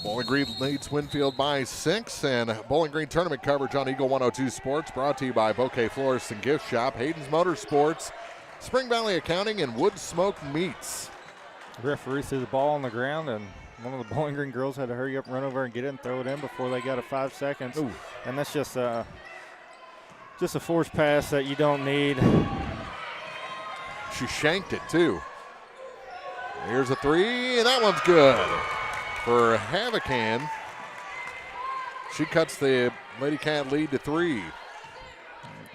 Bowling Green leads Winfield by 6, and Bowling Green tournament coverage on Eagle 102 Sports brought to you by Bouquet Florist and Gift Shop, Hayden's Motorsports, Spring Valley Accounting, and Wood Smoke Meats. The referee threw the ball on the ground, and one of the Bowling Green girls had to hurry up and run over and get it and throw it in before they got a 5 seconds. Ooh. And that's just a forced pass that you don't need. She shanked it, too. Here's a 3, and that one's good for Havacan. She cuts the LadyCat lead to 3.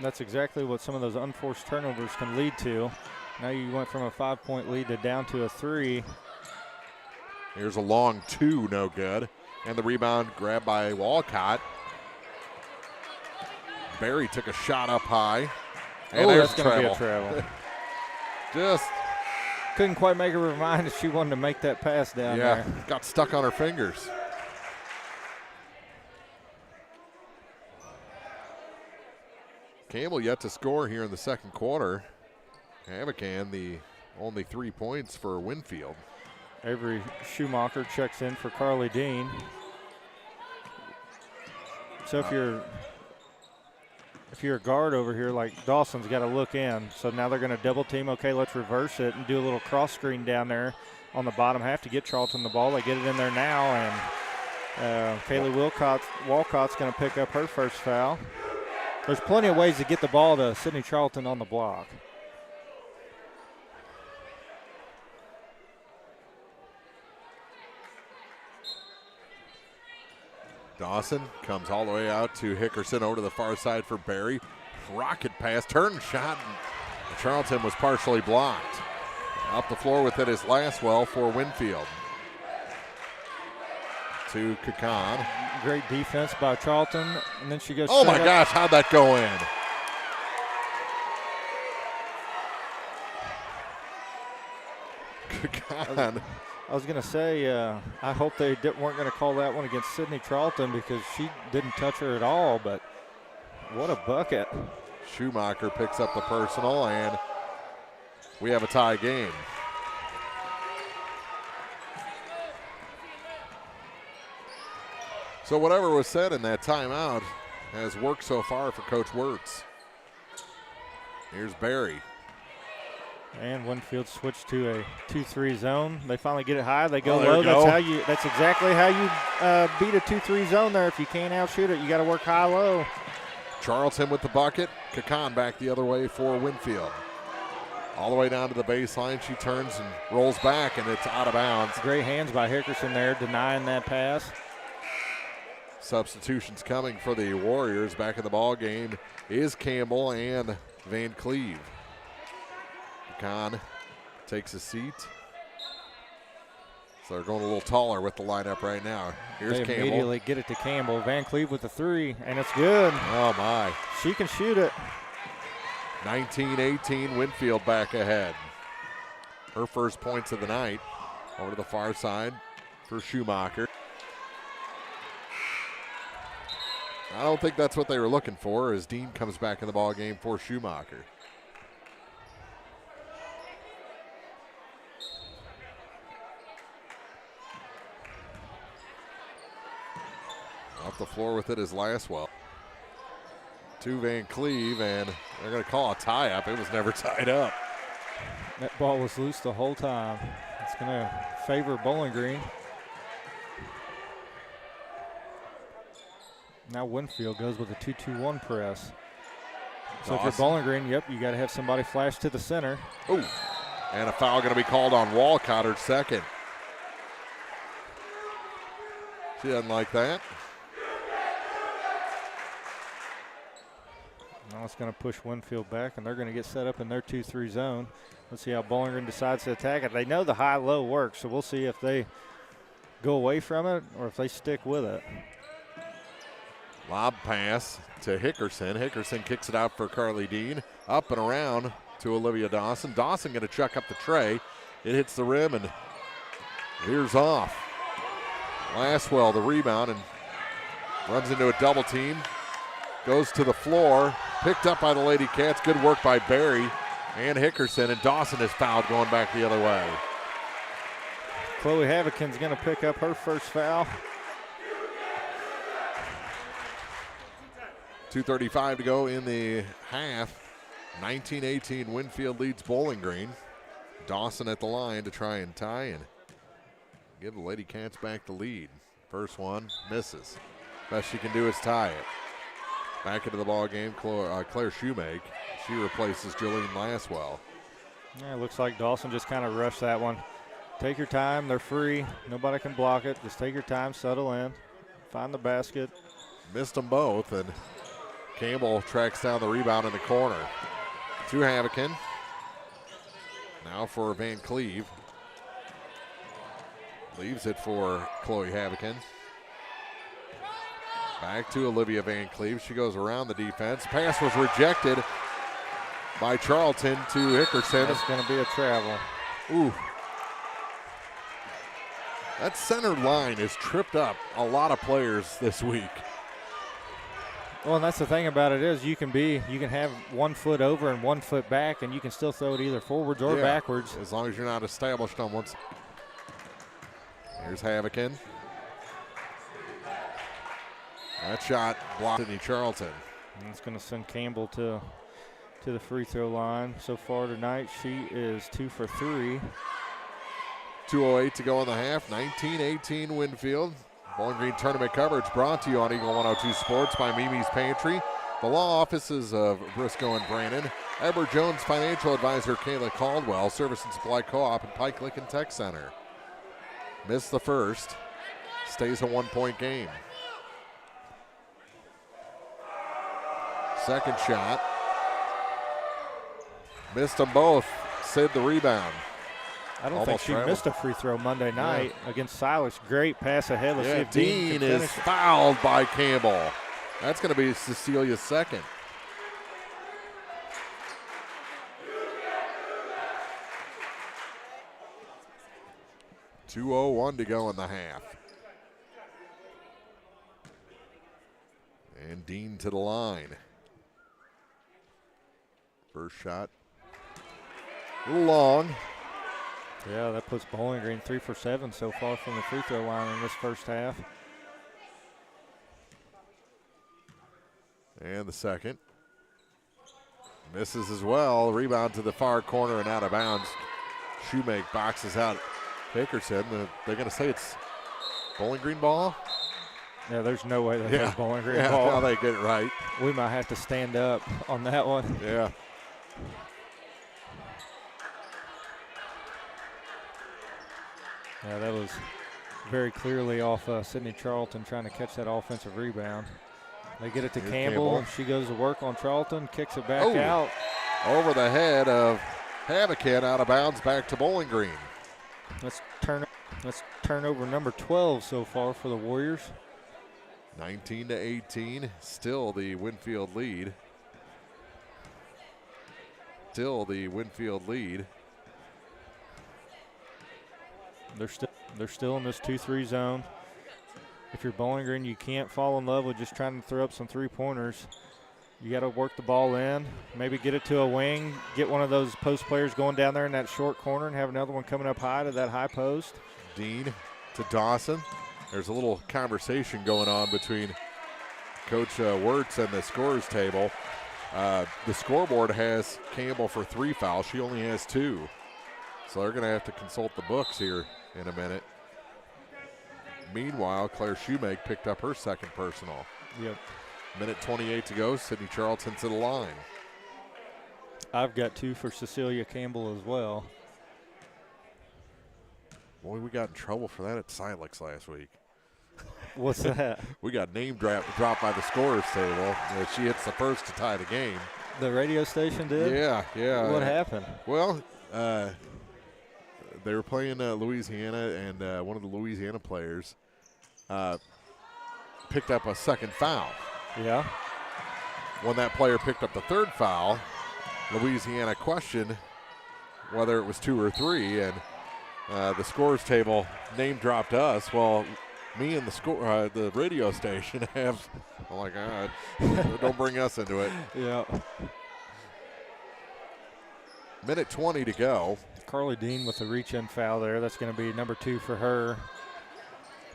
That's exactly what some of those unforced turnovers can lead to. Now you went from a 5-point lead to down to a 3. Here's a long 2, no good. And the rebound grabbed by Walcott. Barry took a shot up high. And that's going to be a travel. Just couldn't quite make her mind if she wanted to make that pass down there. Yeah, got stuck on her fingers. Campbell yet to score here in the second quarter. Havacan, the only 3 points for Winfield. Avery Schumacher checks in for Carly Dean. So if you're a guard over here, like Dawson's got to look in. So now they're going to double team. Okay, let's reverse it and do a little cross screen down there on the bottom half to get Charlton the ball. They get it in there now, and Kaylee Walcott's going to pick up her first foul. There's plenty of ways to get the ball to Sydney Charlton on the block. Dawson comes all the way out to Hickerson over to the far side for Barry. Rocket pass, turn shot, and Charlton was partially blocked. Up the floor with it is Laswell for Winfield. To Kakan. Great defense by Charlton, and then she goes. Oh my gosh, how'd that go in? Kakan. I was going to say, I hope they weren't going to call that one against Sydney Charlton because she didn't touch her at all, but what a bucket. Schumacher picks up the personal, and we have a tie game. So whatever was said in that timeout has worked so far for Coach Wirtz. Here's Barry. And Winfield switched to a 2-3 zone. They finally get it high. They go low. That's that's exactly how you beat a 2-3 zone there. If you can't outshoot it, you got to work high-low. Charlton with the bucket. Kakan back the other way for Winfield. All the way down to the baseline. She turns and rolls back, and it's out of bounds. Great hands by Hickerson there, denying that pass. Substitutions coming for the Warriors. Back in the ball game is Campbell and Van Cleve. Kakan takes a seat. So they're going a little taller with the lineup right now. Here's they Campbell. Immediately get it to Campbell. Van Cleve with the 3, and it's good. Oh, my. She can shoot it. 19-18, Winfield back ahead. Her first points of the night. Over to the far side for Schumacher. I don't think that's what they were looking for as Dean comes back in the ball game for Schumacher. Off the floor with it is Laswell. To Van Cleve, and they're going to call a tie-up. It was never tied up. That ball was loose the whole time. It's going to favor Bowling Green. Now Winfield goes with a 2-2-1 press. So Dawson. if you're Bowling Green, yep, you got to have somebody flash to the center. Oh, and a foul going to be called on Walcott, her second. She doesn't like that. Now it's going to push Winfield back, and they're going to get set up in their 2-3 zone. Let's see how Bowling Green decides to attack it. They know the high-low works, so we'll see if they go away from it or if they stick with it. Lob pass to Hickerson. Hickerson kicks it out for Carly Dean. Up and around to Olivia Dawson. Dawson going to chuck up the tray. It hits the rim and veers off. Laswell the rebound and runs into a double team. Goes to the floor. Picked up by the LadyCats. Good work by Barry and Hickerson. And Dawson is fouled going back the other way. Chloe Havikin's going to pick up her first foul. 2:35 to go in the half. 19-18 Winfield leads Bowling Green. Dawson at the line to try and tie and give the LadyCats back the lead. First one misses. Best she can do is tie it. Back into the ball game, Claire Shoemake. She replaces Jolene Laswell. Yeah, it looks like Dawson just kind of rushed that one. Take your time. They're free. Nobody can block it. Just take your time, settle in, find the basket. Missed them both, and Campbell tracks down the rebound in the corner. To Havikin. Now for Van Cleve. Leaves it for Chloe Havikin. Back to Olivia Van Cleve. She goes around the defense. Pass was rejected by Charlton to Hickerson. That's going to be a travel. Ooh. That center line has tripped up a lot of players this week. Well, and that's the thing about it is you can have 1 foot over and 1 foot back, and you can still throw it either forwards or backwards. As long as you're not established on one. Here's Havikin. That shot blocked Sydney Charlton. And it's going to send Campbell to the free throw line. So far tonight, she is 2 for 3. 2:08 to go in the half. 19-18 Winfield. Bowling Green tournament coverage brought to you on Eagle 102 Sports by Mimi's Pantry, the law offices of Briscoe and Brannon, Edward Jones financial advisor Kayla Caldwell, Service and Supply Co-op, and Pike Lincoln Tech Center. Missed the first. Stays a 1-point game. Second shot. Missed them both. Sid the rebound. I don't think she missed a free throw Monday night against Silas. Great pass ahead. Let's see if Dean is fouled by Campbell. That's going to be Cecilia's second. .201 to go in the half. And Dean to the line. First shot. A little long. Yeah, that puts Bowling Green 3 for 7 so far from the free throw line in this first half. And the second. Misses as well. Rebound to the far corner and out of bounds. Shoemake boxes out Hickerson. They're going to say it's Bowling Green ball? Yeah, there's no way that's Bowling Green ball. How they get it right. We might have to stand up on that one. Yeah. Yeah, that was very clearly off Sydney Charlton trying to catch that offensive rebound. They get it to Campbell, and she goes to work on Charlton, kicks it back out. Over the head of Havikin, out of bounds, back to Bowling Green. That's turnover number 12 so far for the Warriors. 19-18, still the Winfield lead. Still the Winfield lead. They're still in this 2-3 zone. If you're Bowling Green, you can't fall in love with just trying to throw up some three-pointers. You got to work the ball in, maybe get it to a wing, get one of those post players going down there in that short corner and have another one coming up high to that high post. Dean to Dawson. There's a little conversation going on between Coach Wirtz and the scorers table. The scoreboard has Campbell for 3 fouls. She only has 2. So they're going to have to consult the books here in a minute. Meanwhile, Claire Shoemake picked up her second personal. Yep. Minute 28 to go. Sydney Charlton to the line. I've got 2 for Cecilia Campbell as well. Boy, we got in trouble for that at Silex last week. What's that? We got name dropped by the scorers table. She hits the first to tie the game. The radio station did? Yeah. What happened? Well, they were playing Louisiana, and one of the Louisiana players picked up a second foul. Yeah. When that player picked up the third foul, Louisiana questioned whether it was 2 or 3, and the scores table name dropped us. Well, me and the radio station have, oh my God, don't bring us into it. Yeah. Minute 20 to go. Carly Dean with the reach-in foul there. That's going to be number 2 for her.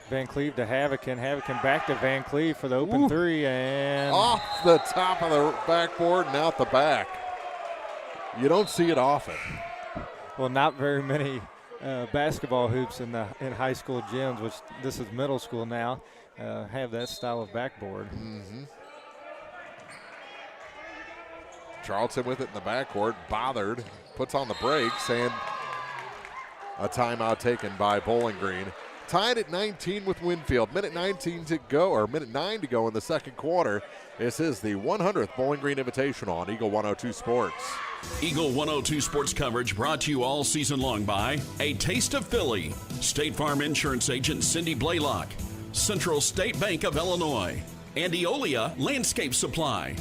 Van Cleve to Havocan. Havocan back to Van Cleve for the open 3, and off the top of the backboard and out the back. You don't see it often. Well, not very many basketball hoops in high school gyms, which this is middle school now, have that style of backboard. Mm-hmm. Charlton with it in the backcourt, bothered, puts on the brakes, and a timeout taken by Bowling Green. Tied at 19 with Winfield. Minute 19 to go, or minute 9 to go in the second quarter. This is the 100th Bowling Green Invitational on Eagle 102 Sports. Eagle 102 Sports coverage brought to you all season long by A Taste of Philly, State Farm Insurance Agent Cindy Blaylock, Central State Bank of Illinois, and Eolia Landscape Supply.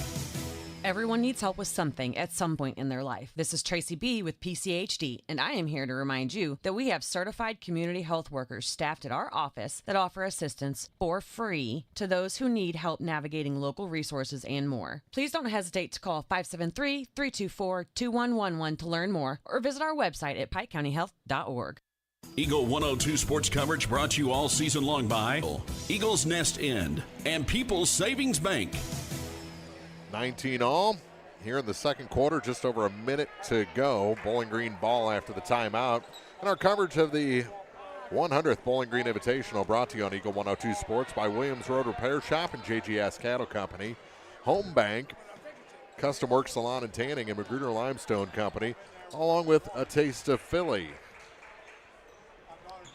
Everyone needs help with something at some point in their life. This is Tracy B. with PCHD, and I am here to remind you that we have certified community health workers staffed at our office that offer assistance for free to those who need help navigating local resources and more. Please don't hesitate to call 573-324-2111 to learn more, or visit our website at pikecountyhealth.org. Eagle 102 Sports coverage brought to you all season long by Eagles Nest Inn and People's Savings Bank. 19 all here in the second quarter, just over a minute to go. Bowling Green ball after the timeout. And our coverage of the 100th Bowling Green Invitational brought to you on Eagle 102 Sports by Williams Road Repair Shop and JGS Cattle Company, Home Bank, Custom Work Salon and Tanning, and Magruder Limestone Company, along with A Taste of Philly.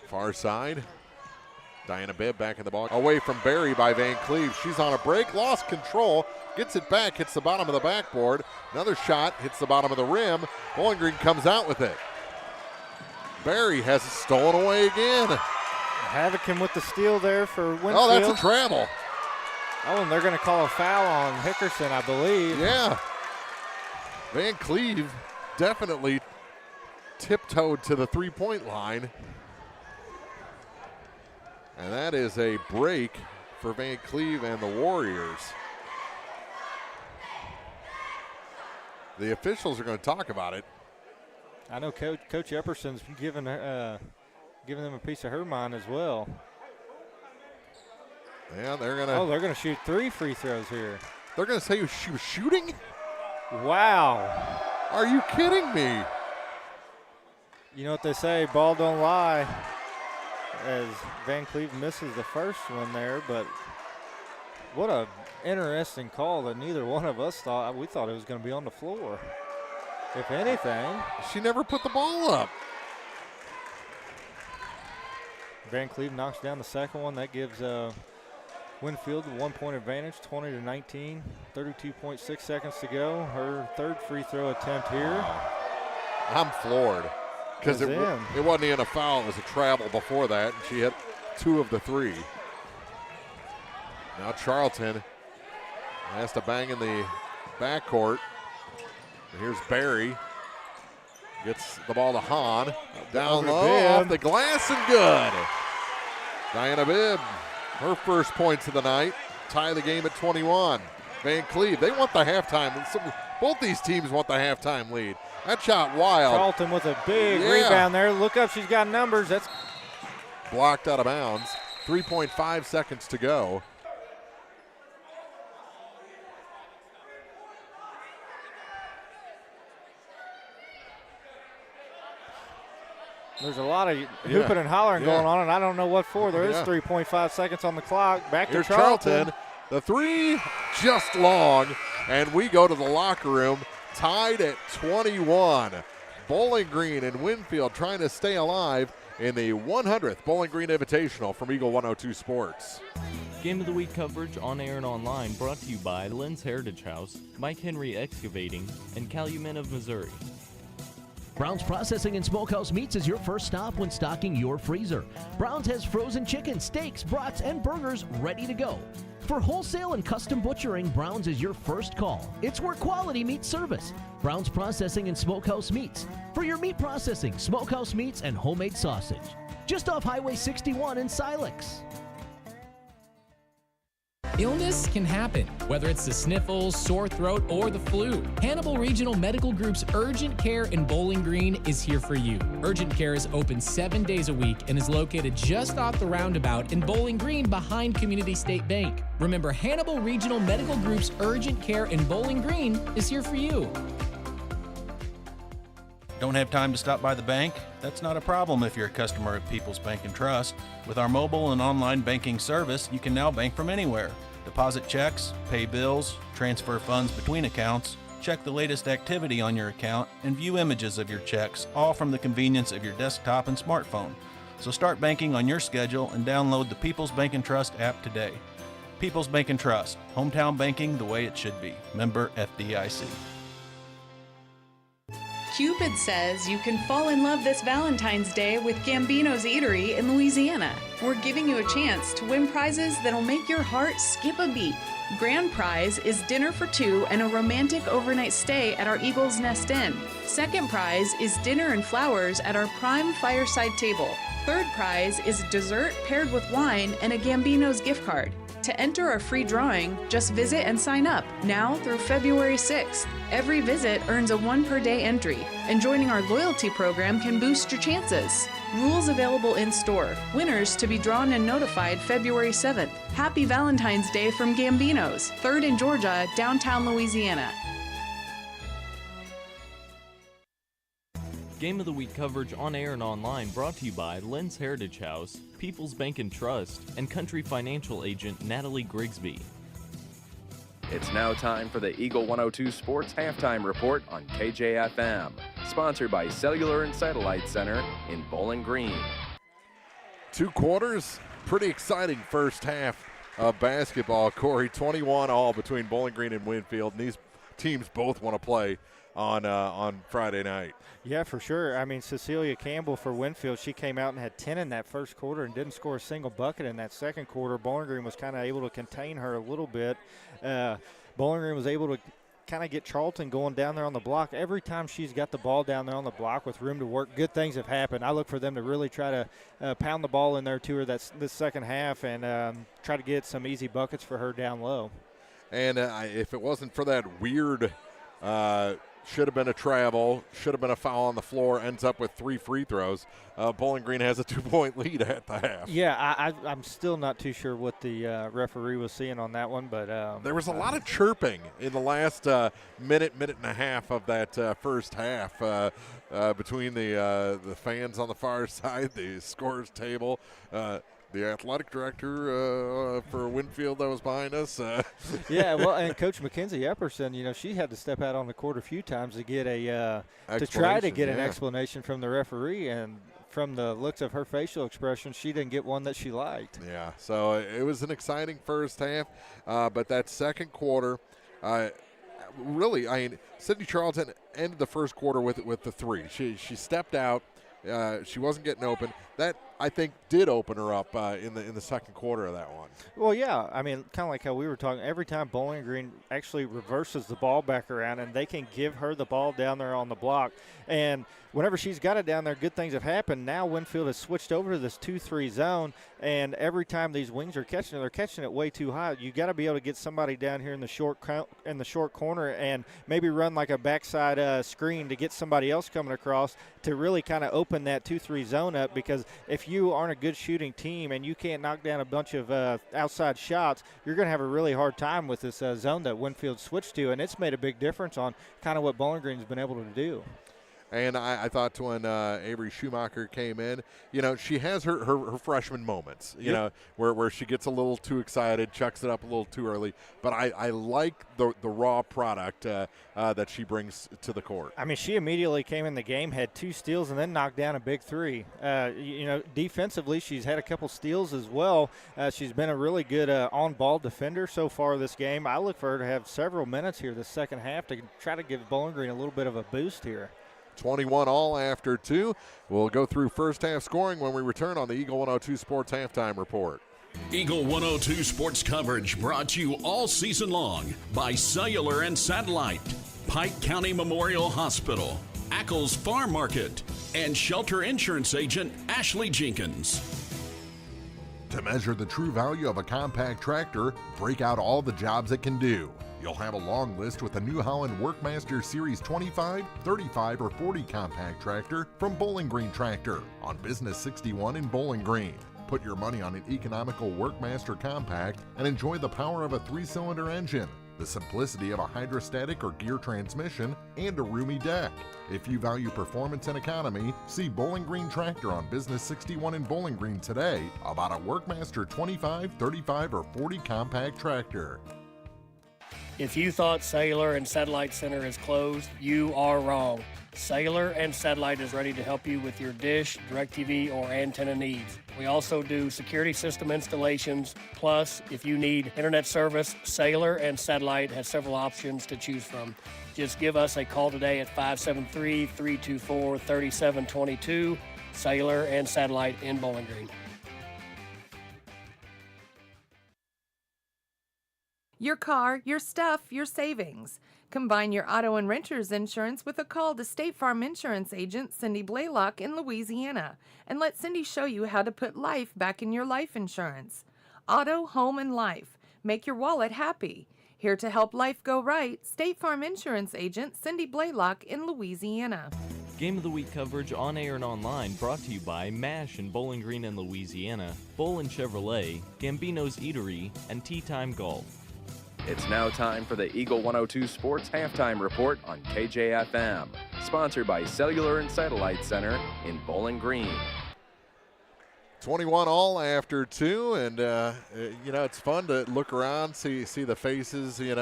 Far side, Diana Bibb back in the ball. Away from Barry by Van Cleve. She's on a break, lost control, gets it back, hits the bottom of the backboard. Another shot, hits the bottom of the rim. Bowling Green comes out with it. Barry has it stolen away again. Havocan with the steal there for Winfield. Oh, that's a travel. Oh, and they're going to call a foul on Hickerson, I believe. Yeah. Van Cleve definitely tiptoed to the three-point line. And that is a break for Van Cleve and the Warriors. The officials are going to talk about it. I know Coach Epperson's giving them a piece of her mind as well. Yeah, they're going to. Oh, they're going to shoot 3 free throws here. They're going to say she was shooting? Wow. Are you kidding me? You know what they say, ball don't lie. As Van Cleve misses the first one there, but what a interesting call that neither one of us thought. We thought it was going to be on the floor. If anything. She never put the ball up. Van Cleve knocks down the second one. That gives Winfield the 1-point advantage, 20-19, 32.6 seconds to go. Her third free throw attempt here. I'm floored. Because it wasn't even a foul, it was a travel before that, and she hit 2 of the 3. Now Charlton has to bang in the backcourt. Here's Barry. Gets the ball to Hahn. Down low, off the glass, and good. Diana Bibb, her first points of the night. Tie the game at 21. Van Cleve, they want the halftime. Both these teams want the halftime lead. That shot wild. Charlton with a big rebound there. Look up, she's got numbers. That's blocked out of bounds. 3.5 seconds to go. There's a lot of hooping and hollering going on, and I don't know what for. There is 3.5 seconds on the clock. Back to Charlton. The three just long, and we go to the locker room tied at 21. Bowling Green and Winfield trying to stay alive in the 100th Bowling Green Invitational from Eagle 102 Sports. Game of the Week coverage on air and online brought to you by Lynn's Heritage House, Mike Henry Excavating, and Calumet of Missouri. Brown's Processing and Smokehouse Meats is your first stop when stocking your freezer. Brown's has frozen chicken, steaks, brats, and burgers ready to go. For wholesale and custom butchering, Brown's is your first call. It's where quality meets service. Brown's Processing and Smokehouse Meats. For your meat processing, smokehouse meats, and homemade sausage. Just off Highway 61 in Silex. Illness can happen, whether it's the sniffles, sore throat, or the flu. Hannibal Regional Medical Group's Urgent Care in Bowling Green is here for you. Urgent Care is open 7 days a week and is located just off the roundabout in Bowling Green behind Community State Bank. Remember, Hannibal Regional Medical Group's Urgent Care in Bowling Green is here for you. Don't have time to stop by the bank? That's not a problem if you're a customer at People's Bank and Trust. With our mobile and online banking service, you can now bank from anywhere. Deposit checks, pay bills, transfer funds between accounts, check the latest activity on your account, and view images of your checks, all from the convenience of your desktop and smartphone. So start banking on your schedule and download the People's Bank and Trust app today. People's Bank and Trust, hometown banking the way it should be. Member FDIC. Cupid says you can fall in love this Valentine's Day with Gambino's Eatery in Louisiana. We're giving you a chance to win prizes that'll make your heart skip a beat. Grand prize is dinner for two and a romantic overnight stay at our Eagle's Nest Inn. Second prize is dinner and flowers at our prime fireside table. Third prize is dessert paired with wine and a Gambino's gift card. To enter our free drawing, just visit and sign up now through February 6th. Every visit earns a 1 per day entry, and joining our loyalty program can boost your chances. Rules available in store. Winners to be drawn and notified February 7th. Happy Valentine's Day from Gambino's, 3rd in Georgia, downtown Louisiana. Game of the Week coverage on air and online brought to you by Lynn's Heritage House, People's Bank and Trust, and Country Financial Agent Natalie Grigsby. It's now time for the Eagle 102 Sports Halftime Report on KJFM, sponsored by Cellular and Satellite Center in Bowling Green. 2 quarters, pretty exciting first half of basketball. Corey, 21 all between Bowling Green and Winfield, and these teams both want to play on Friday night. Yeah, for sure. I mean, Cecilia Campbell for Winfield, she came out and had 10 in that first quarter and didn't score a single bucket in that second quarter. Bowling Green was kind of able to contain her a little bit. Bowling Green was able to kind of get Charlton going down there on the block. Every time she's got the ball down there on the block with room to work, good things have happened. I look for them to really try to pound the ball in there to her this second half and try to get some easy buckets for her down low. And if it wasn't for that weird should have been a travel, should have been a foul on the floor, ends up with 3 free throws. Bowling Green has a 2-point lead at the half. Yeah, I'm still not too sure what the referee was seeing on that one, but there was a lot of chirping in the last minute and a half of that first half between the fans on the far side, the scores table. The athletic director for Winfield that was behind us. Yeah, well, and Coach Mackenzie Epperson, she had to step out on the court a few times to get to try to get an explanation from the referee, and from the looks of her facial expression, she didn't get one that she liked. Yeah, so it was an exciting first half, but that second quarter, really, Sydney Charlton ended the first quarter with the 3. She stepped out. She wasn't getting open. That, I think, did open her up in the second quarter of that one. Well, yeah. I mean, kind of like how we were talking. Every time Bowling Green actually reverses the ball back around, and they can give her the ball down there on the block. And whenever she's got it down there, good things have happened. Now Winfield has switched over to this 2-3 zone, and every time these wings are catching it, they're catching it way too high. You got to be able to get somebody down here in the short corner and maybe run like a backside screen to get somebody else coming across to really kind of open that 2-3 zone up, because if you aren't a good shooting team and you can't knock down a bunch of outside shots, you're going to have a really hard time with this zone that Winfield switched to, and it's made a big difference on kind of what Bowling Green's been able to do. And I thought when Avery Schumacher came in, she has her freshman moments, you know, where she gets a little too excited, chucks it up a little too early. But I like the raw product that she brings to the court. I mean, she immediately came in the game, had 2 steals, and then knocked down a big 3. Defensively, she's had a couple steals as well. She's been a really good on-ball defender so far this game. I look for her to have several minutes here the second half to try to give Bowling Green a little bit of a boost here. 21 all after 2. We'll go through first half scoring when we return on the Eagle 102 Sports Halftime Report. Eagle 102 sports coverage brought to you all season long by Cellular and Satellite, Pike County Memorial Hospital, Ackles Farm Market, and Shelter Insurance Agent Ashley Jenkins. To measure the true value of a compact tractor, break out all the jobs it can do. You'll have a long list with the New Holland Workmaster Series 25, 35, or 40 compact tractor from Bowling Green Tractor on Business 61 in Bowling Green. Put your money on an economical Workmaster compact and enjoy the power of a 3-cylinder engine, the simplicity of a hydrostatic or gear transmission, and a roomy deck. If you value performance and economy, see Bowling Green Tractor on Business 61 in Bowling Green today about a Workmaster 25, 35, or 40 compact tractor. If you thought Cellular and Satellite Center is closed, you are wrong. Cellular and Satellite is ready to help you with your dish, DirecTV, or antenna needs. We also do security system installations. Plus, if you need internet service, Cellular and Satellite has several options to choose from. Just give us a call today at 573-324-3722, Cellular and Satellite in Bowling Green. Your car, your stuff, your savings. Combine your auto and renter's insurance with a call to State Farm Insurance Agent Cindy Blaylock in Louisiana and let Cindy show you how to put life back in your life insurance. Auto, home, and life. Make your wallet happy. Here to help life go right, State Farm Insurance Agent Cindy Blaylock in Louisiana. Game of the Week coverage on air and online brought to you by MASH in Bowling Green and Louisiana, Bolin Chevrolet, Gambino's Eatery, and Tea Time Golf. It's now time for the Eagle 102 Sports Halftime Report on KJFM, sponsored by Cellular and Satellite Center in Bowling Green. 21 all after 2, and it's fun to look around, see the faces. You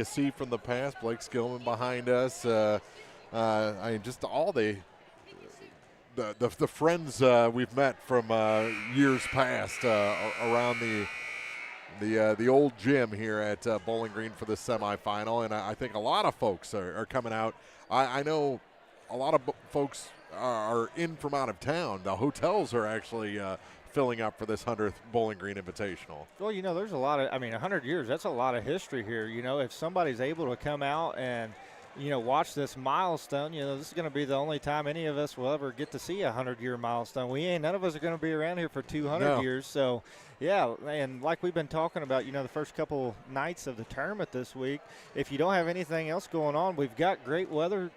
see from the past, Blake Skillman behind us. Just all the friends we've met from years past around the old gym here at Bowling Green for the semifinal, and I think a lot of folks are coming out. I know a lot of folks are in from out of town. The hotels are actually filling up for this 100th Bowling Green Invitational. Well, there's a lot of, 100 years, that's a lot of history here. If somebody's able to come out and, watch this milestone, this is going to be the only time any of us will ever get to see a 100-year milestone. None of us are going to be around here for 200 years. So, yeah, and like we've been talking about, the first couple nights of the tournament this week, if you don't have anything else going on, we've got great weather,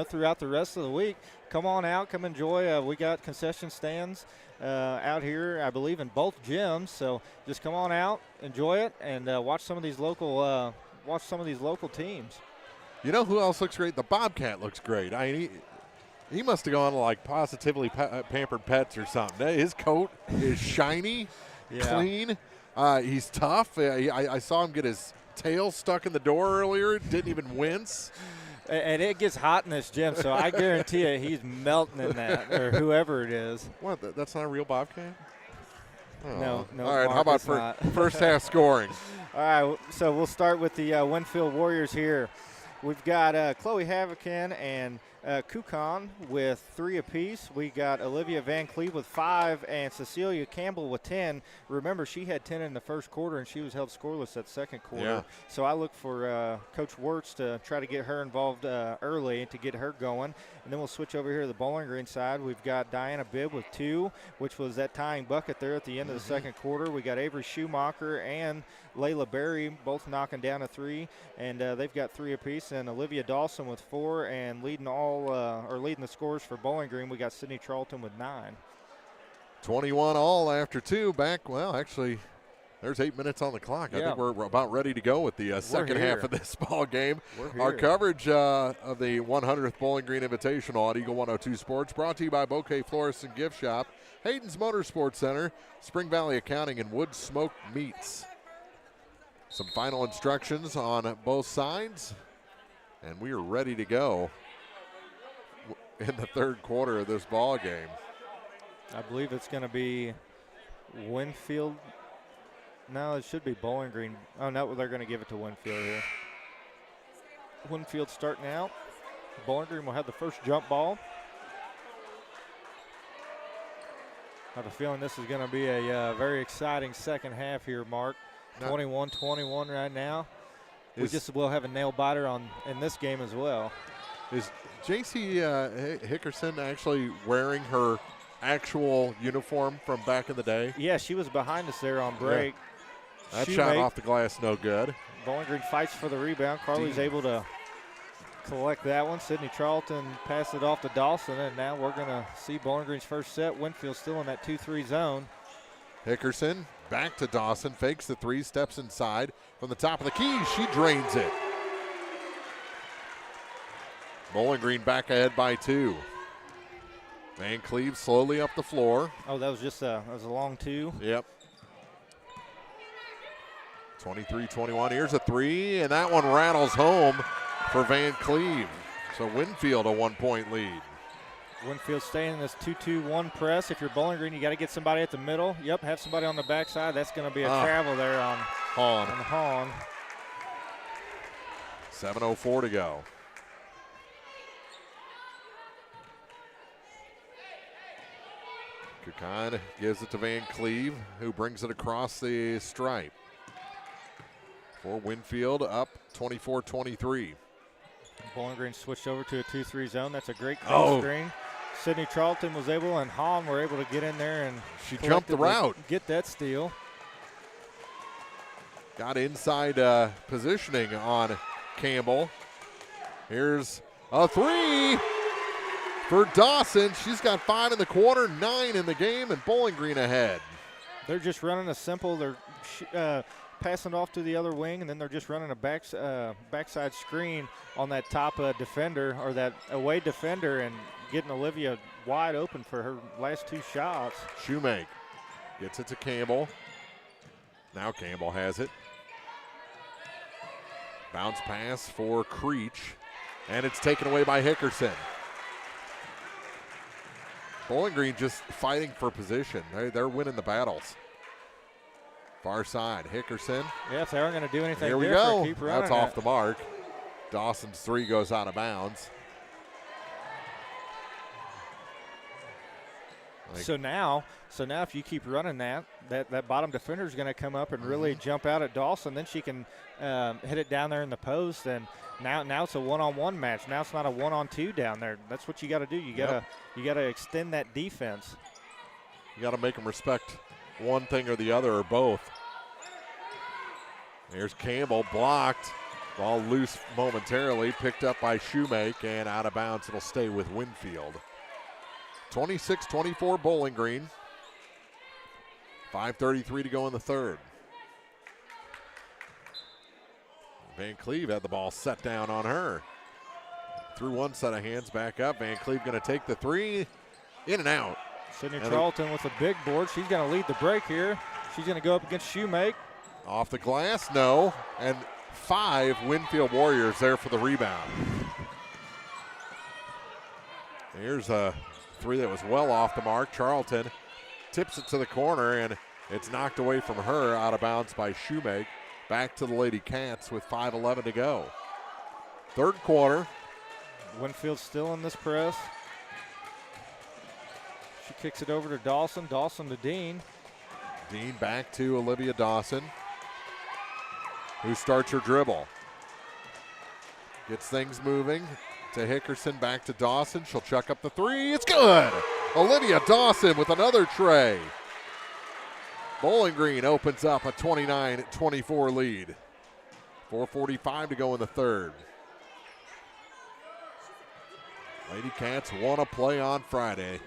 throughout the rest of the week. Come on out, come enjoy. We got concession stands out here, I believe, in both gyms. So just come on out, enjoy it, and watch some of these local teams. You know who else looks great? The Bobcat looks great. He must have gone to like Positively Pampered Pets or something. His coat is shiny, clean. He's tough. I saw him get his tail stuck in the door earlier. Didn't even wince. And it gets hot in this gym, so I guarantee you he's melting in that, or whoever it is. What? That's not a real Bobcat? Oh. No. All right, how about first half scoring? All right, so we'll start with the Winfield Warriors here. We've got Chloe Havocan and Kukan with 3 apiece. We got Olivia Van Cleve with 5 and Cecilia Campbell with 10. Remember, she had 10 in the first quarter, and she was held scoreless that second quarter. Yeah. So I look for Coach Wirtz to try to get her involved early and to get her going. And then we'll switch over here to the Bowling Green side. We've got Diana Bibb with 2, which was that tying bucket there at the end of the second quarter. We got Avery Schumacher and Layla Berry both knocking down a 3, and they've got 3 apiece. And Olivia Dawson with 4, and leading the scores for Bowling Green, we got Sydney Charlton with 9. 21 all after 2. Back, well, actually, There's 8 minutes on the clock. Yeah. I think we're about ready to go with the second half of this ball game. Our coverage of the 100th Bowling Green Invitational on Eagle 102 Sports brought to you by Bouquet Florist and Gift Shop, Hayden's Motorsports Center, Spring Valley Accounting, and Wood Smoke Meats. Some final instructions on both sides, and we are ready to go in the third quarter of this ball game. I believe it's going to be Winfield. No, it should be Bowling Green. Oh, no, they're going to give it to Winfield here. Winfield starting out. Bowling Green will have the first jump ball. I have a feeling this is going to be a very exciting second half here, Mark. 21-21 right now. We just will have a nail biter in this game as well. Is J.C. Hickerson actually wearing her actual uniform from back in the day? Yeah, she was behind us there on break. Yeah. That shot off the glass, no good. Bowling Green fights for the rebound. Carly's able to collect that one. Sydney Charlton passed it off to Dawson, and now we're going to see Bowling Green's first set. Winfield still in that 2-3 zone. Hickerson back to Dawson, fakes the three, steps inside. From the top of the key, she drains it. Bowling Green back ahead by 2. Van Cleve slowly up the floor. Oh, that was just a long 2. Yep. 23-21, here's a 3, and that one rattles home for Van Cleve. So Winfield a 1-point lead. Winfield staying in this 2-2-1 press. If you're Bowling Green, you got to get somebody at the middle. Yep, have somebody on the backside. That's going to be a travel there on Hahn. On the Hahn. 7:04 to go. Kukan gives it to Van Cleve, who brings it across the stripe. For Winfield, up 24-23. Bowling Green switched over to a 2-3 zone. That's a great cross screen. Sydney Charlton was able, and Hahn were able to get in there and she jumped the route. Get that steal. Got inside positioning on Campbell. Here's a 3 for Dawson. She's got 5 in the quarter, 9 in the game, and Bowling Green ahead. They're just running a simple, they're passing it off to the other wing, and then they're just running a backside screen on that top defender, or that away defender, and getting Olivia wide open for her last 2 shots. Shoemake gets it to Campbell. Now Campbell has it. Bounce pass for Creech, and it's taken away by Hickerson. Bowling Green just fighting for position. They're winning the battles. Far side, Hickerson. Yeah, if they aren't going to do anything here we different, go. Keep running. That's off the mark. Dawson's 3 goes out of bounds. So now if you keep running that bottom defender is going to come up and really jump out at Dawson. Then she can hit it down there in the post. And now it's a one-on-one match. Now it's not a one-on-2 down there. That's what you got to do. You got to extend that defense. You got to make them respect one thing or the other or both. Here's Campbell blocked. Ball loose momentarily, picked up by Shoemake, and out of bounds. It'll stay with Winfield. 26-24 Bowling Green. 5:33 to go in the third. Van Cleve had the ball set down on her. Through one set of hands, back up. Van Cleve going to take the 3, in and out. Sydney Charlton with a big board. She's going to lead the break here. She's going to go up against Shoemake. Off the glass, no. And 5 Winfield Warriors there for the rebound. Here's a 3 that was well off the mark. Charlton tips it to the corner, and it's knocked away from her, out of bounds by Shoemake. Back to the LadyCats with 5:11 to go. Third quarter. Winfield still in this press. She kicks it over to Dawson. Dawson to Dean. Dean back to Olivia Dawson, who starts her dribble. Gets things moving to Hickerson, back to Dawson. She'll chuck up the 3. It's good! Olivia Dawson with another tray. Bowling Green opens up a 29-24 lead. 4:45 to go in the third. LadyCats won a play on Friday.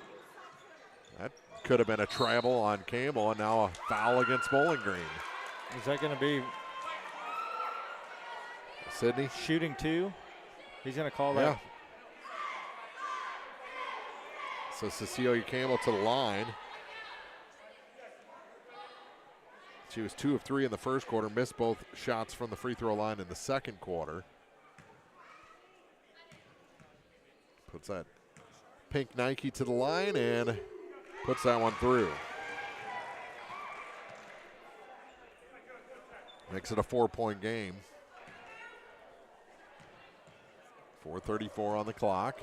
That could have been a travel on Campbell, and now a foul against Bowling Green. Is that going to be Sydney? Shooting 2. He's going to call that. Yeah. So Cecilia Campbell to the line. She was 2 of 3 in the first quarter, missed both shots from the free throw line in the second quarter. Puts that pink Nike to the line and puts that one through. Makes it a 4-point game. 4:34 on the clock.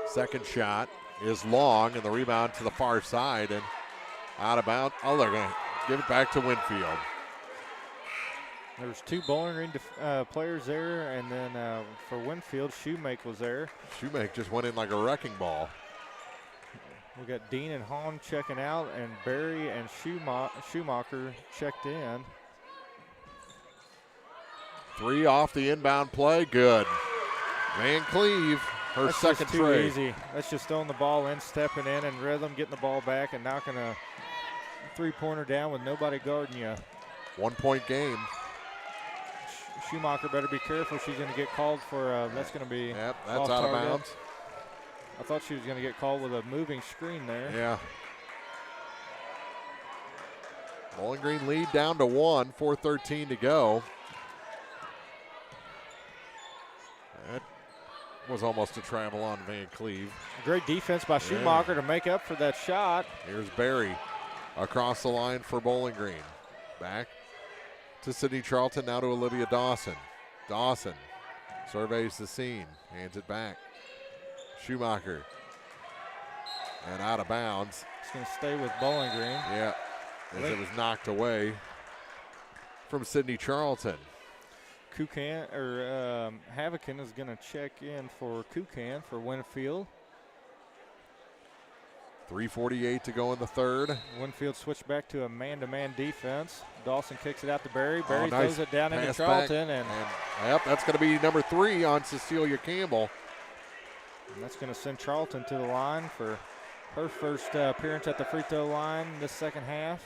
Second shot is long, and the rebound to the far side and out of bounds. Oh, they're going to give it back to Winfield. There's 2 Bowling Green players there, and then for Winfield, Shoemake was there. Shoemake just went in like a wrecking ball. We got Dean and Hahn checking out, and Barry and Schumacher checked in. 3 off the inbound play, good. Van Cleve, her That's second just too trade. easy. That's just throwing the ball in, stepping in and rhythm, getting the ball back, and knocking a three-pointer down with nobody guarding you. 1-point game. Schumacher better be careful. She's going to get called for, that's going to be Yep, that's off out of target. bounds. I thought she was going to get called with a moving screen there. Yeah. Bowling Green lead down to 1, 4:13 to go. That was almost a travel on Van Cleve. Great defense by Schumacher to make up for that shot. Here's Barry across the line for Bowling Green. Back to Sydney Charlton, now to Olivia Dawson. Dawson surveys the scene, hands it back. Schumacher. And out of bounds. It's going to stay with Bowling Green. Yeah, as it was knocked away from Sydney Charlton. Kukan, or Havocan is going to check in for Kukan for Winfield. 3:48 to go in the third. Winfield switched back to a man-to-man defense. Dawson kicks it out to Barry. Barry nice throws it down into pass Charlton. back. And yep, that's going to be number 3 on Cecilia Campbell. And that's going to send Charlton to the line for her first appearance at the free throw line this second half.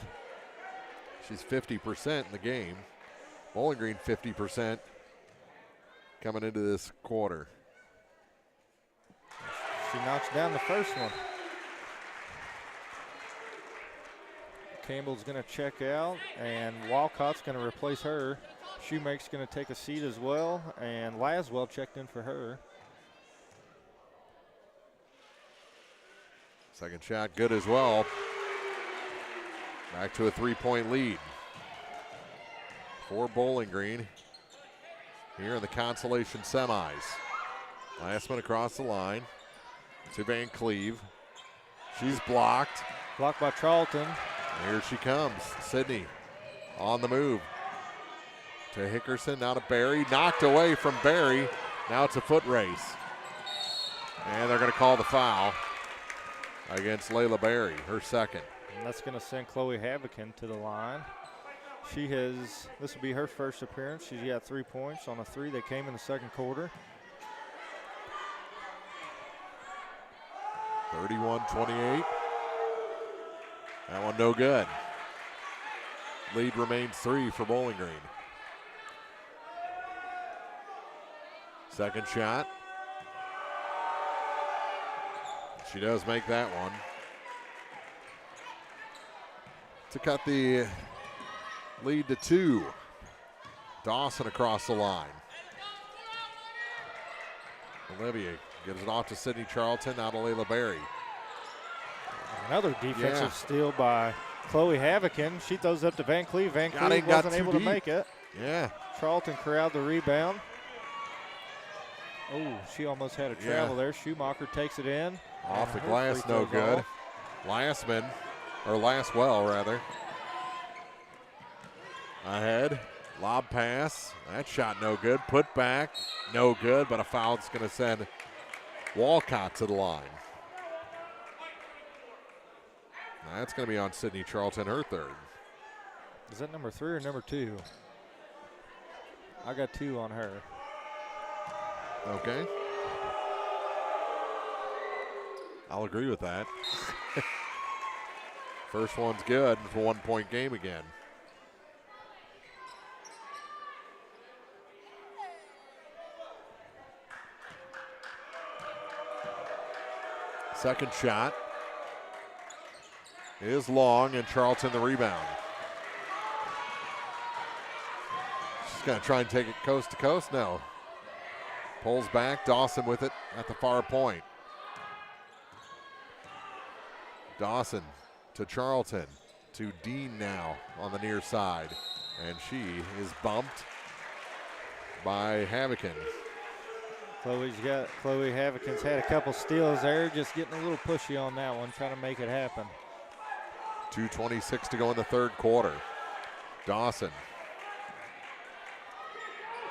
She's 50% in the game. Bowling Green 50% coming into this quarter. She knocks down the first one. Campbell's going to check out, and Walcott's going to replace her. Shoemaker's going to take a seat as well, and Laswell checked in for her. Second shot good as well. Back to a 3-point lead for Bowling Green here in the Consolation semis. Last one across the line to Van Cleve. She's blocked. Blocked by Charlton. Here she comes. Sydney on the move to Hickerson, now to Barry. Knocked away from Barry. Now it's a foot race. And they're going to call the foul against Layla Barry, her second. And that's going to send Chloe Havocan to the line. This will be her first appearance. She's got 3 points on a 3 that came in the second quarter. 31-28. That one no good. Lead remains 3 for Bowling Green. Second shot. She does make that one. To cut the lead to 2. Dawson across the line. Olivia gives it off to Sydney Charlton, now to Layla Barry. Another defensive steal by Chloe Havocan. She throws up to Van Cleve. Van Cleve wasn't able to make it. Yeah. Charlton corralled the rebound. Oh, she almost had a travel there. Schumacher takes it in. Off the glass, no good. Laswell, rather. Ahead. Lob pass. That shot no good. Put back, no good, but a foul's going to send Walcott to the line. That's going to be on Sydney Charlton, her third. Is that number 3 or number 2? I got 2 on her. Okay. I'll agree with that. First one's good. It's a 1-point game again. Second shot is long, and Charlton the rebound. She's going to try and take it coast to coast. No. Pulls back. Dawson with it at the far point. Dawson to Charlton to Dean now on the near side. And she is bumped by Havocan. Chloe Havocan's had a couple steals there, just getting a little pushy on that one, trying to make it happen. 2:26 to go in the third quarter. Dawson.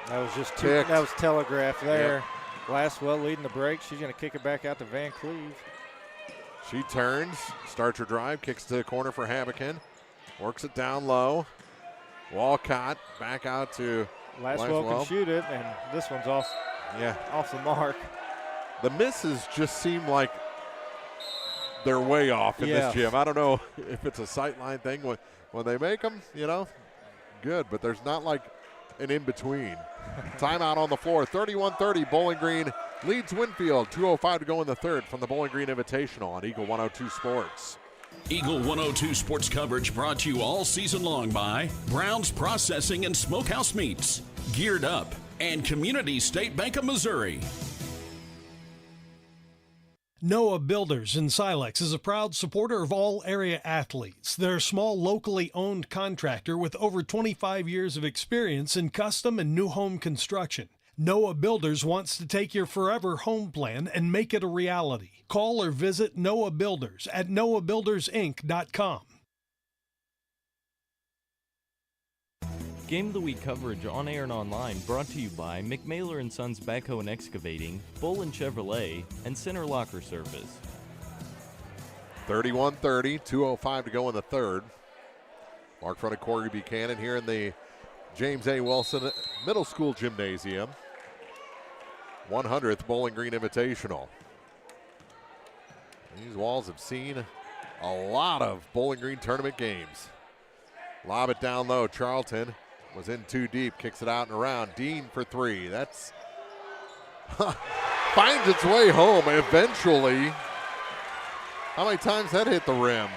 That was just Kicked. that was telegraphed there. Yep. Glasswell leading the break. She's going to kick it back out to Van Cleve. She turns, starts her drive, kicks to the corner for Havocan, works it down low. Walcott back out to Glasswell can shoot it, and this one's off the mark. The misses just seem like they're way off in this gym. I don't know if it's a sightline thing. When they make them, good, but there's not like an in-between. Timeout on the floor, 31-30, Bowling Green leads Winfield. 2:05 to go in the third from the Bowling Green Invitational on Eagle 102 Sports. Eagle 102 sports coverage brought to you all season long by Brown's Processing and Smokehouse Meats, Geared Up, and Community State Bank of Missouri. Noah Builders in Silex is a proud supporter of all area athletes. They're a small, locally owned contractor with over 25 years of experience in custom and new home construction. Noah Builders wants to take your forever home plan and make it a reality. Call or visit Noah Builders at noahbuildersinc.com. Game of the Week coverage on air and online brought to you by McMailer & Sons Backhoe and Excavating, Bolin Chevrolet, and Center Locker Service. 31-30, 2:05 to go in the third. Mark front of Corey Buchanan here in the James A. Wilson Middle School Gymnasium. 100th Bowling Green Invitational. These walls have seen a lot of Bowling Green tournament games. Lob it down low. Charlton was in too deep, kicks it out and around. Dean for three. That's finds its way home eventually. How many times that hit the rim?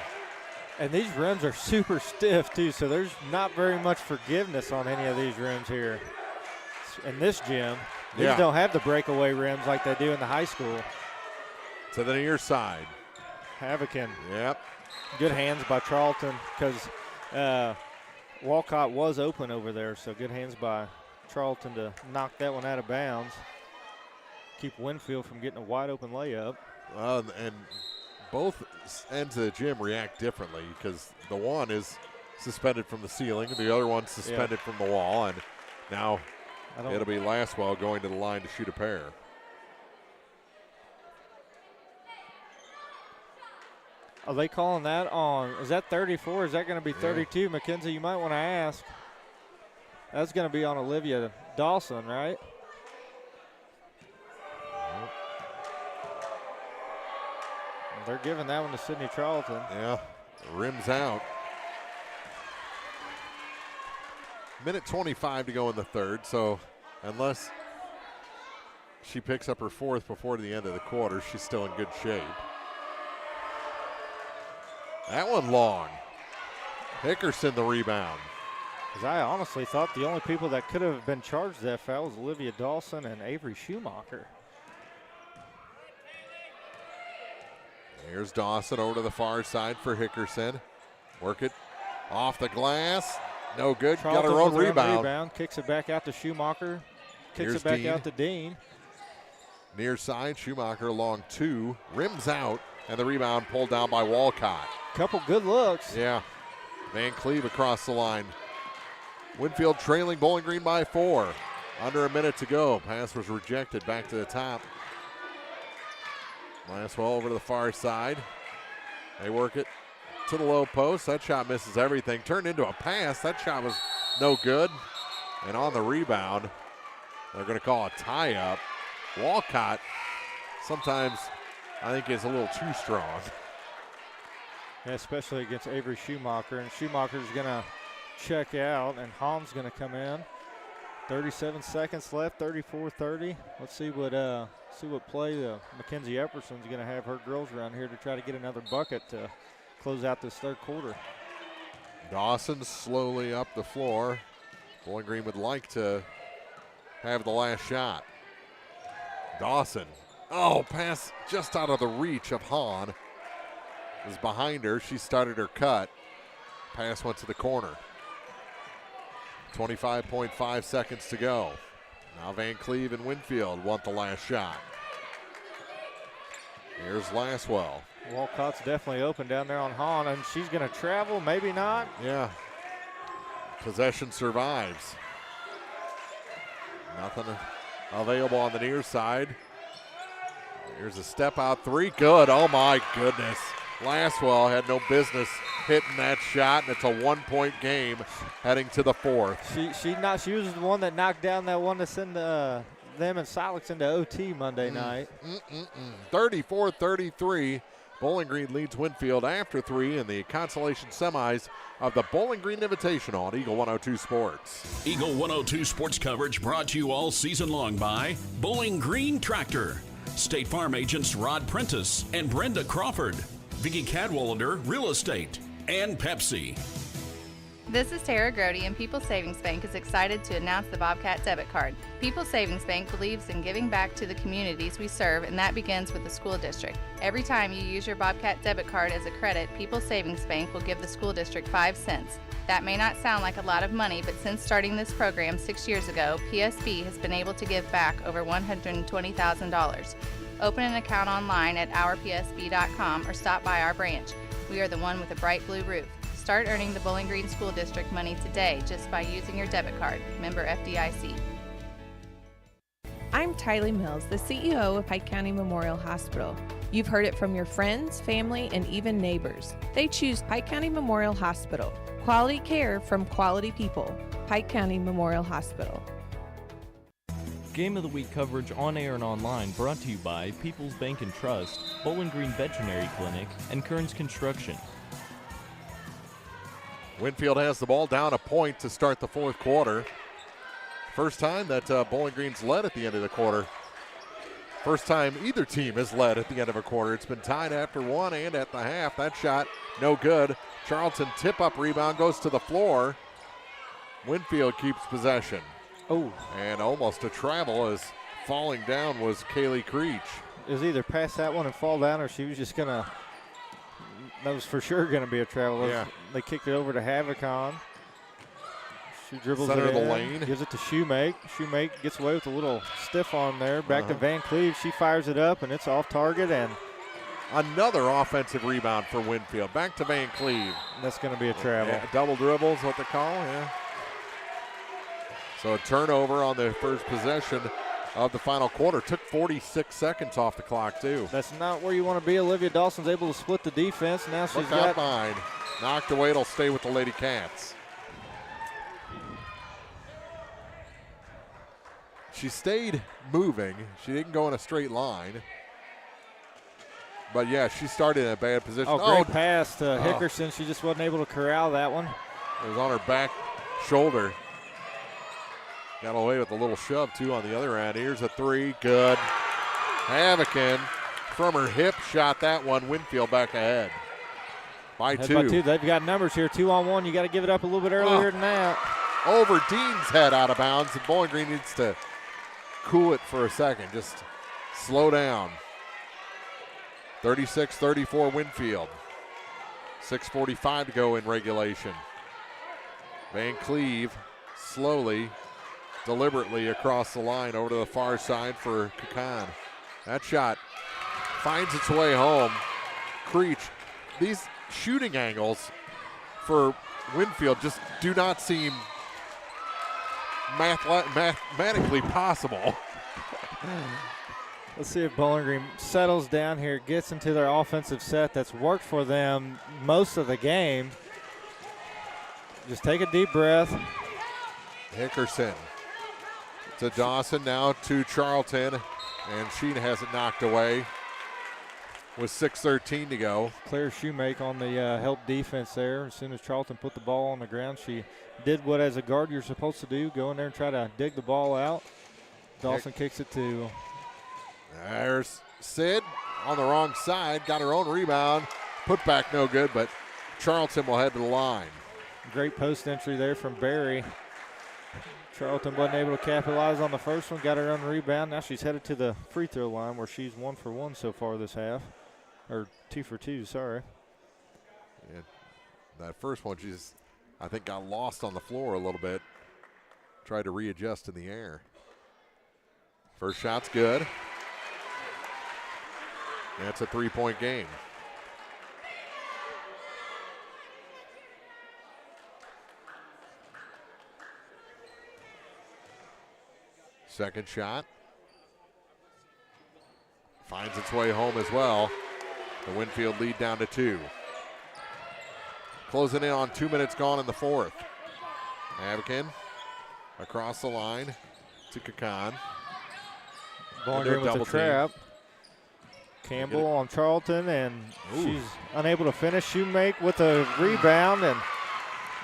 And these rims are super stiff too, so there's not very much forgiveness on any of these rims here. In this gym, these don't have the breakaway rims like they do in the high school. To the near side. Havocan. Yep. Good hands by Charlton because Walcott was open over there, so good hands by Charlton to knock that one out of bounds. Keep Winfield from getting a wide open layup. And both ends of the gym react differently because the one is suspended from the ceiling and the other one's suspended from the wall. And now it'll be Lasswell going to the line to shoot a pair. Are they calling that on? Is that 34? Is that going to be 32? Mackenzie, you might want to ask. That's going to be on Olivia Dawson, right? They're giving that one to Sydney Charlton. Yeah, rims out. Minute 25 to go in the third, so unless she picks up her fourth before the end of the quarter, she's still in good shape. That one long. Hickerson the rebound. Because I honestly thought the only people that could have been charged that foul was Olivia Dawson and Avery Schumacher. Here's Dawson over to the far side for Hickerson. Work it off the glass. No good. Charlton got her own rebound. Kicks it back out to Schumacher. Kicks Here's it back Dean. out to Dean. Near side, Schumacher along two. Rims out, and the rebound pulled down by Walcott. Couple good looks. Yeah. Van Cleve across the line. Winfield trailing Bowling Green by 4. Under a minute to go. Pass was rejected. Back to the top. Lasswell over to the far side. They work it to the low post. That shot misses everything. Turned into a pass. That shot was no good. And on the rebound, they're going to call a tie-up. Walcott sometimes I think is a little too strong. Yeah, especially against Avery Schumacher. And Schumacher's going to check out, and Hahn's going to come in. 37 seconds left, 34-30. Let's see what play Mackenzie Epperson's going to have her girls around here to try to get another bucket to close out this third quarter. Dawson slowly up the floor. Bowling Green would like to have the last shot. Dawson. Oh, pass just out of the reach of Hahn. Was behind her. She started her cut. Pass went to the corner. 25.5 seconds to go. Now Van Cleve and Winfield want the last shot. Here's Laswell. Walcott's definitely open down there on Hahn, and she's going to travel, maybe not. Yeah. Possession survives. Nothing available on the near side. Here's a step out three. Good. Oh, my goodness. Laswell had no business hitting that shot, and it's a 1-point game heading to the fourth. She was the one that knocked down that one to send them and Silex into OT Monday night. 34-33. Bowling Green leads Winfield after 3 in the consolation semis of the Bowling Green Invitational on Eagle 102 Sports. Eagle 102 Sports coverage brought to you all season long by Bowling Green Tractor, State Farm agents Rod Prentice and Brenda Crawford, Vicki Cadwallader Real Estate, and Pepsi. This is Tara Grody, and People's Savings Bank is excited to announce the Bobcat Debit Card. People's Savings Bank believes in giving back to the communities we serve, and that begins with the school district. Every time you use your Bobcat Debit Card as a credit, People's Savings Bank will give the school district 5 cents. That may not sound like a lot of money, but since starting this program 6 years ago, PSB has been able to give back over $120,000. Open an account online at ourpsb.com or stop by our branch. We are the one with a bright blue roof. Start earning the Bowling Green School District money today just by using your debit card. Member FDIC. I'm Tylee Mills, the CEO of Pike County Memorial Hospital. You've heard it from your friends, family, and even neighbors. They choose Pike County Memorial Hospital. Quality care from quality people. Pike County Memorial Hospital. Game of the Week coverage on air and online brought to you by People's Bank and Trust, Bowling Green Veterinary Clinic, and Kearns Construction. Winfield has the ball down a point to start the fourth quarter. First time that Bowling Green's led at the end of the quarter. First time either team has led at the end of a quarter. It's been tied after one and at the half. That shot, no good. Charlton tip-up rebound goes to the floor. Winfield keeps possession. Oh. And almost a travel as falling down was Kaylee Creech. It was either pass that one and fall down, or she was just going to, that was for sure going to be a travel. Yeah. They kicked it over to Havicon. She dribbles Center it of the in, lane. gives it to Shoemake. Shoemake gets away with a little stiff on there. Back to Van Cleve. She fires it up, and it's off target. And another offensive rebound for Winfield. Back to Van Cleve. That's going to be a travel. Yeah, double dribble is what they call, yeah. So a turnover on the first possession of the final quarter. Took 46 seconds off the clock, too. That's not where you want to be. Olivia Dawson's able to split the defense. Now she's got mine. Knocked away. It'll stay with the LadyCats. She stayed moving. She didn't go in a straight line. But, yeah, she started in a bad position. Oh, great pass to Hickerson. She just wasn't able to corral that one. It was on her back shoulder. Got away with a little shove, too, on the other end. Here's a three. Good. Havicon from her hip shot that one. Winfield back ahead by two. They've got numbers here. 2-on-1. You got to give it up a little bit earlier than that. Over Dean's head out of bounds. And Bowling Green needs to cool it for a second. Just slow down. 36-34 Winfield. 6:45 to go in regulation. Van Cleve slowly, deliberately across the line over to the far side for Kakan. That shot finds its way home. Creech, these shooting angles for Winfield just do not seem mathematically possible. Let's see if Bowling Green settles down here, gets into their offensive set that's worked for them most of the game. Just take a deep breath. Hickerson to Dawson, now to Charlton, and she has it knocked away. with 6:13 to go. Claire Shoemake on the help defense there. As soon as Charlton put the ball on the ground, she did what as a guard you're supposed to do, go in there and try to dig the ball out. Dawson kicks it to. There's Sid on the wrong side, got her own rebound. Put back no good, but Charlton will head to the line. Great post entry there from Barry. Charlton wasn't able to capitalize on the first one, got her own rebound. Now she's headed to the free throw line where she's 1 for 1 so far this half. Or 2 for 2, sorry. Yeah, that first one, she's, I think, got lost on the floor a little bit. Tried to readjust in the air. First shot's good. That's a 3-point game. Second shot. Finds its way home as well. The Winfield lead down to 2. Closing in on 2 minutes gone in the fourth. Abakin across the line to Kakan. Ball in with the trap. Campbell on Charlton, and she's unable to finish. Shoemake with a rebound, and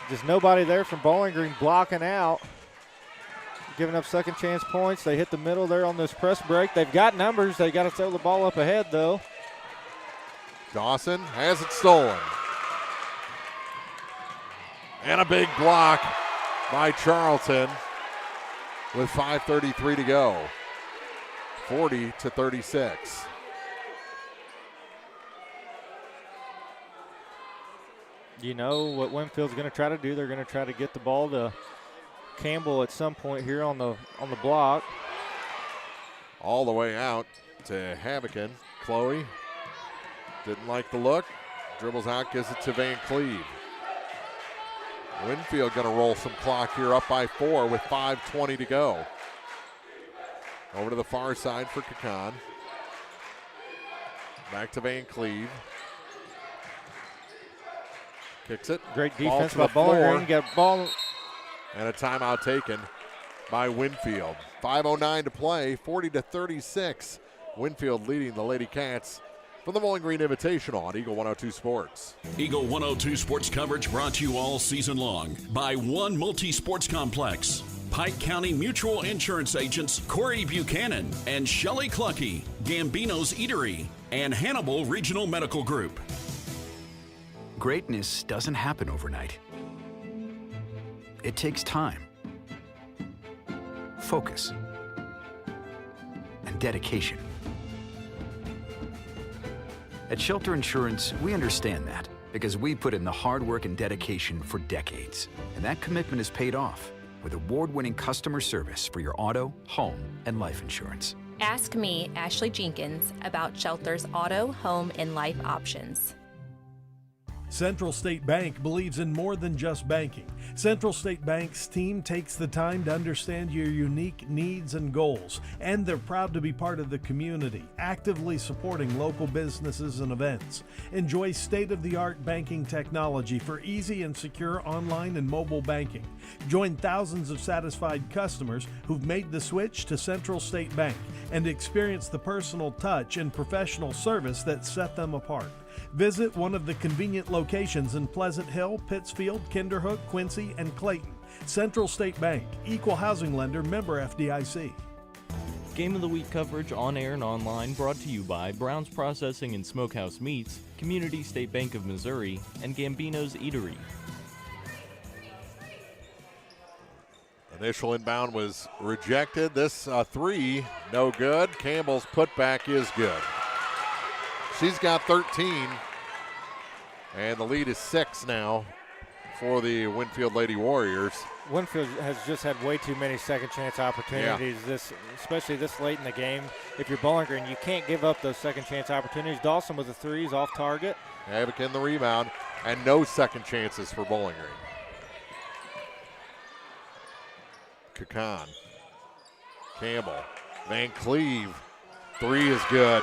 just nobody there from Bowling Green blocking out. Giving up second chance points. They hit the middle there on this press break. They've got numbers. They got to throw the ball up ahead, though. Dawson has it stolen. And a big block by Charlton with 5:33 to go. 40-36. You know what Winfield's going to try to do. They're going to try to get the ball to Campbell at some point here on the block. All the way out to Havakin. Chloe didn't like the look. Dribbles out, gives it to Van Cleve. Winfield going to roll some clock here, up by 4 with 5:20 to go. Over to the far side for Kakan. Back to Van Cleve. Kicks it. Great defense by Bowling Green. Got ball. And a timeout taken by Winfield. 5:09 to play, 40-36. Winfield leading the LadyCats from the Bowling Green Invitational on Eagle 102 Sports. Eagle 102 Sports coverage brought to you all season long by One Multi-Sports Complex, Pike County Mutual Insurance agents Corey Buchanan and Shelley Clucky, Gambino's Eatery, and Hannibal Regional Medical Group. Greatness doesn't happen overnight. It takes time, focus, and dedication. At Shelter Insurance, we understand that because we put in the hard work and dedication for decades. And that commitment is paid off with award-winning customer service for your auto, home, and life insurance. Ask me, Ashley Jenkins, about Shelter's auto, home, and life options. Central State Bank believes in more than just banking. Central State Bank's team takes the time to understand your unique needs and goals, and they're proud to be part of the community, actively supporting local businesses and events. Enjoy state-of-the-art banking technology for easy and secure online and mobile banking. Join thousands of satisfied customers who've made the switch to Central State Bank and experience the personal touch and professional service that set them apart. Visit one of the convenient locations in Pleasant Hill, Pittsfield, Kinderhook, Quincy, and Clayton. Central State Bank, equal housing lender, member FDIC. Game of the Week coverage on air and online brought to you by Brown's Processing and Smokehouse Meats, Community State Bank of Missouri, and Gambino's Eatery. Initial inbound was rejected. This 3, no good. Campbell's putback is good. She's got 13, and the lead is 6 now for the Winfield Lady Warriors. Winfield has just had way too many second chance opportunities, especially this late in the game. If you're Bowling Green, you can't give up those second chance opportunities. Dawson with the 3s off target. Havoc the rebound, and no second chances for Bowling Green. Kakan, Campbell, Van Cleve, 3 is good.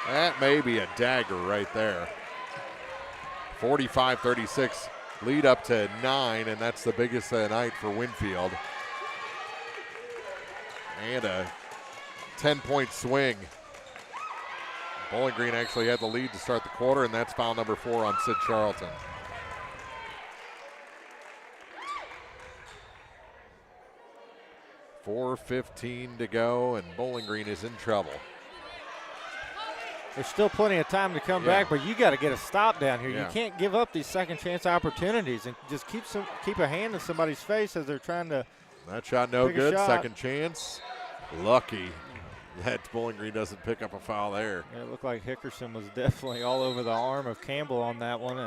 That may be a dagger right there. 45-36, lead up to 9, and that's the biggest of the night for Winfield. And a 10-point swing Bowling Green actually had the lead to start the quarter, and that's foul number 4 on Sid Charlton. .4:15 to go, and Bowling Green is in trouble. There's still plenty of time to come back, but you got to get a stop down here. Yeah. You can't give up these second chance opportunities and just keep a hand in somebody's face as they're trying to. That shot no take a good. shot. Second chance. Lucky that Bowling Green doesn't pick up a foul there. Yeah, it looked like Hickerson was definitely all over the arm of Campbell on that one.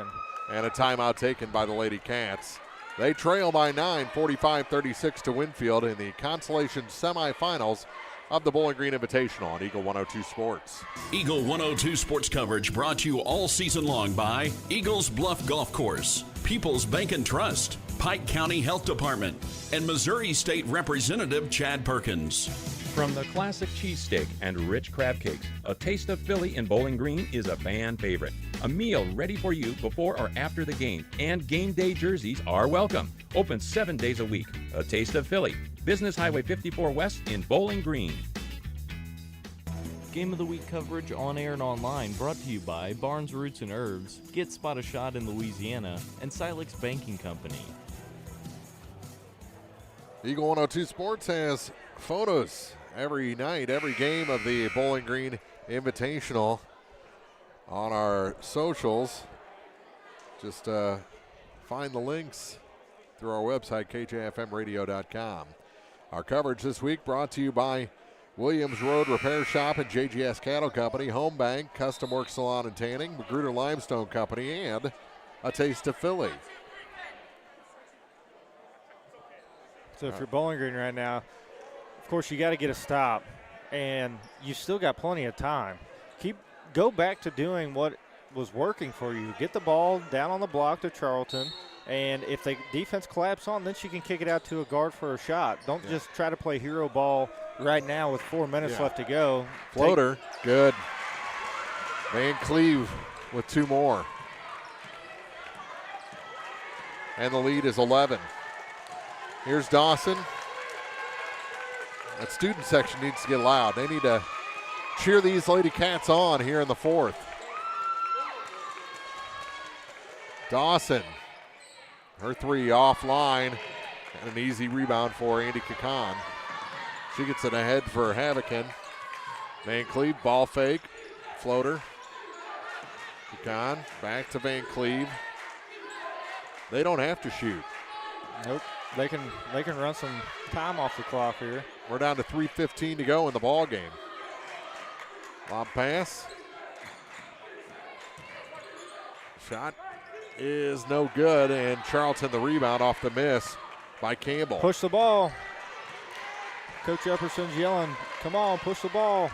And a timeout taken by the LadyCats. They trail by 9, 45-36 to Winfield in the Consolation Semifinals of the Bowling Green Invitational on Eagle 102 Sports. Eagle 102 Sports coverage brought to you all season long by Eagles Bluff Golf Course, People's Bank and Trust, Pike County Health Department, and Missouri State Representative Chad Perkins. From the classic cheesesteak and rich crab cakes, a taste of Philly in Bowling Green is a fan favorite. A meal ready for you before or after the game, and game day jerseys are welcome. Open 7 days a week. A taste of Philly. Business Highway 54 West in Bowling Green. Game of the Week coverage on air and online brought to you by Barnes Roots and Herbs, Get Spot a Shot in Louisiana, and Silex Banking Company. Eagle 102 Sports has photos every night, every game of the Bowling Green Invitational on our socials. Just find the links through our website, kjfmradio.com. Our coverage this week brought to you by Williams Road Repair Shop and JGS Cattle Company, Home Bank, Custom Work Salon and Tanning, Magruder Limestone Company, and A Taste of Philly. So if you're Bowling Green right now, of course you got to get a stop, and you still got plenty of time. Go back to doing what was working for you. Get the ball down on the block to Charlton, and if the defense collapse on, then she can kick it out to a guard for a shot. Don't just try to play hero ball right now with 4 minutes left to go. Floater, good. Van Cleve with 2 more. And the lead is 11. Here's Dawson. That student section needs to get loud. They need to cheer these LadyCats on here in the 4th. Dawson, her 3 offline, and an easy rebound for Andy Kakan. She gets it ahead for Havocan. Van Cleve, ball fake, floater. Kakan, back to Van Cleve. They don't have to shoot. Nope, they can run some time off the clock here. We're down to 3:15 to go in the ball game. Lob pass. Shot is no good, and Charlton the rebound off the miss by Campbell. Push the ball. Coach Epperson's yelling, come on, push the ball.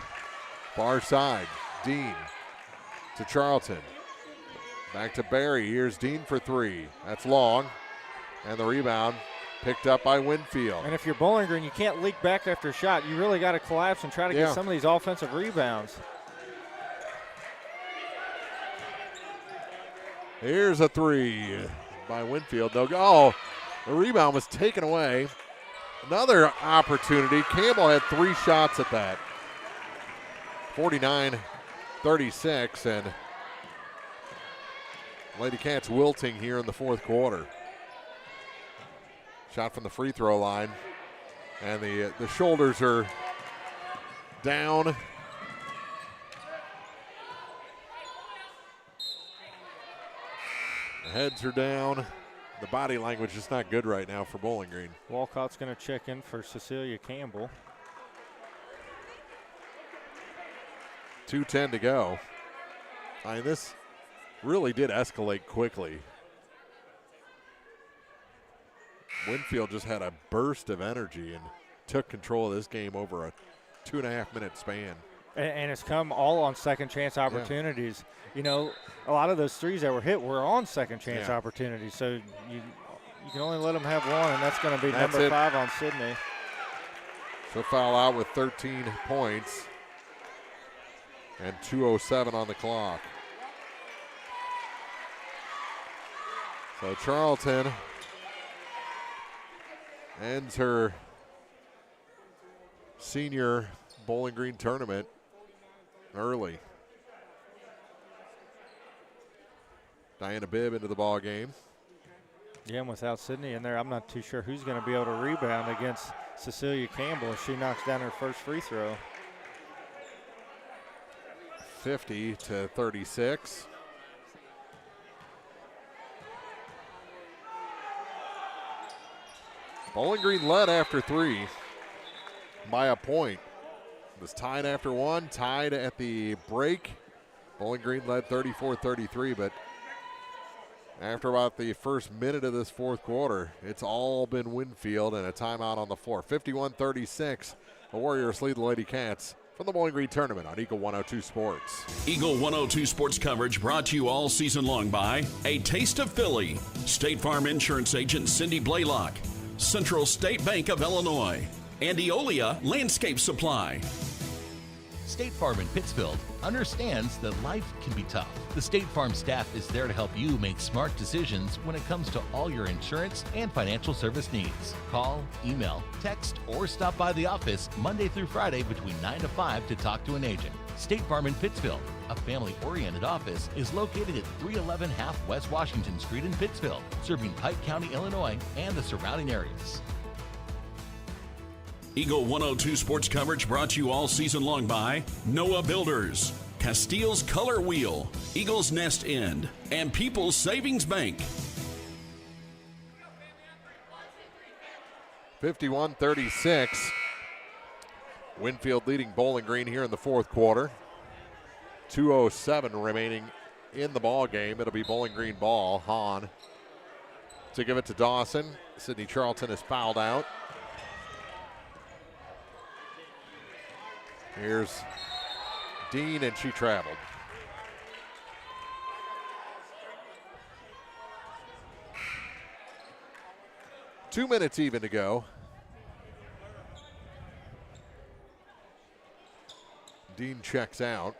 Far side, Dean to Charlton. Back to Barry, here's Dean for 3. That's long, and the rebound picked up by Winfield. And if you're Bowling Green, you can't leak back after a shot. You really got to collapse and try to get some of these offensive rebounds. Here's a 3 by Winfield. The rebound was taken away. Another opportunity. Campbell had 3 shots at that. 49-36, and LadyCats wilting here in the 4th quarter. Shot from the free throw line, and the shoulders are down. The heads are down. The body language is not good right now for Bowling Green. Walcott's going to check in for Cecilia Campbell. 2:10 to go. This really did escalate quickly. Winfield just had a burst of energy and took control of this game over a 2.5-minute span. And it's come all on second chance opportunities. You know, a lot of those threes that were hit were on second chance opportunities. So you can only let them have one, and that's going to be number 5 on Sydney. She'll foul out with 13 points and 2:07 on the clock. So Charlton ends her senior Bowling Green tournament early. Diana Bibb into the ball game. Yeah, and without Sydney in there, I'm not too sure who's going to be able to rebound against Cecilia Campbell if she knocks down her first free throw. 50-36. Bowling Green led after 3 by a point. It was tied after 1, tied at the break. Bowling Green led 34-33, but after about the first minute of this fourth quarter, it's all been Winfield and a timeout on the floor. 51-36, the Warriors lead the LadyCats from the Bowling Green tournament on Eagle 102 Sports. Eagle 102 Sports coverage brought to you all season long by A Taste of Philly, State Farm Insurance Agent Cindy Blaylock, Central State Bank of Illinois, and Eolia Landscape Supply. State Farm in Pittsfield understands that life can be tough. The State Farm staff is there to help you make smart decisions when it comes to all your insurance and financial service needs. Call, email, text, or stop by the office Monday through Friday between 9 to 5 to talk to an agent. State Farm in Pittsfield, a family-oriented office, is located at 311 Half West Washington Street in Pittsfield, serving Pike County, Illinois, and the surrounding areas. Eagle 102 Sports coverage brought to you all season long by Noah Builders, Castile's Color Wheel, Eagle's Nest Inn, and People's Savings Bank. 51-36. Winfield leading Bowling Green here in the fourth quarter. 2:07 remaining in the ball game. It'll be Bowling Green ball. Hahn to give it to Dawson. Sydney Charlton is fouled out. Here's Dean, and she traveled. Two minutes even to go. Dean checks out.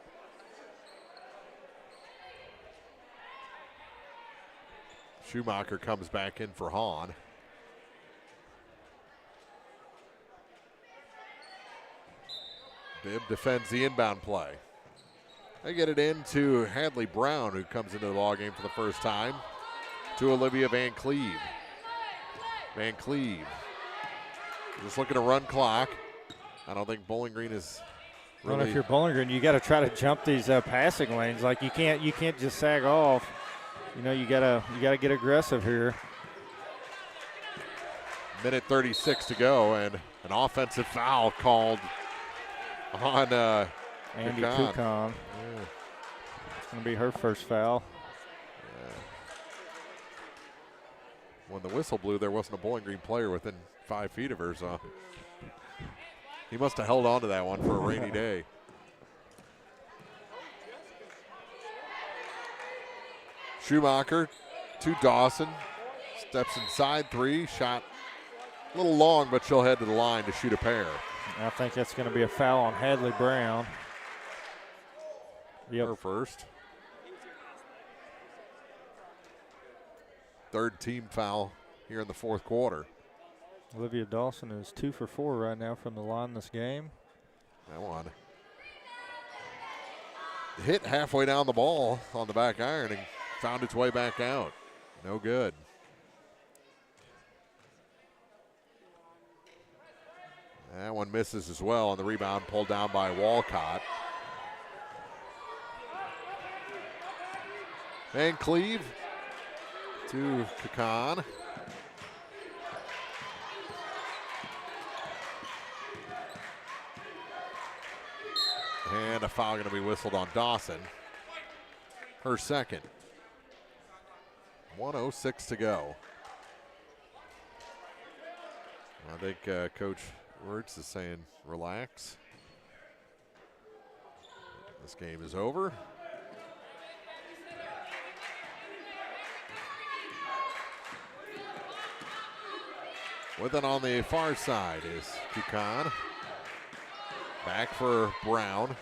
Schumacher comes back in for Hahn. Bibb defends the inbound play. They get it in to Hadley Brown, who comes into the ballgame for the first time, to Olivia Van Cleve. Van Cleve just looking to run clock. I don't think Bowling Green is really. Well, if you're Bowling Green, you got to try to jump these passing lanes. Like you can't just sag off. You know, you gotta get aggressive here. Minute 36 to go, and an offensive foul called on Andy Kukan. Yeah. It's going to be her first foul. Yeah. When the whistle blew, there wasn't a Bowling Green player within 5 feet of her, so he must have held on to that one for a rainy day. Schumacher to Dawson. Steps inside, 3, shot a little long, but she'll head to the line to shoot a pair. I think that's going to be a foul on Hadley Brown. Her first. Third team foul here in the fourth quarter. Olivia Dawson is 2 for 4 right now from the line this game. That one hit halfway down the ball on the back iron and found its way back out. No good. That one misses as well on the rebound, pulled down by Walcott. Van Cleve to Kakan. And a foul going to be whistled on Dawson. Her second. 1:06 to go. I think Coach Wirtz is saying relax. This game is over. With it on the far side is Kukan. Back for Brown.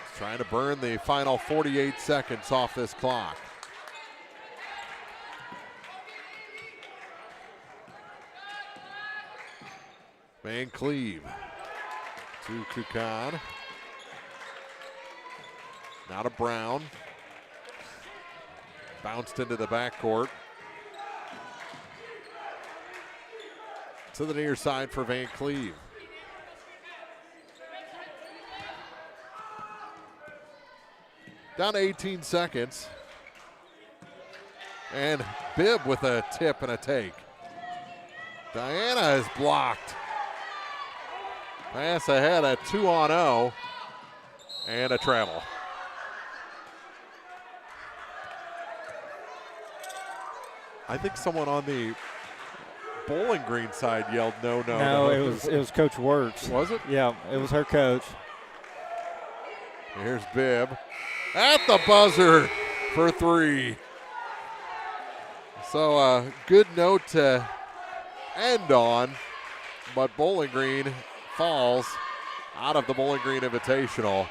He's trying to burn the final 48 seconds off this clock. Van Cleve to Kukan. Now to Brown. Bounced into the backcourt. To the near side for Van Cleve. Down to 18 seconds. And Bibb with a tip and a take. Diana is blocked. Pass ahead, a 2-on-0 and a travel. I think someone on the Bowling Green side yelled no. No, it was Coach Wirtz. Was it? Yeah, it was her coach. Here's Bibb at the buzzer for 3. So a good note to end on, but Bowling Green falls out of the Bowling Green Invitational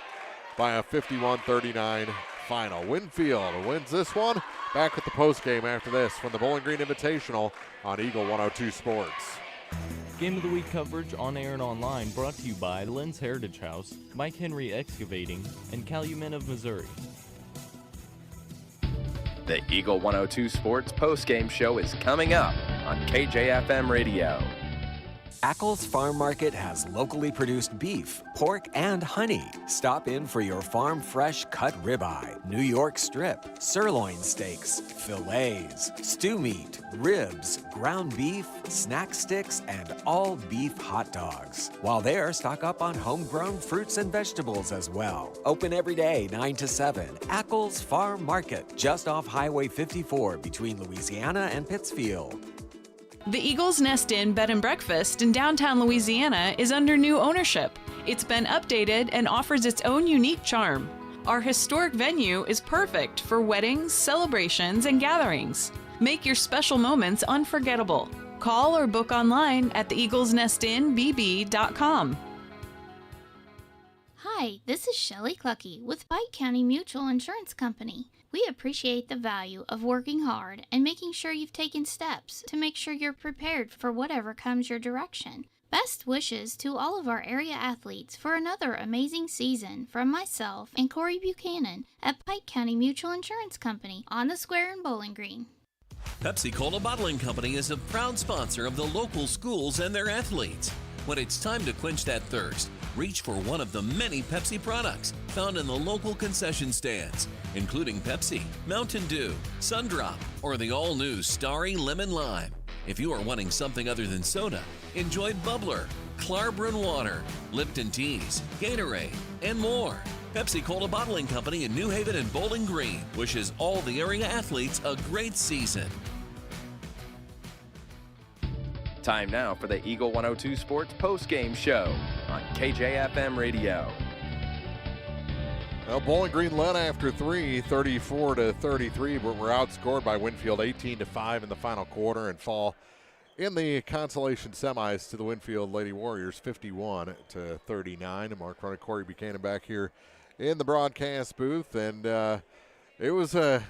by a 51-39 final. Winfield wins this one. Back with the postgame after this from the Bowling Green Invitational on Eagle 102 Sports. Game of the Week coverage on air and online brought to you by Lynn's Heritage House, Mike Henry Excavating, and Calumet of Missouri. The Eagle 102 Sports postgame show is coming up on KJFM Radio. Ackles Farm Market has locally produced beef, pork, and honey. Stop in for your farm fresh cut ribeye, New York strip, sirloin steaks, fillets, stew meat, ribs, ground beef, snack sticks, and all beef hot dogs. While there, stock up on homegrown fruits and vegetables as well. Open every day, 9 to 7. Ackles Farm Market, just off Highway 54 between Louisiana and Pittsfield. The Eagles Nest Inn Bed and Breakfast in downtown Louisiana is under new ownership. It's been updated and offers its own unique charm. Our historic venue is perfect for weddings, celebrations, and gatherings. Make your special moments unforgettable. Call or book online at theeaglesnestinbb.com. Hi, this is Shelley Clucky with Pike County Mutual Insurance Company. We appreciate the value of working hard and making sure you've taken steps to make sure you're prepared for whatever comes your direction. Best wishes to all of our area athletes for another amazing season from myself and Corey Buchanan at Pike County Mutual Insurance Company on the Square in Bowling Green. Pepsi-Cola Bottling Company is a proud sponsor of the local schools and their athletes. When it's time to quench that thirst, reach for one of the many Pepsi products found in the local concession stands, including Pepsi, Mountain Dew, Sundrop, or the all-new Starry Lemon Lime. If you are wanting something other than soda, enjoy Bubbler, Klarbrunn Water, Lipton Teas, Gatorade, and more. Pepsi-Cola Bottling Company in New Haven and Bowling Green wishes all the area athletes a great season. Time now for the Eagle 102 Sports postgame show on KJFM Radio. Well, Bowling Green led after 3, 34-33, but were outscored by Winfield 18-5 in the final quarter and fall in the consolation semis to the Winfield Lady Warriors 51-39. And Mark Runner, Corey Buchanan back here in the broadcast booth, and it was a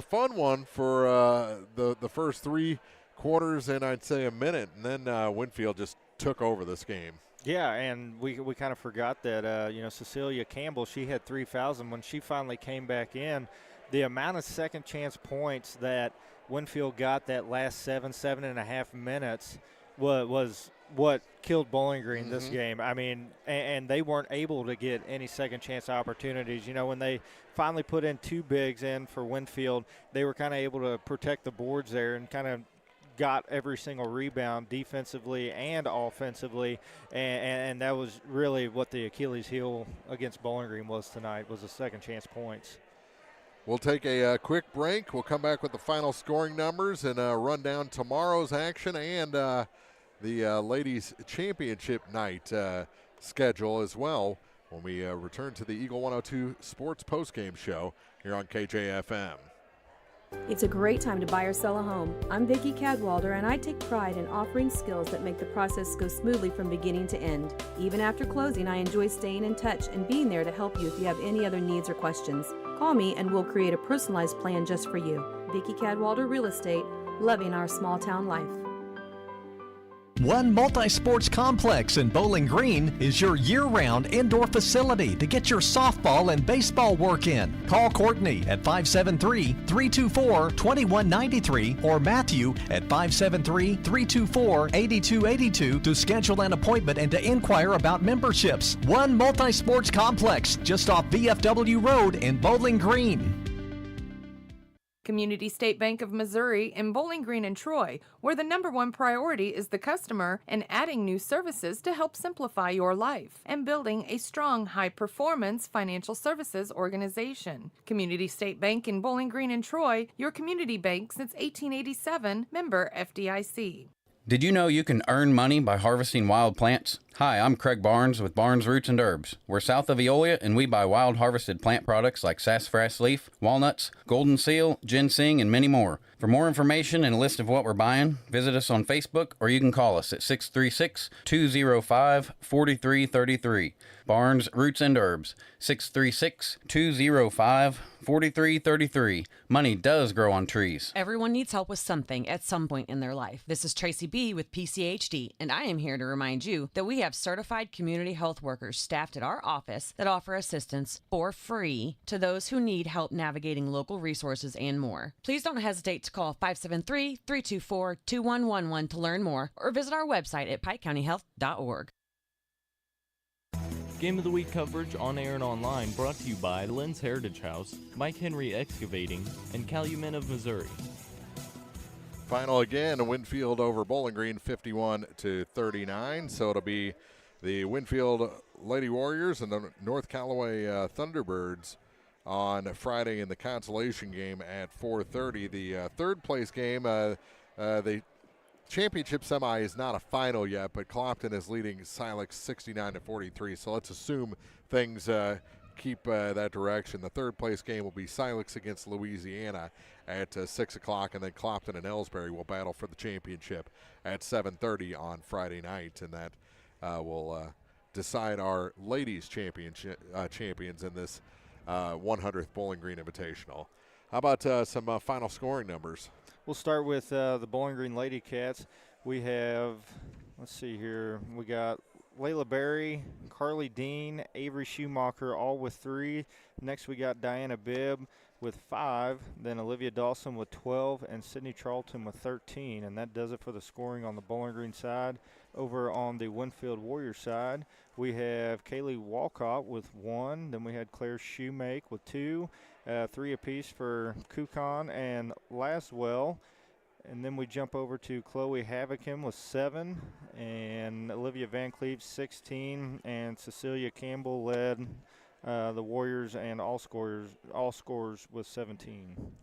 fun one for the first 3 quarters and I'd say a minute, and then Winfield just took over this game. Yeah, and we kind of forgot that, Cecilia Campbell, she had 3 fouls, and when she finally came back in, the amount of second chance points that Winfield got that last 7.5 minutes was what killed Bowling Green this game. I mean, and they weren't able to get any second chance opportunities. You know, when they finally put in 2 bigs in for Winfield, they were kind of able to protect the boards there and kind of got every single rebound defensively and offensively, and that was really what the Achilles heel against Bowling Green was tonight, was the second chance points. We'll take a quick break. We'll come back with the final scoring numbers and run down tomorrow's action and the ladies championship night schedule as well when we return to the Eagle 102 Sports postgame show here on KJFM. It's a great time to buy or sell a home. I'm Vicki Cadwalder, and I take pride in offering skills that make the process go smoothly from beginning to end. Even after closing, I enjoy staying in touch and being there to help you if you have any other needs or questions. Call me and we'll create a personalized plan just for you. Vicki Cadwalder Real Estate, loving our small town life. One multi-sports complex in Bowling Green is your year-round indoor facility to get your softball and baseball work in. Call Courtney at 573-324-2193 or Matthew at 573-324-8282 to schedule an appointment and to inquire about memberships. One multi-sports complex just off VFW Road in Bowling Green. Community State Bank of Missouri in Bowling Green and Troy, where the #1 priority is the customer and adding new services to help simplify your life and building a strong, high-performance financial services organization. Community State Bank in Bowling Green and Troy, your community bank since 1887, member FDIC. Did you know you can earn money by harvesting wild plants? Hi, I'm Craig Barnes with Barnes Roots and Herbs. We're south of Eolia, and we buy wild harvested plant products like sassafras leaf, walnuts, golden seal, ginseng, and many more. For more information and a list of what we're buying, visit us on Facebook or you can call us at 636-205-4333. Barnes Roots and Herbs, 636-205-4333. Money does grow on trees. Everyone needs help with something at some point in their life. This is Tracy B. with PCHD, and I am here to remind you that we have certified community health workers staffed at our office that offer assistance for free to those who need help navigating local resources and more. Please don't hesitate to call 573-324-2111 to learn more or visit our website at pikecountyhealth.org. Game of the Week coverage on air and online brought to you by Lynn's Heritage House, Mike Henry Excavating, and Calumet of Missouri. Final again, Winfield over Bowling Green, 51-39. So it'll be the Winfield Lady Warriors and the North Callaway Thunderbirds on Friday in the Consolation game at 4:30. The third place game, the championship semi is not a final yet, but Clopton is leading Silex 69-43. So let's assume things keep that direction. The third place game will be Silex against Louisiana at 6 o'clock, and then Clopton and Ellsbury will battle for the championship at 7:30 on Friday night, and that will decide our ladies champions in this 100th Bowling Green Invitational. How about some final scoring numbers? We'll start with the Bowling Green LadyCats. We have, let's see here, we got Layla Berry, Carly Dean, Avery Schumacher, all with 3. Next we got Diana Bibb with 5, then Olivia Dawson with 12, and Sydney Charlton with 13. And that does it for the scoring on the Bowling Green side. Over on the Winfield Warriors side, we have Kaylee Walcott with 1. Then we had Claire Shoemake with 2. 3 apiece for Kukon and Laswell. And then we jump over to Chloe Havicum with 7, and Olivia Van Cleve 16, and Cecilia Campbell led the Warriors and all scorers with 17.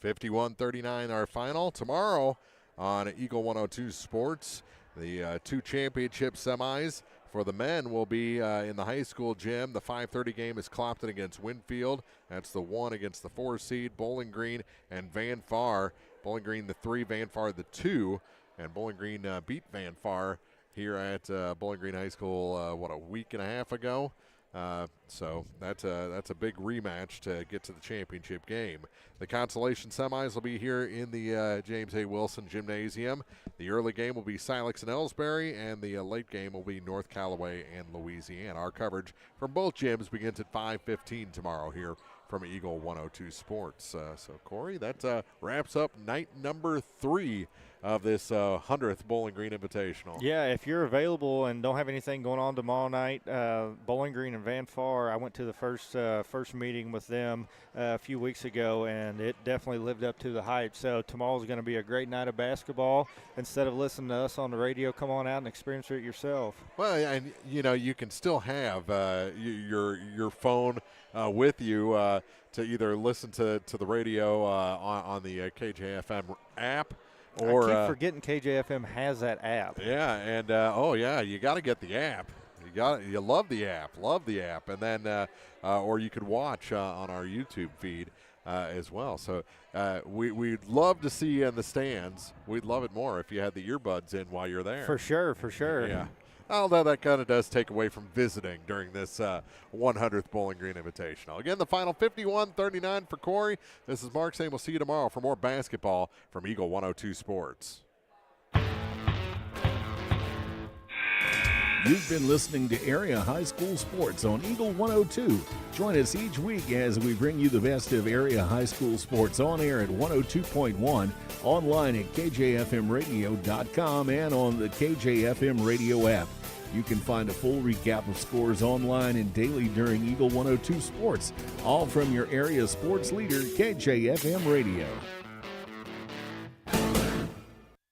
51-39 our final. Tomorrow on Eagle 102 Sports, the 2 championship semis for the men will be in the high school gym. The 5:30 game is Clopton against Winfield. That's the 1 against the 4 seed, Bowling Green and Van Far. Bowling Green the 3, Van Far the 2, and Bowling Green beat Van Far here at Bowling Green High School, a week and a half ago. So that's a big rematch to get to the championship game. The consolation semis will be here in the James A. Wilson Gymnasium. The early game will be Silex and Ellsbury, and the late game will be North Callaway and Louisiana. Our coverage from both gyms begins at 5:15 tomorrow here from Eagle 102 Sports. So, Corey, that wraps up night number 3 of this 100th Bowling Green Invitational. Yeah, if you're available and don't have anything going on tomorrow night, Bowling Green and Van Far, I went to the first meeting with them a few weeks ago, and it definitely lived up to the hype. So tomorrow's going to be a great night of basketball. Instead of listening to us on the radio, come on out and experience it yourself. Well, and you can still have your phone with you to either listen to the radio on the KJFM app. Or, I keep forgetting KJFM has that app. Yeah, and you got to get the app. You love the app, and then or you could watch on our YouTube feed as well. So we'd love to see you in the stands. We'd love it more if you had the earbuds in while you're there. For sure. Yeah. Although that kind of does take away from visiting during this 100th Bowling Green Invitational. Again, the final 51-39 for Corey. This is Mark saying we'll see you tomorrow for more basketball from Eagle 102 Sports. You've been listening to Area High School Sports on Eagle 102. Join us each week as we bring you the best of area high school sports on air at 102.1, online at kjfmradio.com, and on the KJFM radio app. You can find a full recap of scores online and daily during Eagle 102 Sports, all from your area sports leader, KJFM Radio.